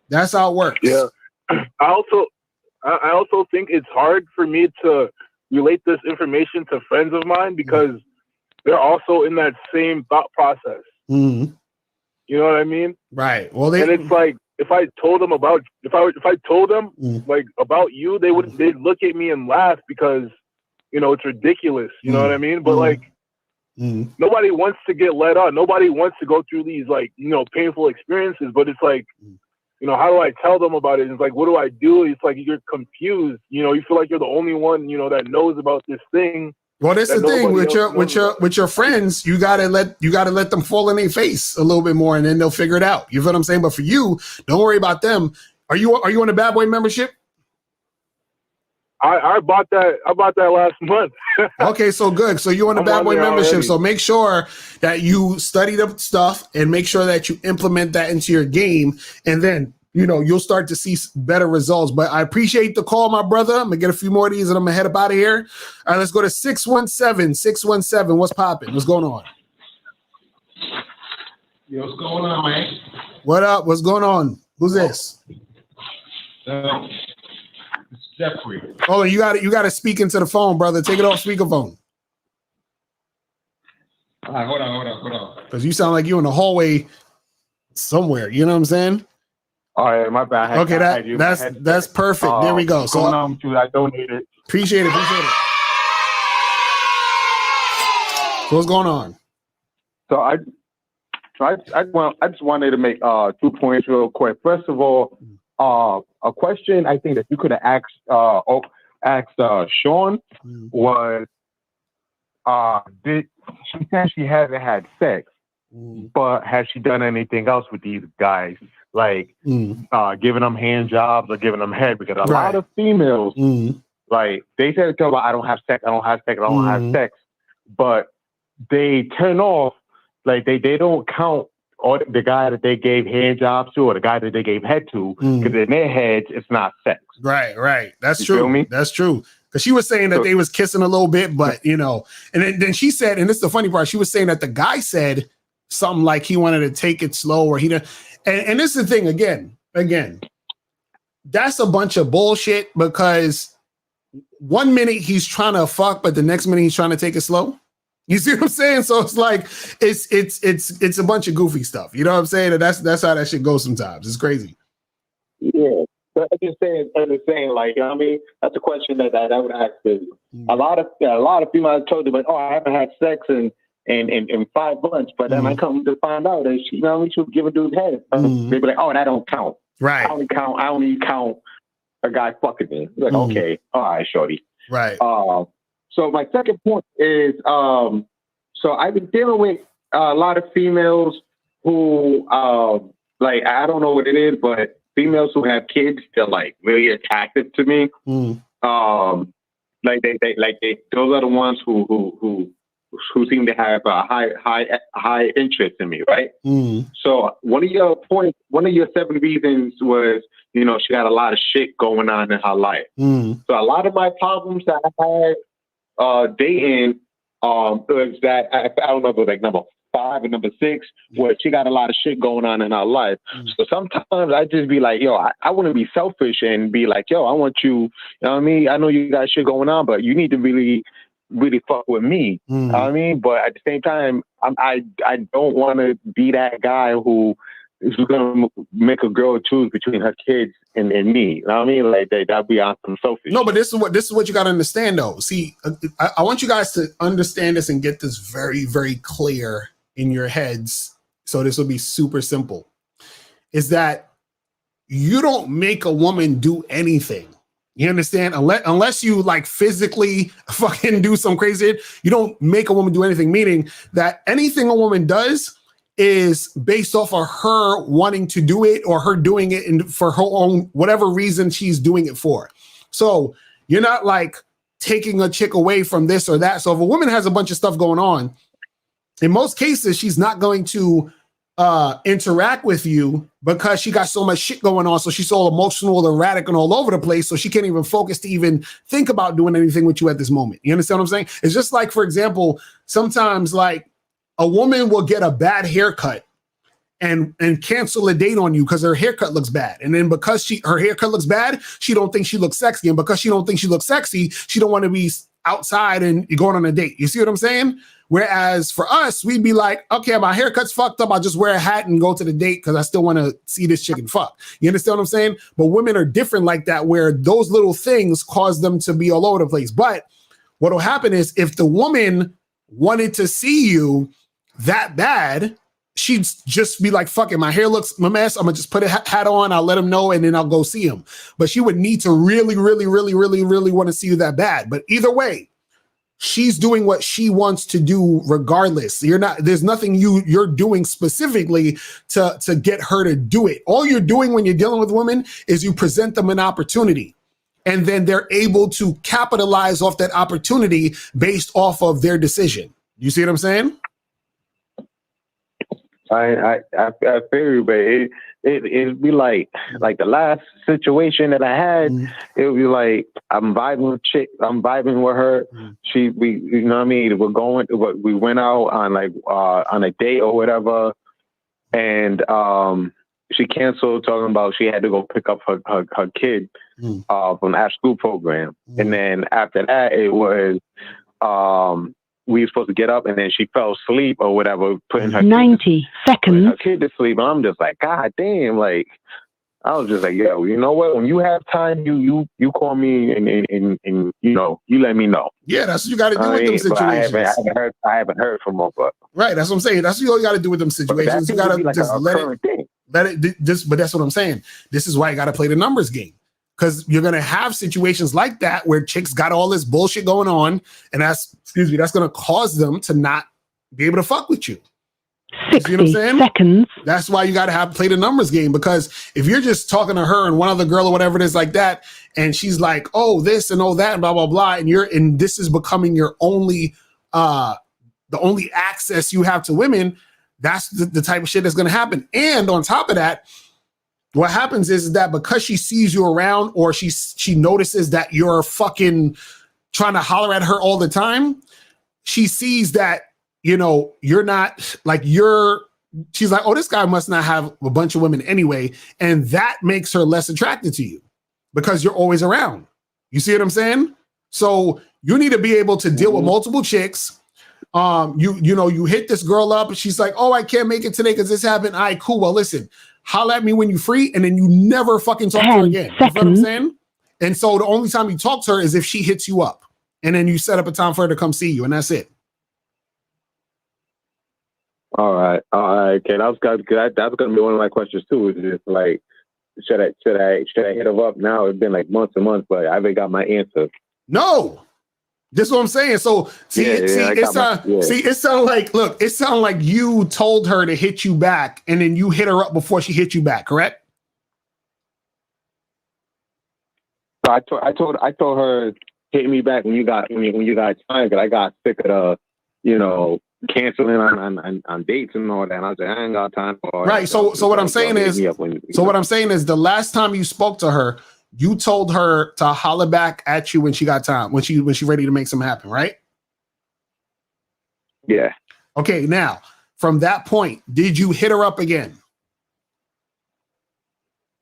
[SPEAKER 1] That's how it works.
[SPEAKER 15] Yeah. I also think it's hard for me to relate this information to friends of mine because they're also in that same thought process.
[SPEAKER 1] Mm-hmm.
[SPEAKER 15] You know what I mean?
[SPEAKER 1] Right. Well,
[SPEAKER 15] and it's like if I told them about like about you, they'd look at me and laugh because it's ridiculous. You know what I mean? But like nobody wants to get let on. Nobody wants to go through these like painful experiences. But it's like how do I tell them about it? It's like what do I do? It's like you're confused. You feel like you're the only one that knows about this thing.
[SPEAKER 1] Well, that's the thing with your friends. You gotta let them fall in their face a little bit more, and then they'll figure it out. You feel what I'm saying? But for you, don't worry about them. Are you on a Bad Boy membership?
[SPEAKER 15] I bought that. I bought that last month.
[SPEAKER 1] Okay, so good. So you're on the Bad Boy membership. Already. So make sure that you study the stuff and make sure that you implement that into your game, and then you'll start to see better results. But I appreciate the call, my brother. I'm gonna get a few more of these and I'm gonna head up out of here. All right, let's go to 617. 617. What's popping? What's going on?
[SPEAKER 16] Yo, what's going on, man?
[SPEAKER 1] What up? What's going on? Who's this?
[SPEAKER 16] It's Jeffrey.
[SPEAKER 1] Oh, you got to speak into the phone, brother. Take it off speakerphone.
[SPEAKER 16] All right, hold on.
[SPEAKER 1] Because you sound like you're in the hallway somewhere. You know what I'm saying?
[SPEAKER 16] All right, my bad.
[SPEAKER 1] Okay, that's perfect. There we go. So
[SPEAKER 16] I donated.
[SPEAKER 1] Appreciate it. So what's going on?
[SPEAKER 16] So I just wanted to make 2 points real quick. First of all, a question I think that you could have asked Sean was, she said she hasn't had sex, but has she done anything else with these guys? Like giving them hand jobs or giving them head, because a lot of females, like they say, I don't have sex, have sex, but they turn off, like they don't count all the guy that they gave hand jobs to or the guy that they gave head to, because in their heads it's not sex.
[SPEAKER 1] Right. That's
[SPEAKER 16] you
[SPEAKER 1] true. That's true. Because she was saying that they was kissing a little bit, but and then she said, and this is the funny part, she was saying that the guy said something like he wanted to take it slow or he didn't. And this is the thing again, that's a bunch of bullshit, because 1 minute he's trying to fuck, but the next minute he's trying to take it slow. You see what I'm saying? So it's like it's a bunch of goofy stuff. You know what I'm saying? And that's how that shit goes sometimes. It's crazy.
[SPEAKER 16] Yeah. But I'm just saying, like, you know what I mean? That's a question that I would ask. A lot of females told me, like, oh, I haven't had sex in 5 months, but then I come to find out that she was giving dudes head. They be like, oh, that don't count.
[SPEAKER 1] Right.
[SPEAKER 16] I only count a guy fucking me. Like, okay, all right, shorty.
[SPEAKER 1] Right.
[SPEAKER 16] So my second point is, so I've been dealing with a lot of females who, like, I don't know what it is, but females who have kids, they're like really attractive to me. Like those are the ones who seem to have a high interest in me, right? So one of your 7 reasons was, you know, she got a lot of shit going on in her life. So a lot of my problems that I had dating was that I don't know if it was like number 5 or number 6, where she got a lot of shit going on in her life. So sometimes I just be like, yo, I want to be selfish and be like, yo, I want you, you know what I mean? I know you got shit going on, but you need to really fuck with me. You know what I mean? But at the same time, I don't want to be that guy who is going to make a girl choose between her kids and me. You know what I mean? Like that'd be on some selfish.
[SPEAKER 1] No, but this is what you got to understand, though. See, I want you guys to understand this and get this very, very clear in your heads. So this will be super simple. Is that you don't make a woman do anything. You understand? Unless you like physically fucking do some crazy shit, you don't make a woman do anything. Meaning that anything a woman does is based off of her wanting to do it or her doing it for her own, whatever reason she's doing it for. So you're not like taking a chick away from this or that. So if a woman has a bunch of stuff going on, in most cases, she's not going to interact with you because she got so much shit going on. So she's so emotional, erratic, and all over the place. So she can't even focus to even think about doing anything with you at this moment. You understand what I'm saying? It's just like, for example, sometimes like a woman will get a bad haircut and cancel a date on you because her haircut looks bad. And then because her haircut looks bad, she don't think she looks sexy. And because she don't think she looks sexy, she don't want to be outside and going on a date. You see what I'm saying? Whereas for us, we'd be like, okay, my haircut's fucked up. I'll just wear a hat and go to the date because I still want to see this chicken fuck. You understand what I'm saying? But women are different like that, where those little things cause them to be all over the place. But what will happen is if the woman wanted to see you that bad, she'd just be like, fuck it, my hair looks a mess. I'm going to just put a hat on. I'll let him know and then I'll go see him. But she would need to really, really, really, really, really want to see you that bad. But either way, she's doing what she wants to do regardless. There's nothing you're doing specifically to get her to do it. All you're doing when you're dealing with women is you present them an opportunity. And then they're able to capitalize off that opportunity based off of their decision. You see what I'm saying?
[SPEAKER 16] I feel you, but it'd be like the last situation that I had. It would be like I'm vibing with her. We you know what I mean. We went out on a date or whatever, and she canceled, talking about she had to go pick up her kid from after school program, and then after that it was we were supposed to get up, and then she fell asleep or whatever, putting her
[SPEAKER 10] 90 seconds.
[SPEAKER 16] her kid to sleep. And I'm just like, God damn, like I was just like, yo, you know what? When you have time, you call me and you know, you let me know.
[SPEAKER 1] Yeah, that's what you got to do with them situations.
[SPEAKER 16] I haven't heard from her, but
[SPEAKER 1] right, that's what I'm saying. That's what you got to do with them situations. You got to just let it. But that's what I'm saying. This is why you got to play the numbers game. Because you're going to have situations like that where chicks got all this bullshit going on, and that's going to cause them to not be able to fuck with you.
[SPEAKER 10] 60 seconds.
[SPEAKER 1] That's why you got to play the numbers game, because if you're just talking to her and one other girl or whatever it is like that, and she's like, oh, this and oh, that, and blah, blah, blah, and this is becoming your only, the only access you have to women, that's the type of shit that's going to happen. And on top of that, what happens is that because she sees you around, or she notices that you're fucking trying to holler at her all the time, she sees that, you know, you're not like she's like, oh, this guy must not have a bunch of women anyway. And that makes her less attracted to you because you're always around. You see what I'm saying? So you need to be able to deal with multiple chicks. You hit this girl up and she's like, oh, I can't make it today because this happened. All right, cool. Well, listen, holler at me when you're free, and then you never fucking talk to her again. You know what I'm saying? And so the only time you talk to her is if she hits you up, and then you set up a time for her to come see you, and that's it.
[SPEAKER 16] All right. Okay, that's gonna be one of my questions too. Is just like, should I hit her up now? It's been like months and months, but I haven't got my answer.
[SPEAKER 1] No. That's what I'm saying. So it sounded like, look, it sounded like you told her to hit you back, and then you hit her up before she hit you back, correct?
[SPEAKER 16] So I told her hit me back when you got time, because I got sick of canceling on dates and all that. And I was like, I ain't got time for all that.
[SPEAKER 1] Right. So what I'm saying is, what I'm saying is, the last time you spoke to her, you told her to holler back at you when she got time, when she ready to make something happen, right?
[SPEAKER 16] Yeah.
[SPEAKER 1] Okay. Now, from that point, did you hit her up again?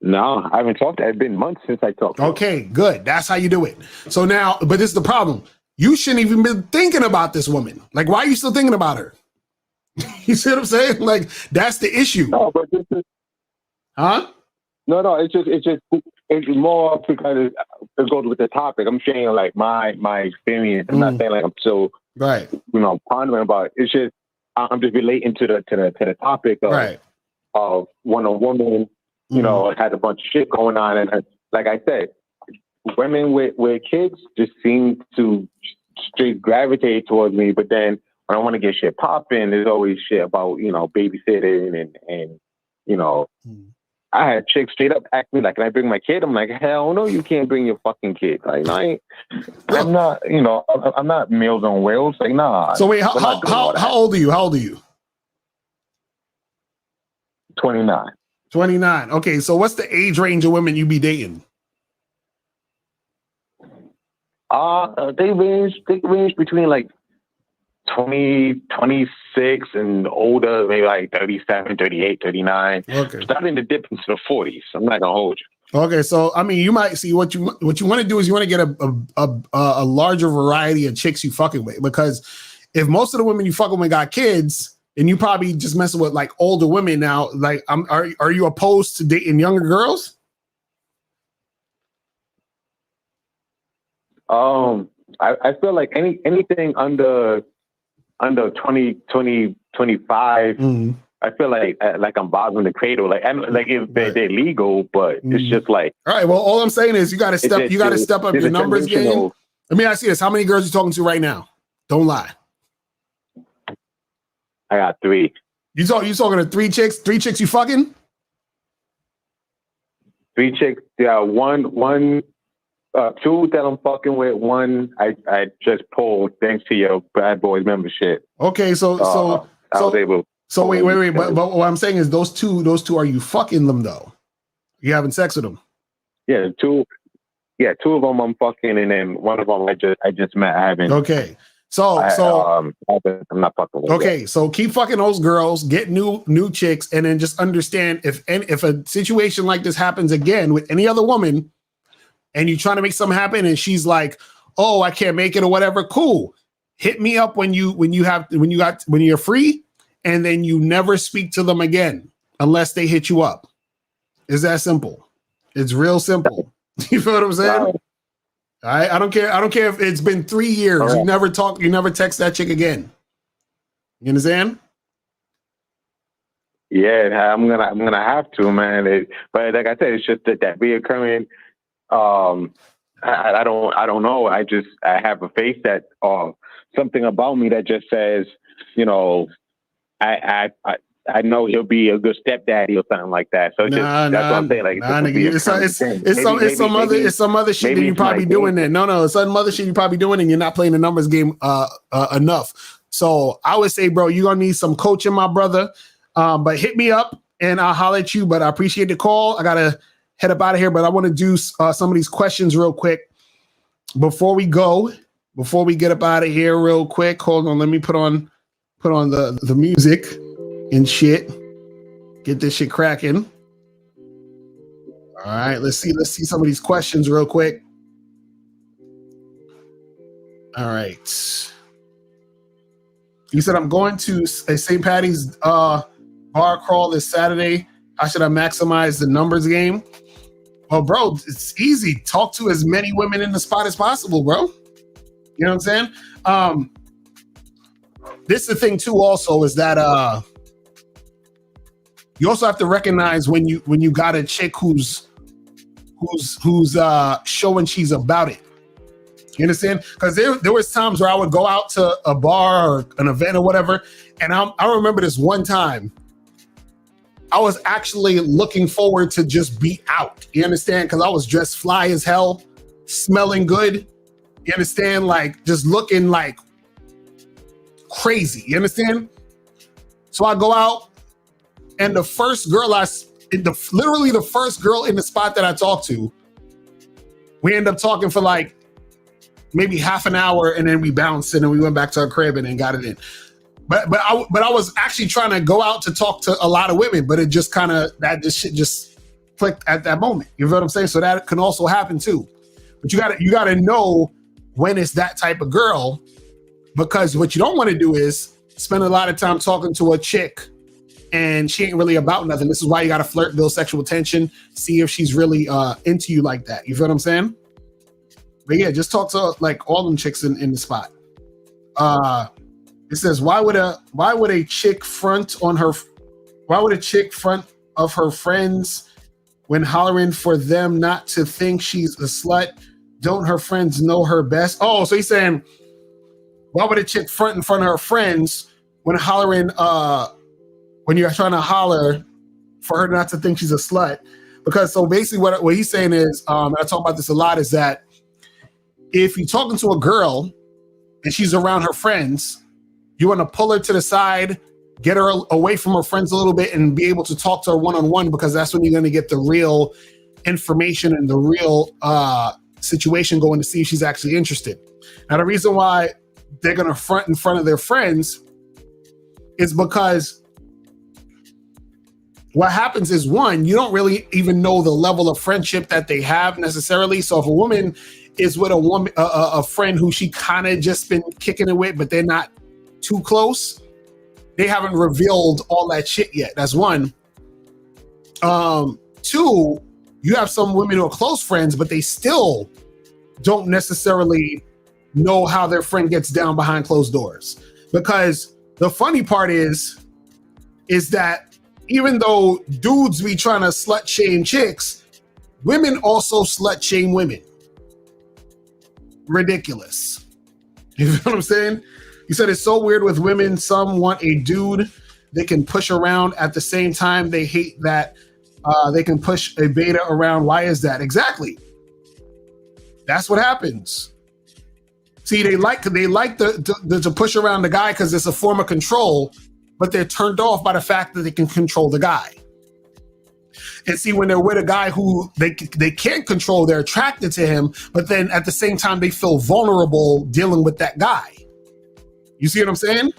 [SPEAKER 16] No, I haven't talked to her. It's been months since I talked to her.
[SPEAKER 1] Okay, good. That's how you do it. So now, but this is the problem. You shouldn't even been thinking about this woman. Like, why are you still thinking about her? You see what I'm saying? Like, that's the issue.
[SPEAKER 16] No, but this is...
[SPEAKER 1] Huh?
[SPEAKER 16] No, it's more because it goes with the topic. I'm sharing like my experience. I'm not saying like I'm so
[SPEAKER 1] right,
[SPEAKER 16] pondering about it. It's just I'm just relating to the topic of when a woman, had a bunch of shit going on, and like I said, women with kids just seem to straight gravitate towards me. But then when I want to get shit popping, there's always shit about babysitting and I had chicks straight up ask me like, "Can I bring my kid?" I'm like, "Hell no, you can't bring your fucking kid." Like, I'm not, I'm not Meals on Wheels. Like, nah.
[SPEAKER 1] So wait, how old are you? How old are you?
[SPEAKER 16] 29.
[SPEAKER 1] 29. Okay, so what's the age range of women you be dating?
[SPEAKER 16] They range between like 20, 26 and older, maybe like 37, 38, 39.
[SPEAKER 1] Okay.
[SPEAKER 16] Starting to dip into the 40s. I'm not gonna hold you.
[SPEAKER 1] Okay, so I mean, you might see what you want to do is you want to get a larger variety of chicks you fucking with, because if most of the women you fucking with got kids, and you probably just messing with like older women now, like are you opposed to dating younger girls?
[SPEAKER 16] I feel like anything under 20, 25, I feel like I'm bothering the cradle. Like if they're legal, but it's just like.
[SPEAKER 1] All right. Well, all I'm saying is you got to step up your numbers game. Let me ask you this: how many girls you talking to right now? Don't lie.
[SPEAKER 16] I got 3.
[SPEAKER 1] You talking to 3 chicks? 3 chicks you fucking?
[SPEAKER 16] 3 chicks. Yeah, one. 2 that I'm fucking with. 1 I just pulled thanks to your Bad Boys membership.
[SPEAKER 1] Okay, so
[SPEAKER 16] I was able.
[SPEAKER 1] So wait. But what I'm saying is those two, are you fucking them though? You having sex with them?
[SPEAKER 16] Yeah, 2. Yeah, 2 of them I'm fucking, and then 1 of them I just met. I haven't.
[SPEAKER 1] Okay, so
[SPEAKER 16] I'm not fucking with.
[SPEAKER 1] Okay, so keep fucking those girls, get new chicks, and then just understand if a situation like this happens again with any other woman, and you're trying to make something happen, and she's like, "Oh, I can't make it" or whatever. Cool, hit me up when you're free, and then you never speak to them again unless they hit you up. It's that simple. It's real simple. You feel what I'm saying? All right. I don't care if it's been 3 years. Right. You never text that chick again. You understand?
[SPEAKER 16] Yeah, I'm gonna have to, man. But like I said, it's just that reoccurring. I don't know. I have a face that something about me that just says, I know he'll be a good stepdaddy or something like that. So that's what I'm saying. Like,
[SPEAKER 1] it's some other shit that you probably doing there. No, it's some other shit you probably doing, and you're not playing the numbers game enough. So I would say, bro, you're gonna need some coaching, my brother. But hit me up and I'll holler at you. But I appreciate the call. I gotta head up out of here, but I want to do some of these questions real quick before we get up out of here real quick. Hold on, let me put on the music and shit. Get this shit cracking. All right, let's see some of these questions real quick. All right. You said I'm going to a St. Patty's bar crawl this Saturday. How should I maximize the numbers game? Well, bro, it's easy. Talk to as many women in the spot as possible, bro. You know what I'm saying? This is the thing too. Also, is that you also have to recognize when you got a chick who's who's showing she's about it. You understand? Because there was times where I would go out to a bar or an event or whatever, and I remember this one time, I was actually looking forward to just be out. You understand? Because I was dressed fly as hell, smelling good. You understand? Like just looking like crazy. You understand? So I go out, and the first girl literally the first girl in the spot that I talked to, we end up talking for like maybe half an hour, and then we bounced and then we went back to our crib and then got it in. But I was actually trying to go out to talk to a lot of women, but it just kind of shit just clicked at that moment. You know what I'm saying? So that can also happen too. But you gotta know when it's that type of girl, because what you don't want to do is spend a lot of time talking to a chick and she ain't really about nothing. This is why you gotta flirt, build sexual tension, see if she's really into you like that. You feel what I'm saying? But yeah, just talk to like all them chicks in the spot. It says, why would a chick front of her friends when hollering for them not to think she's a slut? Don't her friends know her best? Oh, so he's saying, why would a chick front in front of her friends when hollering, when you're trying to holler for her not to think she's a slut? Because so basically what he's saying is, and I talk about this a lot, is that if you're talking to a girl and she's around her friends, you want to pull her to the side, get her away from her friends a little bit, and be able to talk to her one-on-one, because that's when you're going to get the real information and the real situation going to see if she's actually interested. Now, the reason why they're going to front in front of their friends is because what happens is, one, you don't really even know the level of friendship that they have necessarily. So if a woman is with a friend who she kind of just been kicking it with, but they're not too close, they haven't revealed all that shit yet. That's one. Two, you have some women who are close friends, but they still don't necessarily know how their friend gets down behind closed doors. Because the funny part is that even though dudes be trying to slut shame chicks, women also slut shame women. Ridiculous. You know what I'm saying? He said it's so weird with women. Some want a dude they can push around at the same time. They hate that they can push a beta around. Why is that? Exactly. That's what happens. See, they like to push around the guy because it's a form of control, but they're turned off by the fact that they can control the guy. And see, when they're with a guy who they can't control, they're attracted to him, but then at the same time, they feel vulnerable dealing with that guy. You see what I'm saying?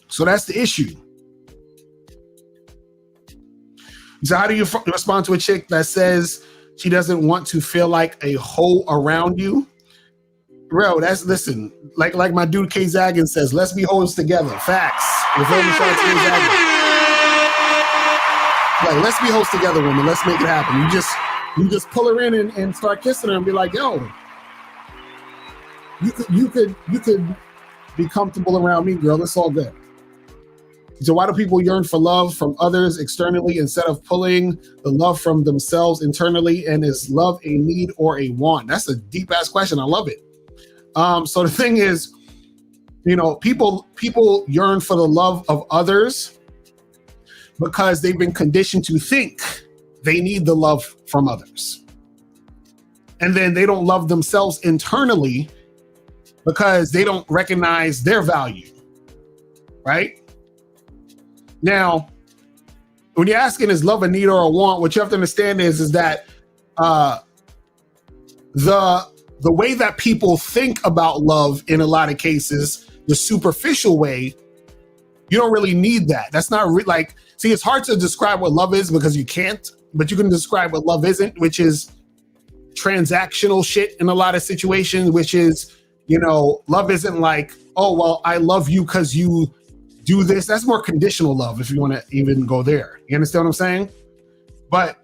[SPEAKER 1] So that's the issue. So how do you respond to a chick that says she doesn't want to feel like a hoe around you? Bro, listen, like my dude K Zaggin says, let's be hoes together. Facts. You feel me? Shout out to K Zaggin. Like, let's be hoes together, woman. Let's make it happen. You just pull her in and start kissing her and be like, yo, you could be comfortable around me, girl. It's all good. So why do people yearn for love from others externally instead of pulling the love from themselves internally? And is love a need or a want? That's a deep ass question. I love it. So the thing is, people yearn for the love of others because they've been conditioned to think they need the love from others. And then they don't love themselves internally because they don't recognize their value, right? Now, when you're asking is love a need or a want, what you have to understand is that the way that people think about love in a lot of cases, the superficial way, you don't really need that. That's not see, it's hard to describe what love is because you can't, but you can describe what love isn't, which is transactional shit in a lot of situations, which is, love isn't like, oh, well, I love you because you do this. That's more conditional love if you want to even go there. You understand what I'm saying? But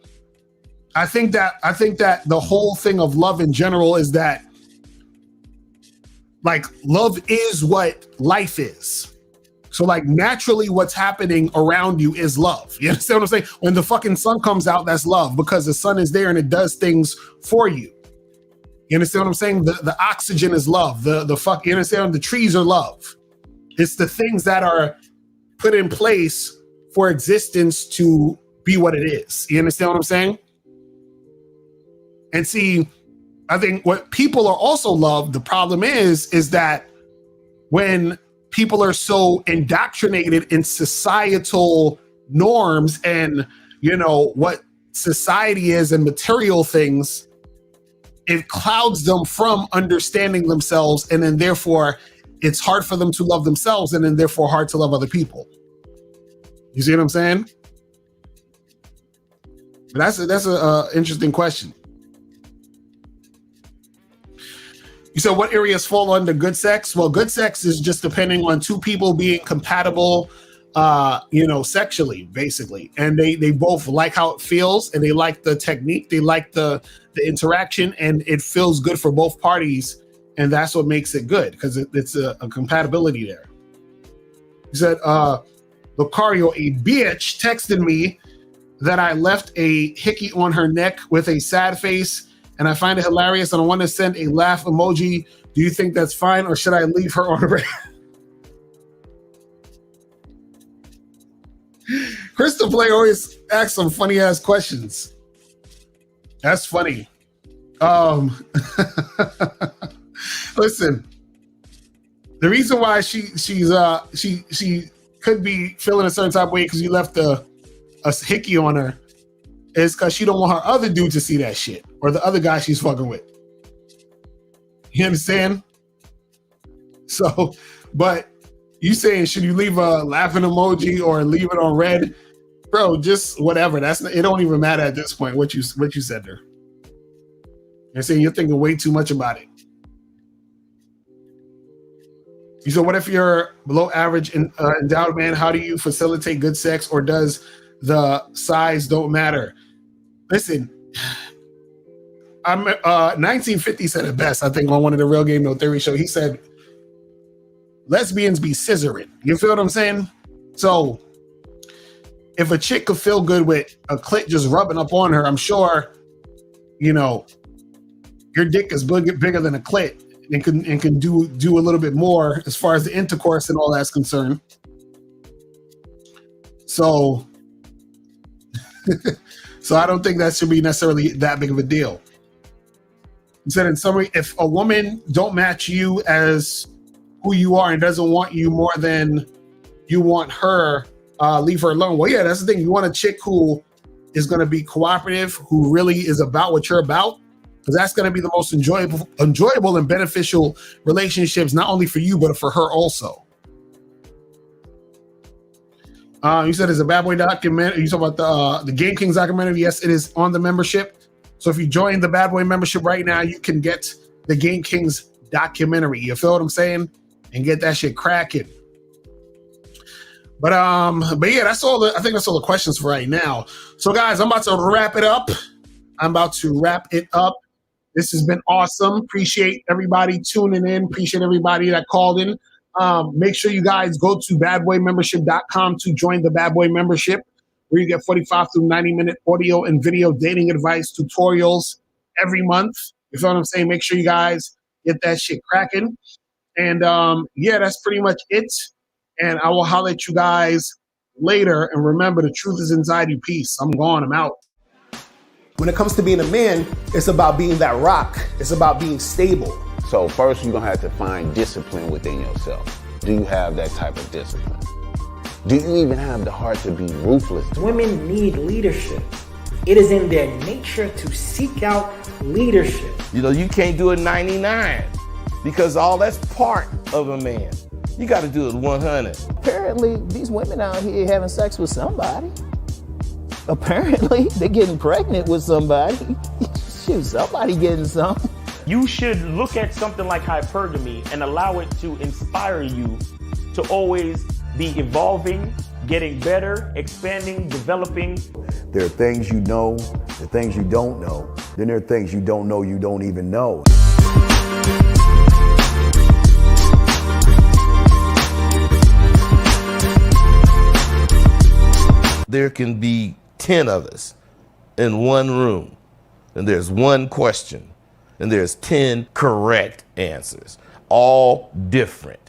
[SPEAKER 1] I think that the whole thing of love in general is that, like, love is what life is. So like naturally what's happening around you is love. You understand what I'm saying? When the fucking sun comes out, that's love because the sun is there and it does things for you. You understand what I'm saying? The oxygen is love. You understand? The trees are love. It's the things that are put in place for existence to be what it is. You understand what I'm saying? And see, I think what people are also loved, the problem is that when people are so indoctrinated in societal norms and, you know, what society is and material things, it clouds them from understanding themselves. And then therefore it's hard for them to love themselves and then therefore hard to love other people. You see what I'm saying? But that's a interesting question. You said what areas fall under good sex? Well, good sex is just depending on two people being compatible, sexually, basically. And they both like how it feels and they like the technique, they like the interaction, and it feels good for both parties. And that's what makes it good because it's a compatibility there. You said, Locario, a bitch, texted me that I left a hickey on her neck with a sad face, and I find it hilarious, and I want to send a laugh emoji. Do you think that's fine, or should I leave her on the red? Crystal Play always asks some funny ass questions. That's funny. Listen, the reason why she could be feeling a certain type of way because you left a hickey on her is because she don't want her other dude to see that shit or the other guy she's fucking with. You understand? So, but you saying should you leave a laughing emoji or leave it on red, bro? Just whatever. It don't even matter at this point what you said there. You're saying you're thinking way too much about it. You said, what if you're below average endowed man? How do you facilitate good sex, or does the size don't matter? Listen, 1950 said it best, I think, on one of the Real Game No Theory show. He said, lesbians be scissoring. You feel what I'm saying? So if a chick could feel good with a clit just rubbing up on her, I'm sure, your dick is bigger than a clit and can do a little bit more as far as the intercourse and all that's concerned. So so I don't think that should be necessarily that big of a deal. He said, in summary, if a woman don't match you as who you are and doesn't want you more than you want her, leave her alone. Well, yeah, that's the thing. You want a chick who is going to be cooperative, who really is about what you're about, because that's going to be the most enjoyable and beneficial relationships, not only for you, but for her also. You said it's a Bad Boy documentary. You talk about the Game Kings documentary. Yes, it is on the membership. So if you join the Bad Boy membership right now, you can get the Game Kings documentary. You feel what I'm saying? And get that shit cracking. But yeah, that's all. I think that's all the questions for right now. So guys, I'm about to wrap it up. This has been awesome. Appreciate everybody tuning in. Appreciate everybody that called in. Make sure you guys go to badboymembership.com to join the Bad Boy membership, where you get 45 to 90-minute audio and video dating advice tutorials every month. You feel what I'm saying? Make sure you guys get that shit cracking. And yeah, that's pretty much it. And I will holler at you guys later. And remember, the truth is inside you. Peace. I'm gone. I'm out. When it comes to being a man, it's about being that rock. It's about being stable.
[SPEAKER 9] So first, you're going to have to find discipline within yourself. Do you have that type of discipline? Do you even have the heart to be ruthless?
[SPEAKER 17] Women need leadership. It is in their nature to seek out leadership.
[SPEAKER 5] You can't do it 99 because all that's part of a man. You got to do it 100.
[SPEAKER 8] Apparently, these women out here having sex with somebody. Apparently, they're getting pregnant with somebody. Shoot, somebody getting some.
[SPEAKER 6] You should look at something like hypergamy and allow it to inspire you to always be evolving, getting better, expanding, developing.
[SPEAKER 4] There are things you know, there are things you don't know. Then there are things you don't know you don't even know.
[SPEAKER 5] there can be 10 of us in one room, and there's one question, and there's 10 correct answers, all different.